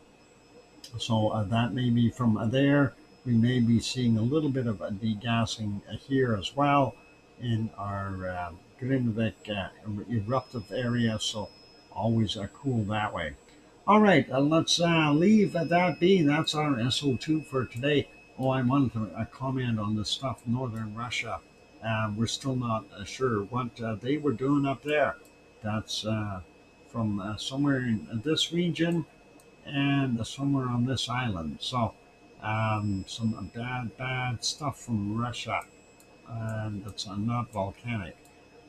A: So that may be from there. We may be seeing a little bit of a degassing here as well in our Grindvik eruptive area. So always cool that way. All right, let's leave that be. That's our SO2 for today. Oh, I wanted to comment on the stuff northern Russia. We're still not sure what they were doing up there. That's from somewhere in this region and somewhere on this island. So, some bad stuff from Russia, and it's not volcanic.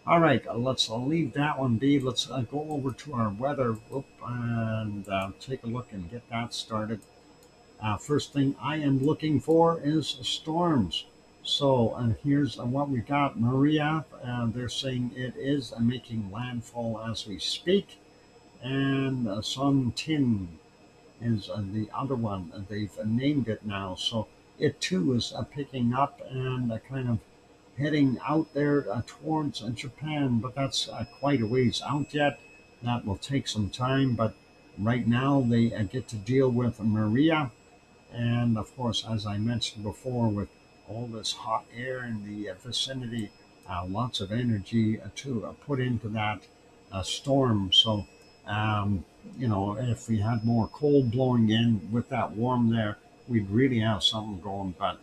A: All right, let's leave that one be. Let's go over to our weather and take a look and get that started. First thing I am looking for is storms. So here's what we got. Maria, they're saying it is making landfall as we speak. And Sun Tin is the other one. They've named it now. So it too is picking up and kind of heading out there towards Japan, but that's quite a ways out yet. That will take some time, but right now they get to deal with Maria. And of course, as I mentioned before, with all this hot air in the vicinity, lots of energy to put into that storm. So, um, if we had more cold blowing in with that warm there, we'd really have something going. But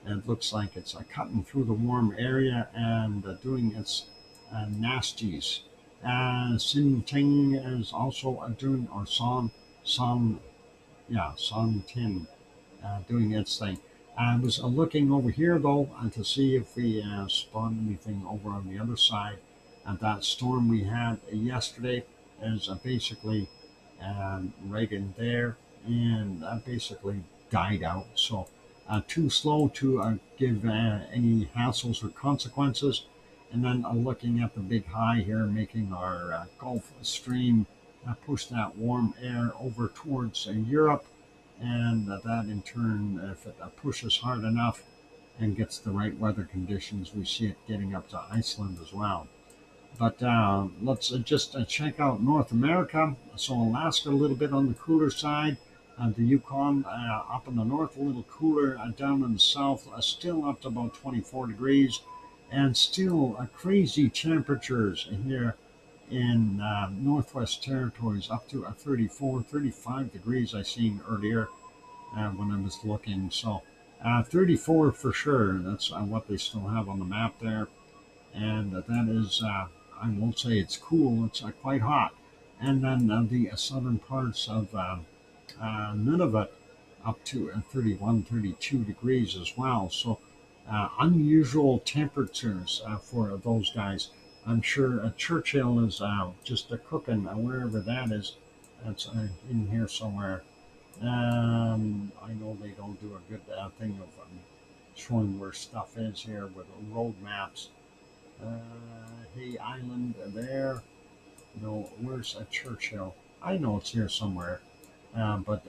A: it looks like it's cutting through the warm area and doing its nasties. Sin Ting is also doing, or San Tin doing its thing. I was looking over here though to see if we spot anything over on the other side. And that storm we had yesterday is basically right in there and basically died out. So too slow to give any hassles or consequences. And then looking at the big high here, making our Gulf Stream push that warm air over towards Europe, and that in turn, if it pushes hard enough and gets the right weather conditions, we see it getting up to Iceland as well. But let's just check out North America. So Alaska a little bit on the cooler side. The Yukon up in the north a little cooler. Down in the south still up to about 24 degrees. And still crazy temperatures here in Northwest Territories up to 34, 35 degrees I seen earlier when I was looking. So 34 for sure. That's what they still have on the map there. And that is, I won't say it's cool, it's quite hot. And then the southern parts of Nunavut up to 31, 32 degrees as well. So unusual temperatures for those guys. I'm sure Churchill is just cooking wherever that is. That's in here somewhere. I know they don't do a good thing of showing where stuff is here with road maps. Hay Island there. No, where's Churchill? I know it's here somewhere, but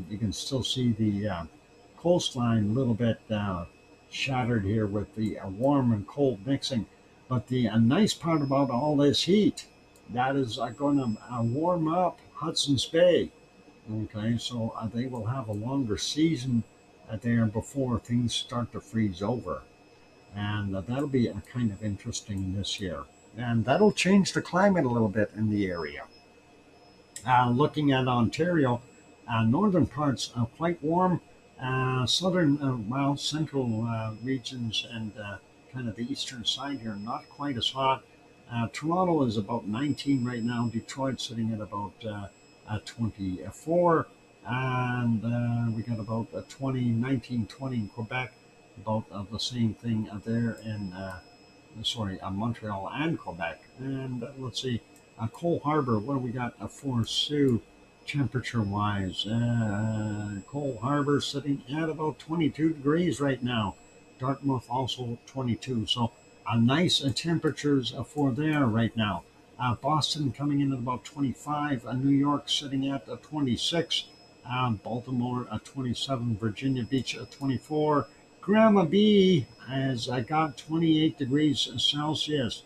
A: you can still see the coastline a little bit shattered here with the warm and cold mixing. But the nice part about all this heat, that is going to warm up Hudson's Bay. Okay, so they will have a longer season there before things start to freeze over. And that'll be kind of interesting this year. And that'll change the climate a little bit in the area. Looking at Ontario, northern parts are quite warm. Southern, central regions and kind of the eastern side here, not quite as hot. Toronto is about 19 right now. Detroit sitting at about 24. And we got about 20, 19, 20 in Quebec. About the same thing there in Montreal and Quebec. And let's see, Cole Harbor, what do we got for Sioux temperature wise? Cole Harbor sitting at about 22 degrees right now. Dartmouth also 22. So nice temperatures for there right now. Boston coming in at about 25. New York sitting at 26. Baltimore at 27. Virginia Beach at 24. Grandma B has got 28 degrees Celsius.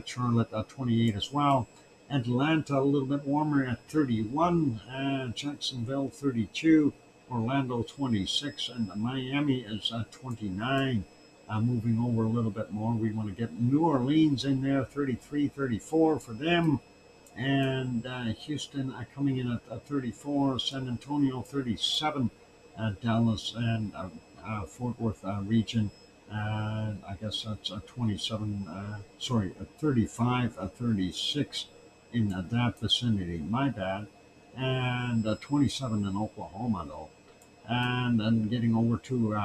A: Charlotte at 28 as well. Atlanta a little bit warmer at 31. Jacksonville 32. Orlando 26. And Miami is at 29. Moving over a little bit more, we want to get New Orleans in there, 33, 34 for them. and Houston coming in at 34, San Antonio 37, Dallas and Fort Worth region. I guess that's 27, 35, 36 in that vicinity. My bad. And 27 in Oklahoma, though. And then getting over to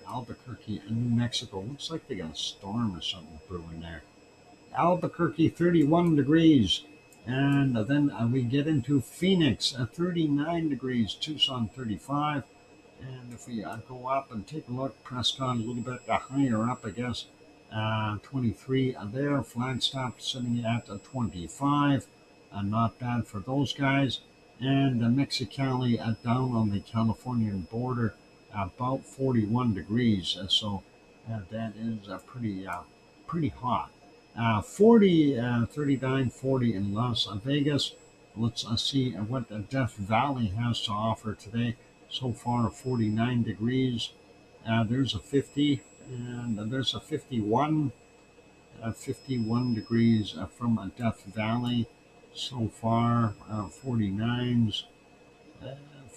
A: Albuquerque in New Mexico. Looks like they got a storm or something brewing there. Albuquerque 31 degrees. And then we get into Phoenix at 39 degrees, Tucson 35. And if we go up and take a look, Prescott a little bit higher up, I guess, 23 there. Flagstaff sitting at 25. Not bad for those guys. And Mexicali down on the Californian border, about 41 degrees. So that is pretty hot. 40, 39, 40 in Las Vegas. Let's see what Death Valley has to offer today. So far, 49 degrees. There's a 50, and there's a 51. 51 degrees from Death Valley. So far, 49s,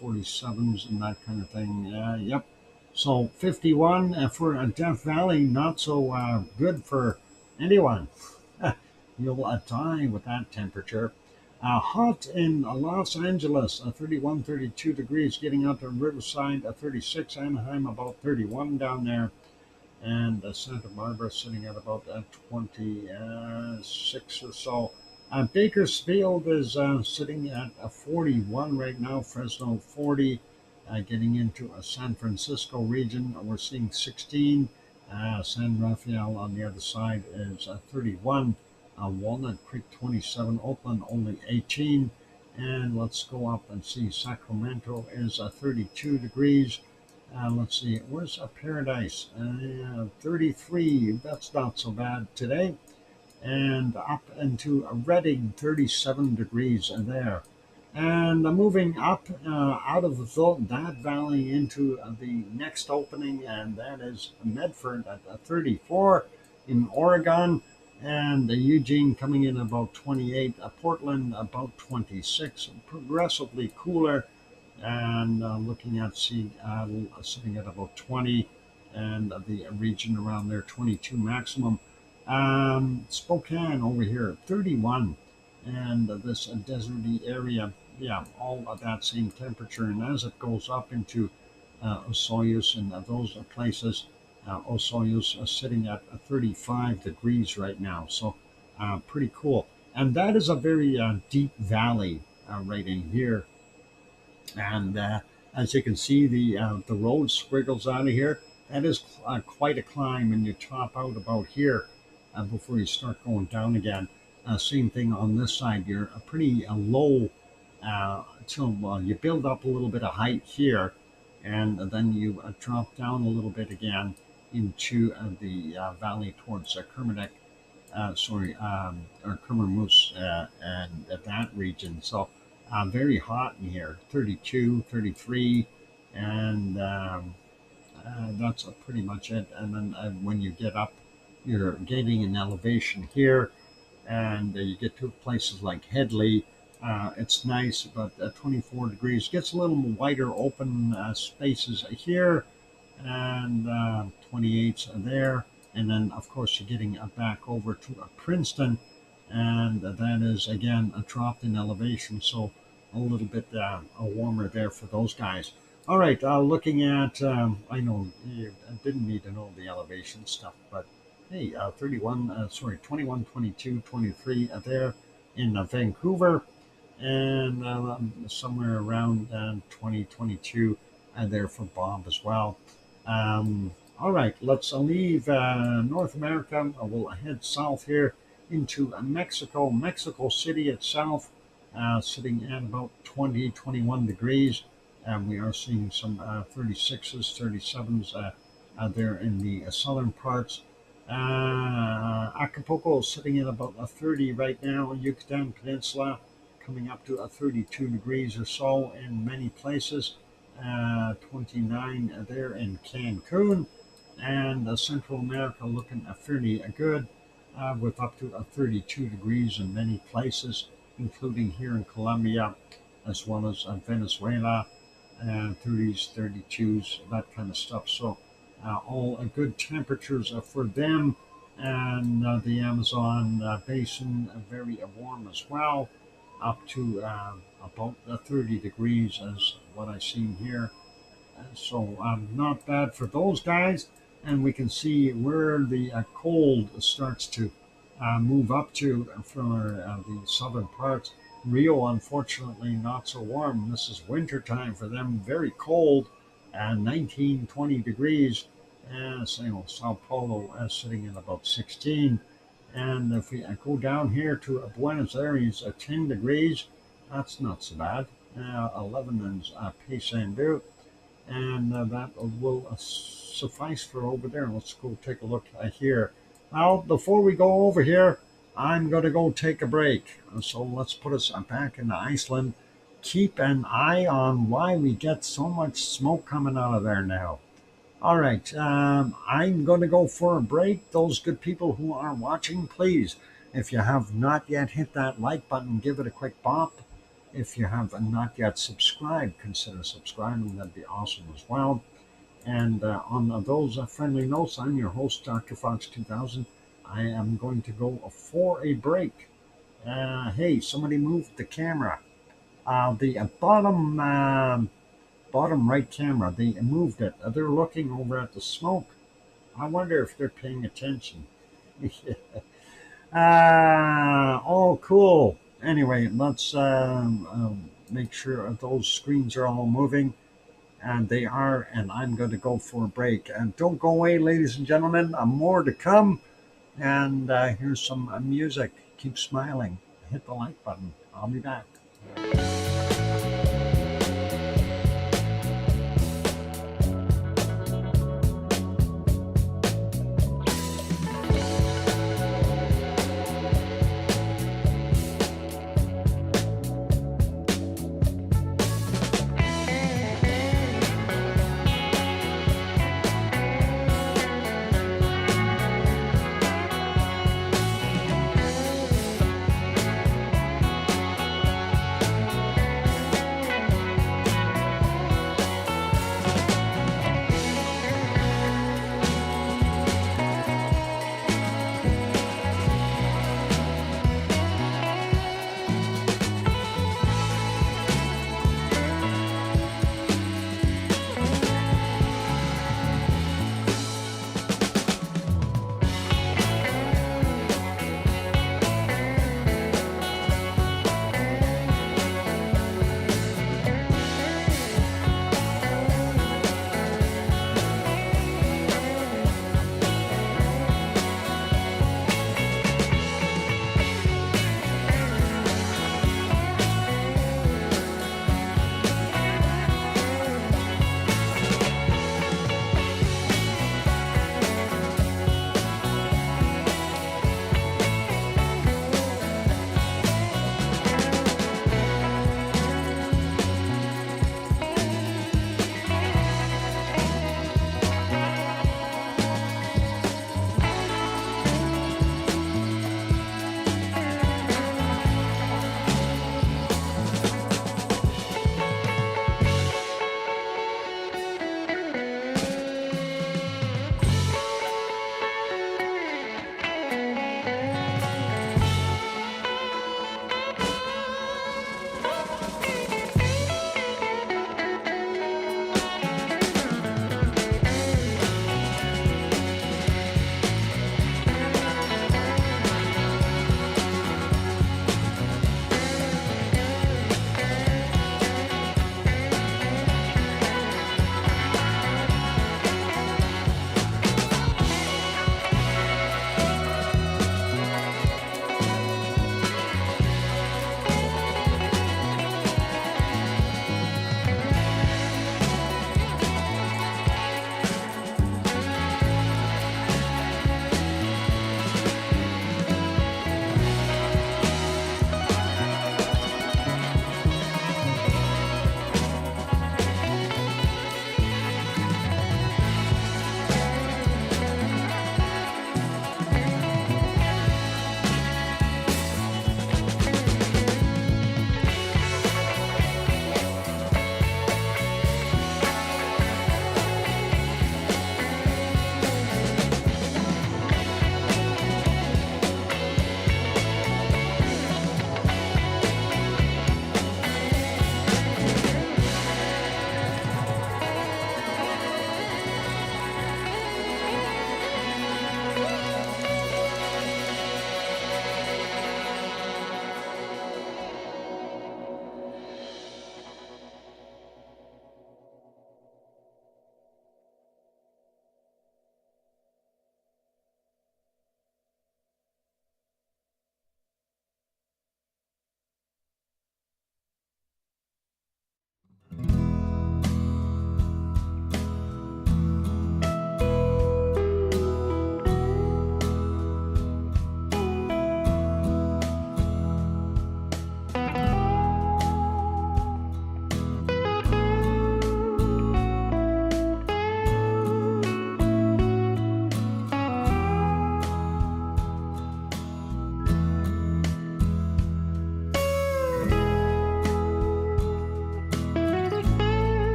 A: 47s, and that kind of thing. Yep. So 51 for Death Valley, not so good for anyone. You'll die with that temperature. Hot in Los Angeles, 31, 32 degrees, getting out to Riverside, 36, Anaheim, about 31 down there, and Santa Barbara sitting at about 26 or so. Bakersfield is sitting at 41 right now, Fresno 40, getting into a San Francisco region, we're seeing 16. San Rafael on the other side is 31. Walnut Creek 27, Oakland only 18. And let's go up and see Sacramento is 32 degrees. Let's see, where's Paradise? 33, that's not so bad today. And up into Redding, 37 degrees there. And moving up out of that valley into the next opening, and that is Medford at 34 in Oregon, and Eugene coming in about 28, Portland about 26, progressively cooler, and looking at Seattle sitting at about 20, and the region around there 22 maximum. Spokane over here 31, and this deserty area, yeah, all of that same temperature. And as it goes up into Osoyoos and those places, Osoyoos sitting at 35 degrees right now. So pretty cool. And that is a very deep valley right in here. And as you can see, the road squiggles out of here. That is quite a climb, and you top out about here before you start going down again. Same thing on this side. You're pretty low till you build up a little bit of height here, and then you drop down a little bit again into the valley towards Kermadec, or Kermermoose, and that region. So very hot in here, 32, 33, and that's pretty much it. And then when you get up, you're gaining an elevation here, and you get to places like Headley. It's nice, but 24 degrees. Gets a little wider open spaces here, and 28s there. And then, of course, you're getting back over to Princeton, and that is, again, a drop in elevation, so a little bit warmer there for those guys. All right, looking at, I know you didn't need to know the elevation stuff, but hey, 21, 22, 23 there in Vancouver, and somewhere around 2022 there for Bob as well. All right, let's leave North America. We'll head south here into Mexico. Mexico City itself sitting at about 20, 21 degrees. And we are seeing some 36s, 37s there in the southern parts. Acapulco is sitting at about 30 right now. Yucatan Peninsula coming up to 32 degrees or so in many places. 29 there in Cancun. And Central America looking fairly good. with up to 32 degrees in many places, including here in Colombia, as well as Venezuela, 30s, 32s, that kind of stuff. So all good temperatures for them, and the Amazon basin very warm as well, up to about 30 degrees as what I've seen here. So not bad for those guys. And we can see where the cold starts to move up to from the southern parts. Rio, unfortunately, not so warm. This is winter time for them, very cold, 19, 20 degrees. And so Sao Paulo sitting at about 16. And if we go down here to Buenos Aires, 10 degrees, that's not so bad. 11 in Paysandú, and that will suffice for over there. Let's go take a look here. Now, before we go over here, I'm going to go take a break. So let's put us back in Iceland. Keep an eye on why we get so much smoke coming out of there now. All right, I'm going to go for a break. Those good people who are watching, please, if you have not yet hit that like button, give it a quick bop. If you have not yet subscribed, consider subscribing. That'd be awesome as well. And on those friendly notes, I'm your host, DrFox2000. I am going to go for a break. Hey, somebody moved the camera. The bottom right camera, they moved it. They're looking over at the smoke. I wonder if they're paying attention. Oh, cool. Anyway, let's make sure those screens are all moving, and they are, and I'm going to go for a break. And don't go away, ladies and gentlemen, more to come. And here's some music. Keep smiling. Hit the like button. I'll be back.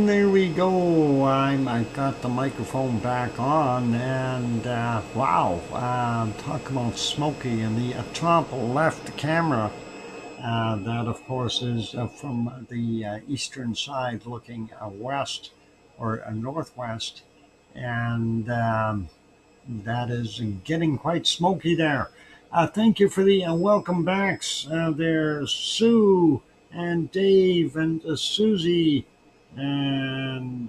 A: And there we go. I got the microphone back on, and wow, talk about smoky. In the top left camera, that of course is from the eastern side looking west or northwest, and that is getting quite smoky there. Thank you for the welcome backs. There's Sue and Dave and Susie. And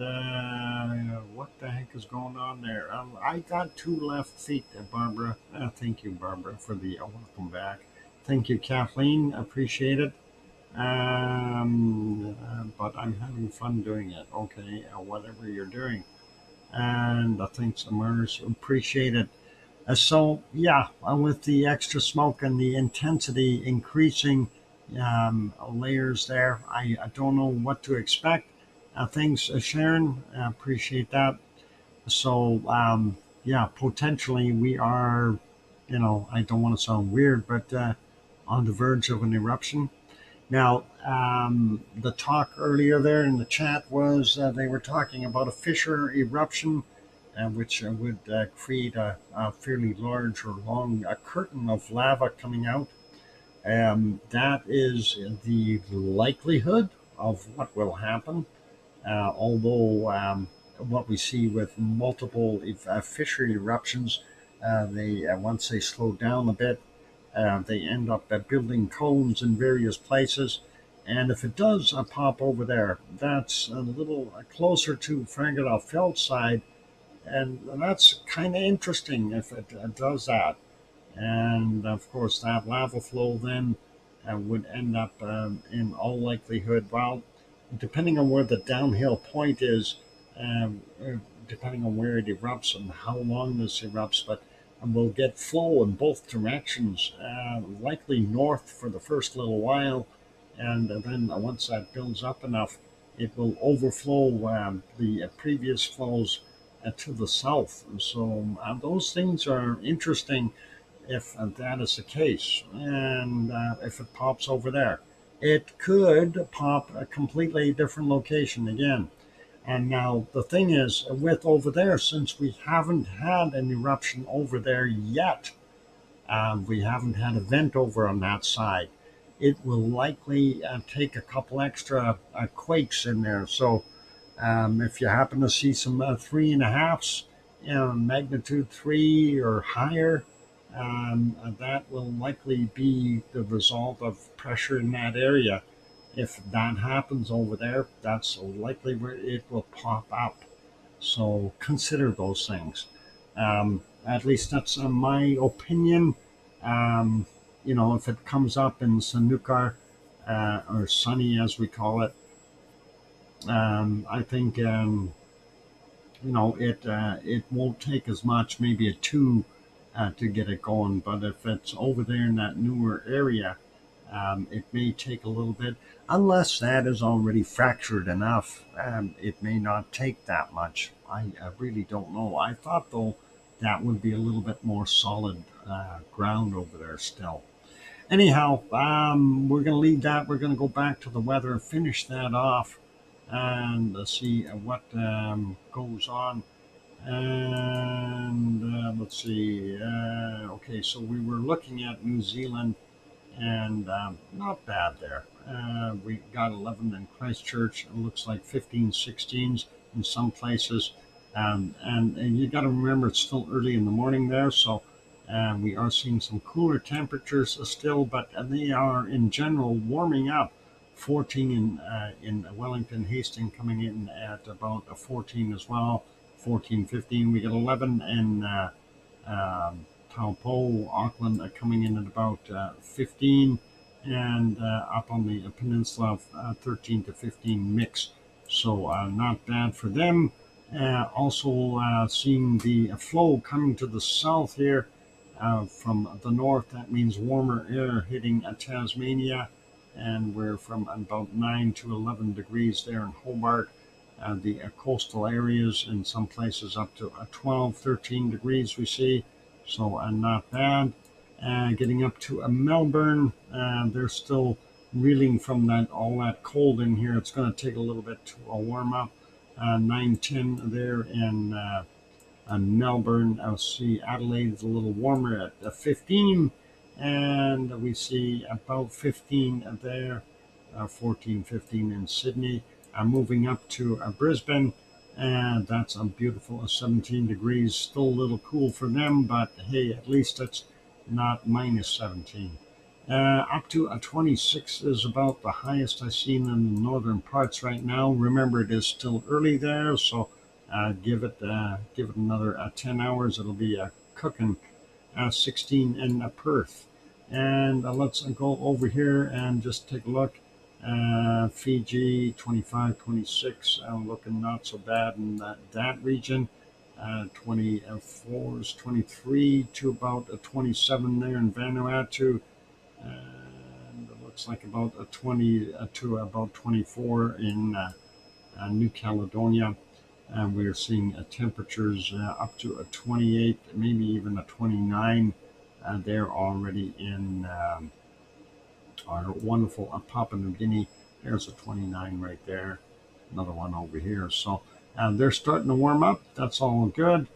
A: what the heck is going on there? I got two left feet, Barbara. Thank you, Barbara, for the welcome back. Thank you, Kathleen. Appreciate it. But I'm having fun doing it. Okay, whatever you're doing. And thanks, Mars. Appreciate it. So yeah, with the extra smoke and the intensity increasing, layers there, I don't know what to expect. Thanks, Sharon. I appreciate that. So yeah, potentially we are, I don't want to sound weird, but on the verge of an eruption. Now, the talk earlier there in the chat was they were talking about a fissure eruption, which would create a fairly large or long curtain of lava coming out. That is the likelihood of what will happen. Although what we see with multiple fissure eruptions, they once they slow down a bit, they end up building cones in various places. And if it does pop over there, that's a little closer to Frangedal Felt side, and that's kind of interesting if it does that. And of course, that lava flow then would end up, in all likelihood, well, depending on where the downhill point is, depending on where it erupts and how long this erupts, but we'll get flow in both directions, likely north for the first little while, and then once that builds up enough, it will overflow the previous flows to the south. So those things are interesting if that is the case, and if it pops over there. It could pop a completely different location again. And now the thing is, with over there, since we haven't had an eruption over there yet, we haven't had a vent over on that side, it will likely take a couple extra quakes in there. So if you happen to see some 3.5s, magnitude 3 or higher, that will likely be the result of pressure in that area. If that happens over there, that's likely where it will pop up. So consider those things. At least that's my opinion. If it comes up in Sanukar, or Sunny as we call it, I think it won't take as much, maybe a 2 to get it going. But if it's over there in that newer area, it may take a little bit, unless that is already fractured enough. It may not take that much. I really don't know. I thought, though, that would be a little bit more solid ground over there still. Anyhow, we're going to leave that. We're going to go back to the weather and finish that off and see what goes on. And let's see. Okay, so we were looking at New Zealand, and not bad there. We got 11 in Christchurch. It looks like 15, 16s in some places. And you got to remember, it's still early in the morning there, so we are seeing some cooler temperatures still, but they are in general warming up. 14 in Wellington, Hastings coming in at about 14 as well. 14, 15. We got 11 in Taupo, Auckland, coming in at about 15, and up on the peninsula, 13 to 15 mix. So not bad for them. Also seeing the flow coming to the south here from the north. That means warmer air hitting Tasmania, and we're from about 9 to 11 degrees there in Hobart. The coastal areas in some places up to 12, 13 degrees we see. So not bad. Getting up to Melbourne, they're still reeling from all that cold in here. It's going to take a little bit to warm up. 9:10 there in Melbourne. I'll see Adelaide is a little warmer at 15, and we see about 15 there, 14, 15 in Sydney. Moving up to Brisbane, and that's a beautiful 17 degrees. Still a little cool for them, but hey, at least it's not minus 17. Up to a 26 is about the highest I've seen in the northern parts right now. Remember, it is still early there, so give it another 10 hours. It'll be cooking. 16 in Perth. And let's go over here and just take a look. Fiji 25, 26, looking not so bad in that region. 24s, 23 to about 27 there in Vanuatu. And it looks like about a 20 to about 24 in New Caledonia. And we're seeing temperatures up to a 28, maybe even a 29 there already in our wonderful Papua New Guinea. There's a 29 right there, another one over here. So they're starting to warm up. That's all good.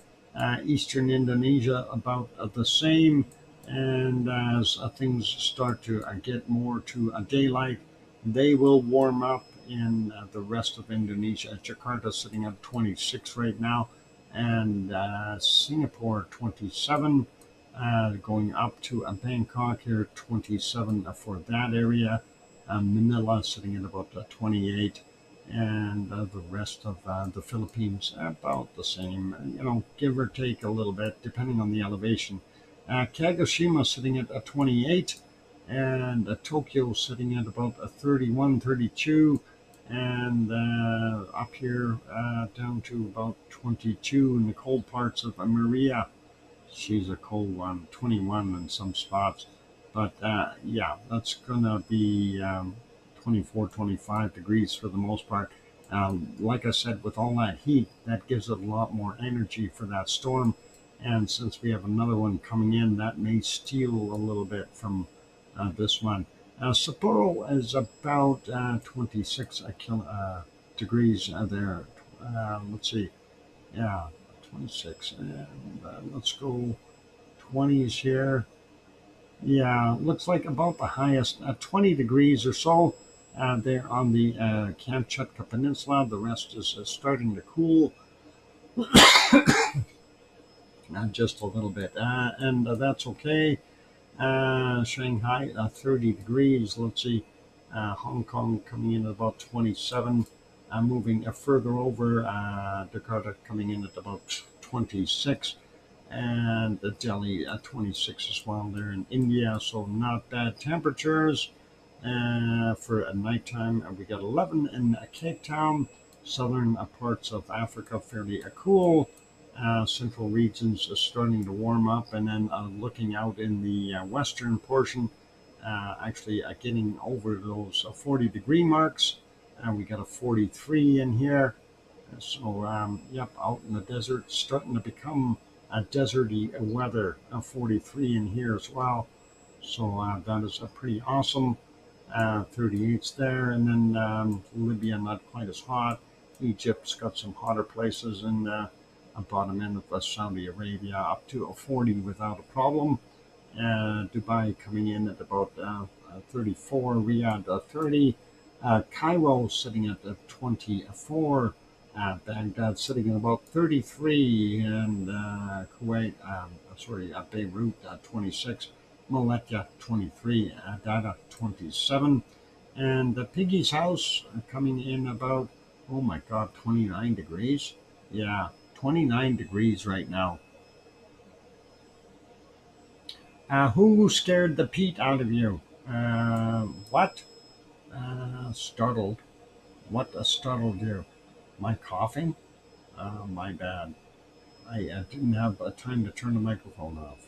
A: Eastern Indonesia about the same. And as things start to get more to daylight, they will warm up in the rest of Indonesia. Jakarta sitting at 26 right now, and Singapore 27, going up to Bangkok here 27 for that area. Manila sitting at about 28, and the rest of the Philippines about the same, give or take a little bit depending on the elevation. Kagoshima sitting at 28, and Tokyo sitting at about 31, 32, and up here down to about 22 in the cold parts of Maria. She's a cold one, 21 in some spots. But yeah, that's going to be 24, 25 degrees for the most part. Like I said, with all that heat, that gives it a lot more energy for that storm. And since we have another one coming in, that may steal a little bit from this one. Sapporo is about 26 degrees there. Let's see. Yeah, 26. And let's go 20s here. Yeah, looks like about the highest, 20 degrees or so there on the Kamchatka Peninsula. The rest is starting to cool. Just a little bit, and that's okay. Shanghai 30 degrees. Let's see, Hong Kong coming in at about 27. Moving further over, Jakarta coming in at about 26, and Delhi at 26 as well there in India. So not bad temperatures for a nighttime. We got 11 in Cape Town. Southern parts of Africa fairly cool. Central regions are starting to warm up, and then looking out in the western portion, actually getting over those 40-degree marks. We got a 43 in here. So, yep, out in the desert, starting to become a deserty weather. 43 in here as well. So that is pretty awesome. 38's there, and then Libya not quite as hot. Egypt's got some hotter places, and bottom end of Saudi Arabia up to a 40 without a problem. Dubai coming in at about 34, Riyadh 30, Cairo sitting at 24, Baghdad sitting at about 33, and Kuwait, Beirut 26, Malekka 23, Dada 27, and Piggy's house coming in about, oh my God, 29 degrees. Yeah, 29 degrees right now. Who scared the Pete out of you? What? Startled. What startled you? My coughing? My bad. I didn't have time to turn the microphone off.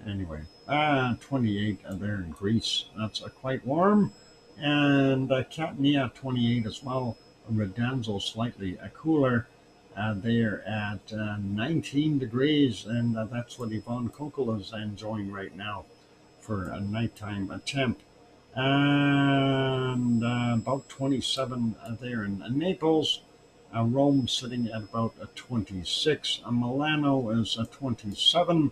A: Anyway, 28 there in Greece. That's quite warm. And Katnia 28 as well. Redanzo slightly cooler. They're at 19 degrees, and that's what Yvonne Kunkel is enjoying right now for a nighttime temp. And about 27 there in Naples. Rome sitting at about a 26. Milano is a 27.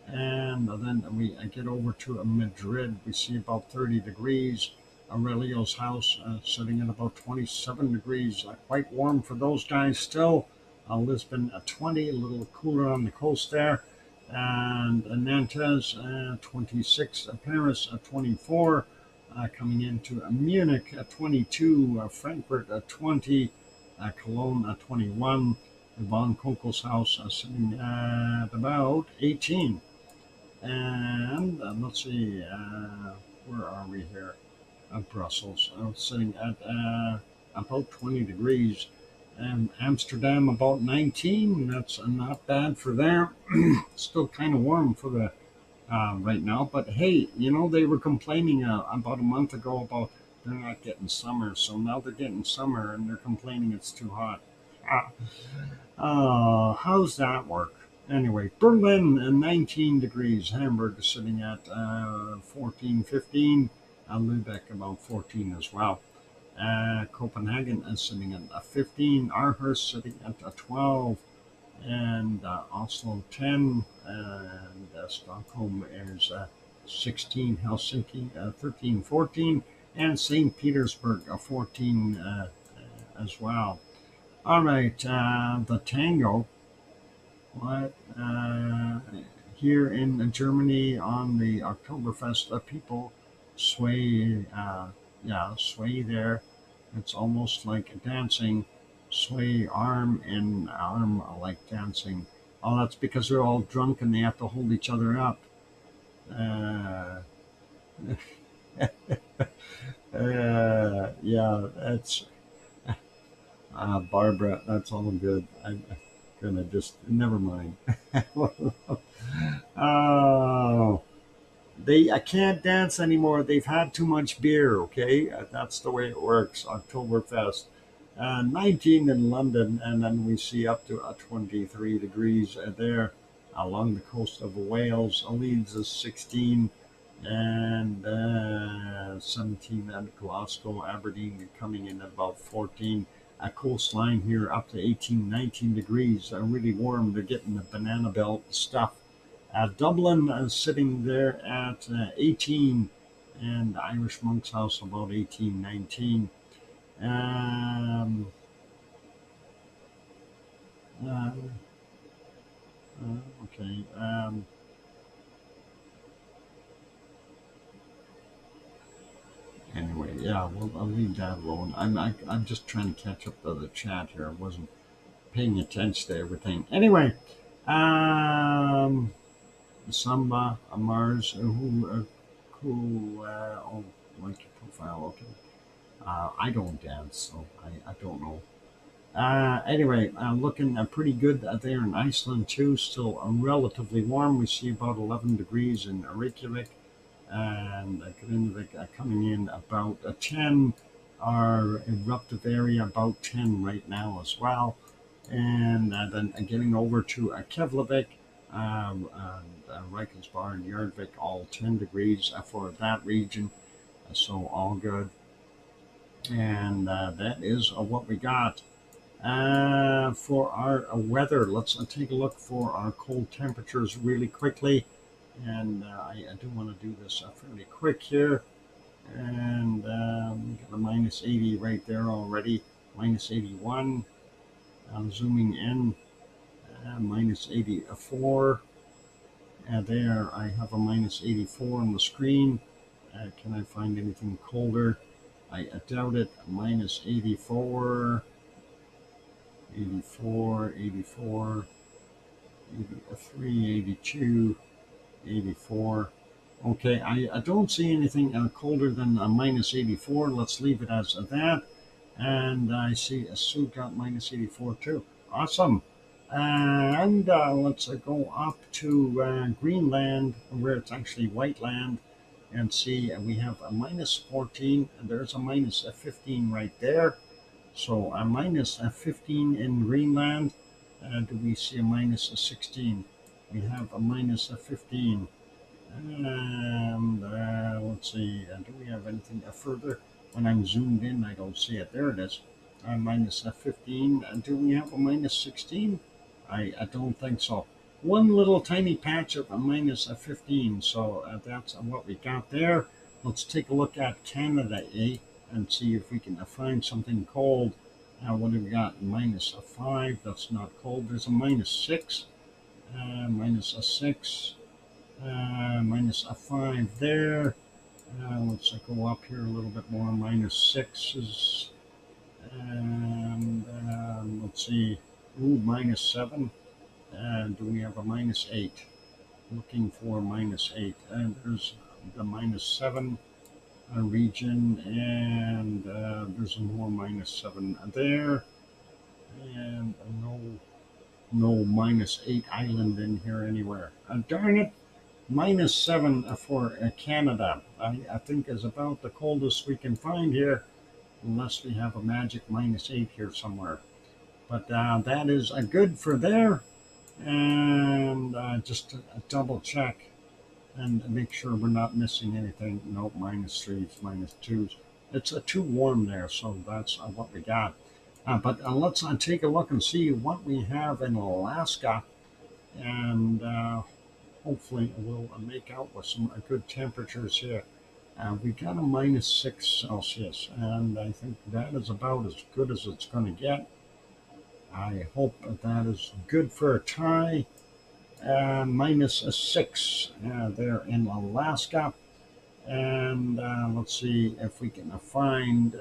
A: And then we get over to Madrid. We see about 30 degrees. Aurelio's house sitting at about 27 degrees. Quite warm for those guys still. Lisbon at 20, a little cooler on the coast there. And Nantes 26. Paris 24. Coming into Munich at 22. Frankfurt at 20. Cologne at 21. Von Kunkel's house sitting at about 18. And let's see, where are we here? Brussels, sitting at about 20 degrees. Amsterdam about 19. That's not bad for there. Still kind of warm for the right now. But hey, they were complaining about a month ago about they're not getting summer. So now they're getting summer and they're complaining it's too hot. How's that work? Anyway, Berlin 19 degrees. Hamburg is sitting at 14, 15. Lübeck about 14 as well. Copenhagen is sitting at 15. Aarhus sitting at 12. And Oslo 10. And Stockholm is 16. Helsinki 13, 14. And St. Petersburg 14 as well. All right, the tango. What here in Germany on the Oktoberfest, people sway, sway there. It's almost like dancing, sway arm in arm like dancing. Oh, that's because they're all drunk and they have to hold each other up. Yeah, that's Barbara. That's all good. I'm gonna just never mind. Oh, I can't dance anymore. They've had too much beer. Okay, that's the way it works. Oktoberfest, 19 in London, and then we see up to 23 degrees there along the coast of Wales. Leeds is 16, and 17 at Glasgow. Aberdeen coming in at about 14. A coastline here up to 18, 19 degrees. Really warm. They're getting the banana belt stuff. Dublin is sitting there at 18, and Irish Monk's House about 18, 19. Okay. Anyway, yeah, well, I'll leave that alone. I'm just trying to catch up to the chat here. I wasn't paying attention to everything. Anyway, Samba, Mars, oh, like your profile, okay. I don't dance, so I don't know. Anyway, looking pretty good there in Iceland too. Still relatively warm. We see about 11 degrees in Reykjavik, and Grindavik coming in about 10. Our eruptive area about 10 right now as well. And then getting over to Keflavik, Reykjanesbar and Jardvik, all 10 degrees for that region. So all good. And that is what we got. For our weather, let's take a look for our cold temperatures really quickly. And I do want to do this fairly quick here. And we got a minus 80 right there already, minus 81. I'm zooming in, minus 84. There I have a minus 84 on the screen. Can I find anything colder? I doubt it. Minus 84. 84, 84, 83, 82, 84. Okay, I don't see anything colder than a minus 84. Let's leave it as that. And I see a Sue got minus 84 too. Awesome. And let's go up to Greenland, where it's actually white land, and see we have a minus 14. And there's a minus 15 right there. So a minus 15 in Greenland. Do we see a minus 16? We have a minus 15. And let's see, do we have anything further? When I'm zoomed in, I don't see it. There it is. minus 15. Do we have a minus 16? I don't think so. One little tiny patch of a minus 15. So that's what we got there. Let's take a look at Canada, and see if we can find something cold. What do we got? Minus 5. That's not cold. There's a minus 6. Minus 6. Minus 5 there. Let's go up here a little bit more. Minus 6s. And let's see. Ooh, minus 7. And do we have a minus 8? Looking for minus 8. And there's the minus 7 region. And there's more minus 7 there. And no minus 8 island in here anywhere. Darn it. Minus 7 for Canada. I think is about the coldest we can find here, unless we have a magic minus 8 here somewhere. But that is good for there. And just to double check and make sure we're not missing anything. Nope, minus 3s, minus 2s. It's too warm there, so that's what we got. But let's take a look and see what we have in Alaska. And hopefully we'll make out with some good temperatures here. We got a minus 6 Celsius, and I think that is about as good as it's going to get. I hope that is good for a tie. Minus 6 there in Alaska. And let's see if we can find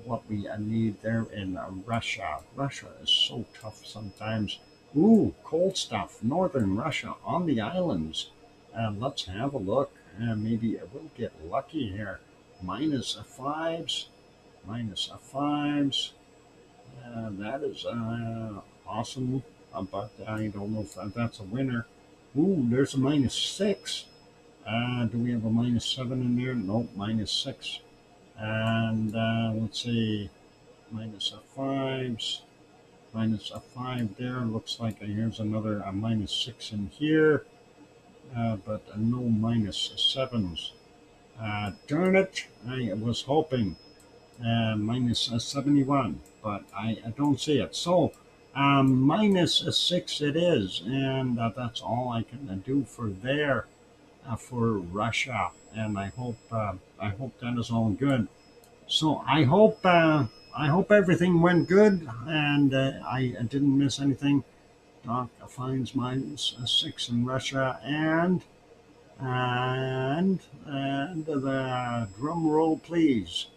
A: what we need there in Russia. Russia is so tough sometimes. Ooh, cold stuff. Northern Russia on the islands. Let's have a look. Maybe we'll get lucky here. Minus 5s. Minus 5s. That is awesome. But I don't know if that's a winner. Ooh, there's a minus 6. Do we have a minus 7 in there? Nope, minus 6. And let's see. Minus 5s. Minus 5 there. Looks like here's another minus 6 in here. But no minus 7s. Darn it. I was hoping minus 71, but I don't see it. So minus 6 it is. And that's all I can do for there for Russia. And I hope that is all good. So I hope everything went good, and I didn't miss anything. Doc finds minus 6 in Russia, and the drum roll, please.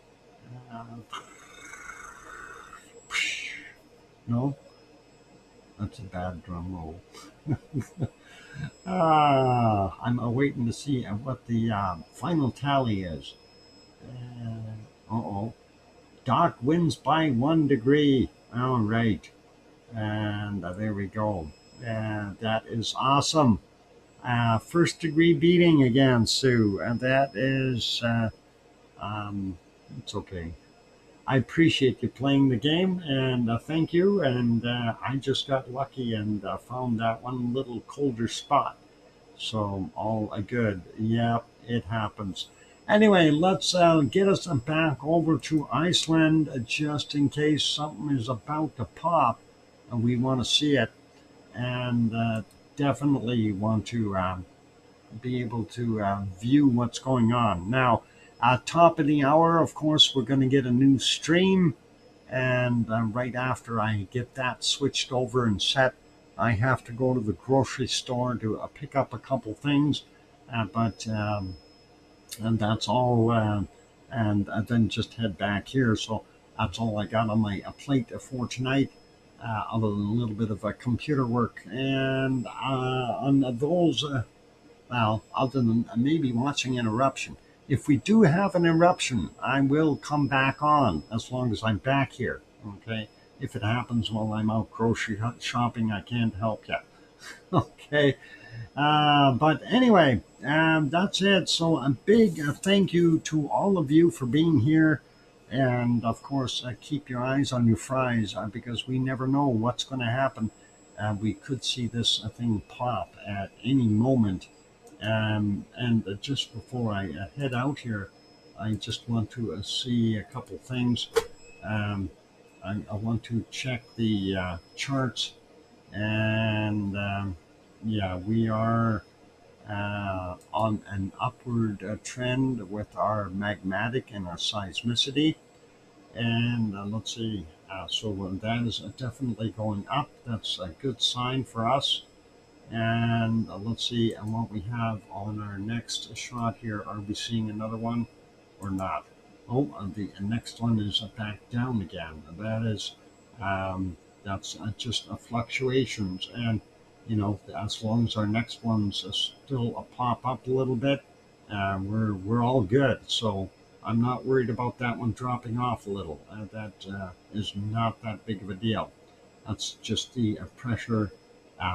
A: No, that's a bad drum roll. I'm waiting to see what the final tally is. Uh-oh. Doc wins by 1 degree. All right. And there we go. That is awesome. First degree beating again, Sue. And that is, it's okay. I appreciate you playing the game, and thank you. And I just got lucky and found that one little colder spot. So all good. Yep, it happens. Anyway, let's get us back over to Iceland just in case something is about to pop and we want to see it. And definitely want to be able to view what's going on. Now, top of the hour, of course, we're going to get a new stream. And right after I get that switched over and set, I have to go to the grocery store to pick up a couple things. And that's all. And then just head back here. So that's all I got on my plate for tonight. Other than a little bit of computer work. And on those, well, other than maybe watching an eruption. If we do have an eruption, I will come back on as long as I'm back here. Okay. If it happens while I'm out grocery shopping, I can't help you. Okay. But anyway, that's it. So a big thank you to all of you for being here. And of course, keep your eyes on your fries because we never know what's going to happen. We could see this thing pop at any moment. And just before I head out here, I just want to see a couple things. um, I want to check the charts, and yeah, we are on an upward trend with our magmatic and our seismicity. And let's see, so that is definitely going up. That's a good sign for us. And let's see what we have on our next shot here. Are we seeing another one or not? Oh, the next one is back down again. That is, that's just fluctuations. And, as long as our next one's still pop up a little bit, we're all good. So I'm not worried about that one dropping off a little. That is not that big of a deal. That's just the pressure,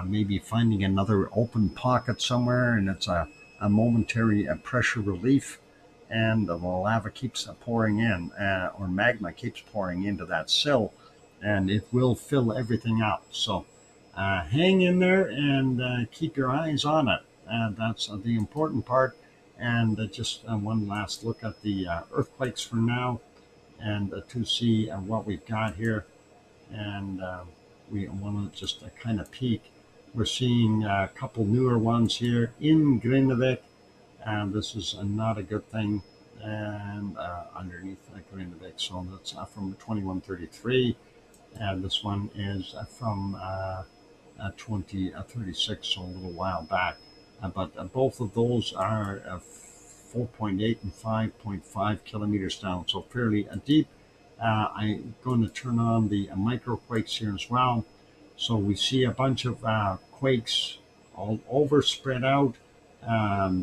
A: maybe finding another open pocket somewhere, and it's a momentary pressure relief, and the lava keeps pouring in, or magma keeps pouring into that sill, and it will fill everything up. So hang in there and keep your eyes on it. That's the important part. And just one last look at the earthquakes for now, and to see what we've got here. And we want to just kind of peek. We're seeing a couple newer ones here in Grindavik, and this is not a good thing. And underneath Grindavik, so that's from 2133, and this one is from 2036, so a little while back. But both of those are 4.8 and 5.5 kilometers down, so fairly deep. I'm going to turn on the microquakes here as well. So we see a bunch of quakes all over, spread out.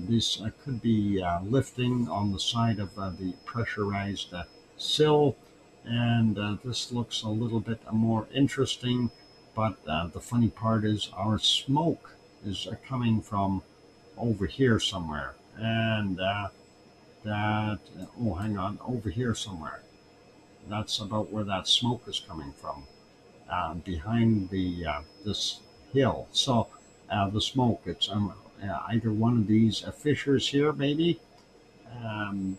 A: This could be lifting on the side of the pressurized sill. And this looks a little bit more interesting. But the funny part is our smoke is coming from over here somewhere. And oh, hang on, over here somewhere. That's about where that smoke is coming from, behind the this hill. So the smoke, it's either one of these fissures here, maybe.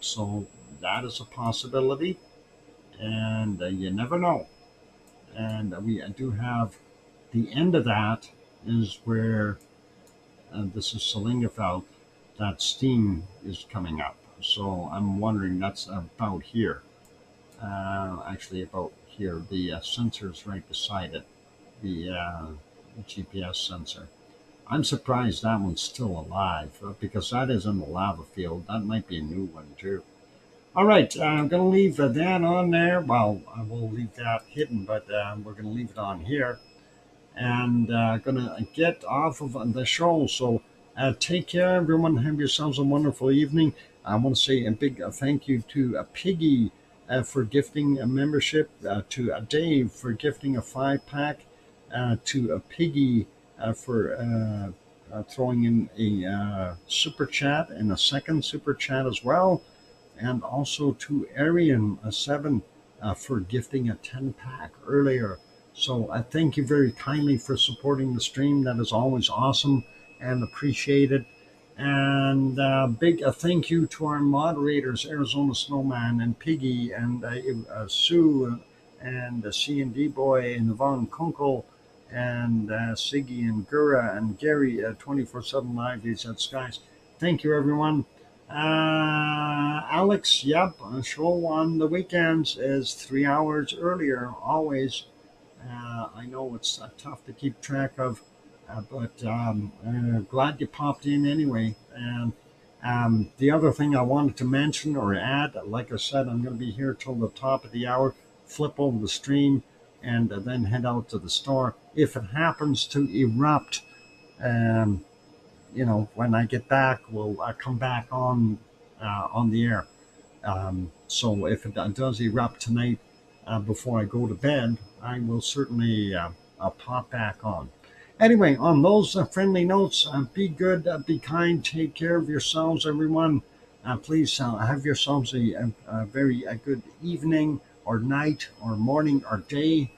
A: So that is a possibility, and you never know. And we do have the end of that is where this is Salingafeld, that steam is coming up. So I'm wondering, that's about here. Actually, about here. The sensor is right beside it, the GPS sensor. I'm surprised that one's still alive, because that is in the lava field. That might be a new one too. All right, I'm going to leave that on there. Well, I will leave that hidden, but we're going to leave it on here. And going to get off of the show. So take care, everyone. Have yourselves a wonderful evening. I want to say a big thank you to Piggy for gifting a membership, to Dave for gifting a 5-pack, to Piggy for throwing in a super chat and a second super chat as well, and also to Arian 7 for gifting a 10-pack earlier. So I thank you very kindly for supporting the stream. That is always awesome and appreciated. And big thank you to our moderators, Arizona Snowman and Piggy and Sue and C&D Boy and Yvonne Kunkel and Siggy and Gura and Gary 24/7 Live These at Skies. Thank you, everyone. Alex, yep, a show on the weekends is 3 hours earlier, always. I know it's tough to keep track of, but glad you popped in anyway. And the other thing I wanted to mention or add, like I said, I'm going to be here till the top of the hour, flip over the stream, and then head out to the store. If it happens to erupt, when I get back, we'll come back on the air. So if it does erupt tonight before I go to bed, I will certainly pop back on. Anyway, on those friendly notes, be good, be kind, take care of yourselves, everyone. Please have yourselves a very good evening or night or morning or day,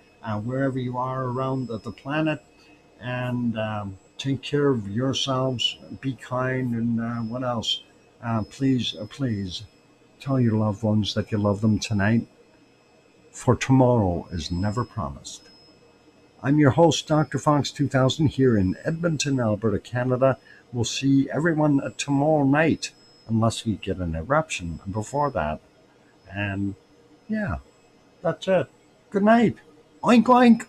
A: wherever you are around the planet. And take care of yourselves, be kind, and what else? Please tell your loved ones that you love them tonight. for tomorrow is never promised. I'm your host, DrFox2000, here in Edmonton, Alberta, Canada. We'll see everyone tomorrow night, unless we get an eruption before that. And yeah, that's it. Good night. Oink oink.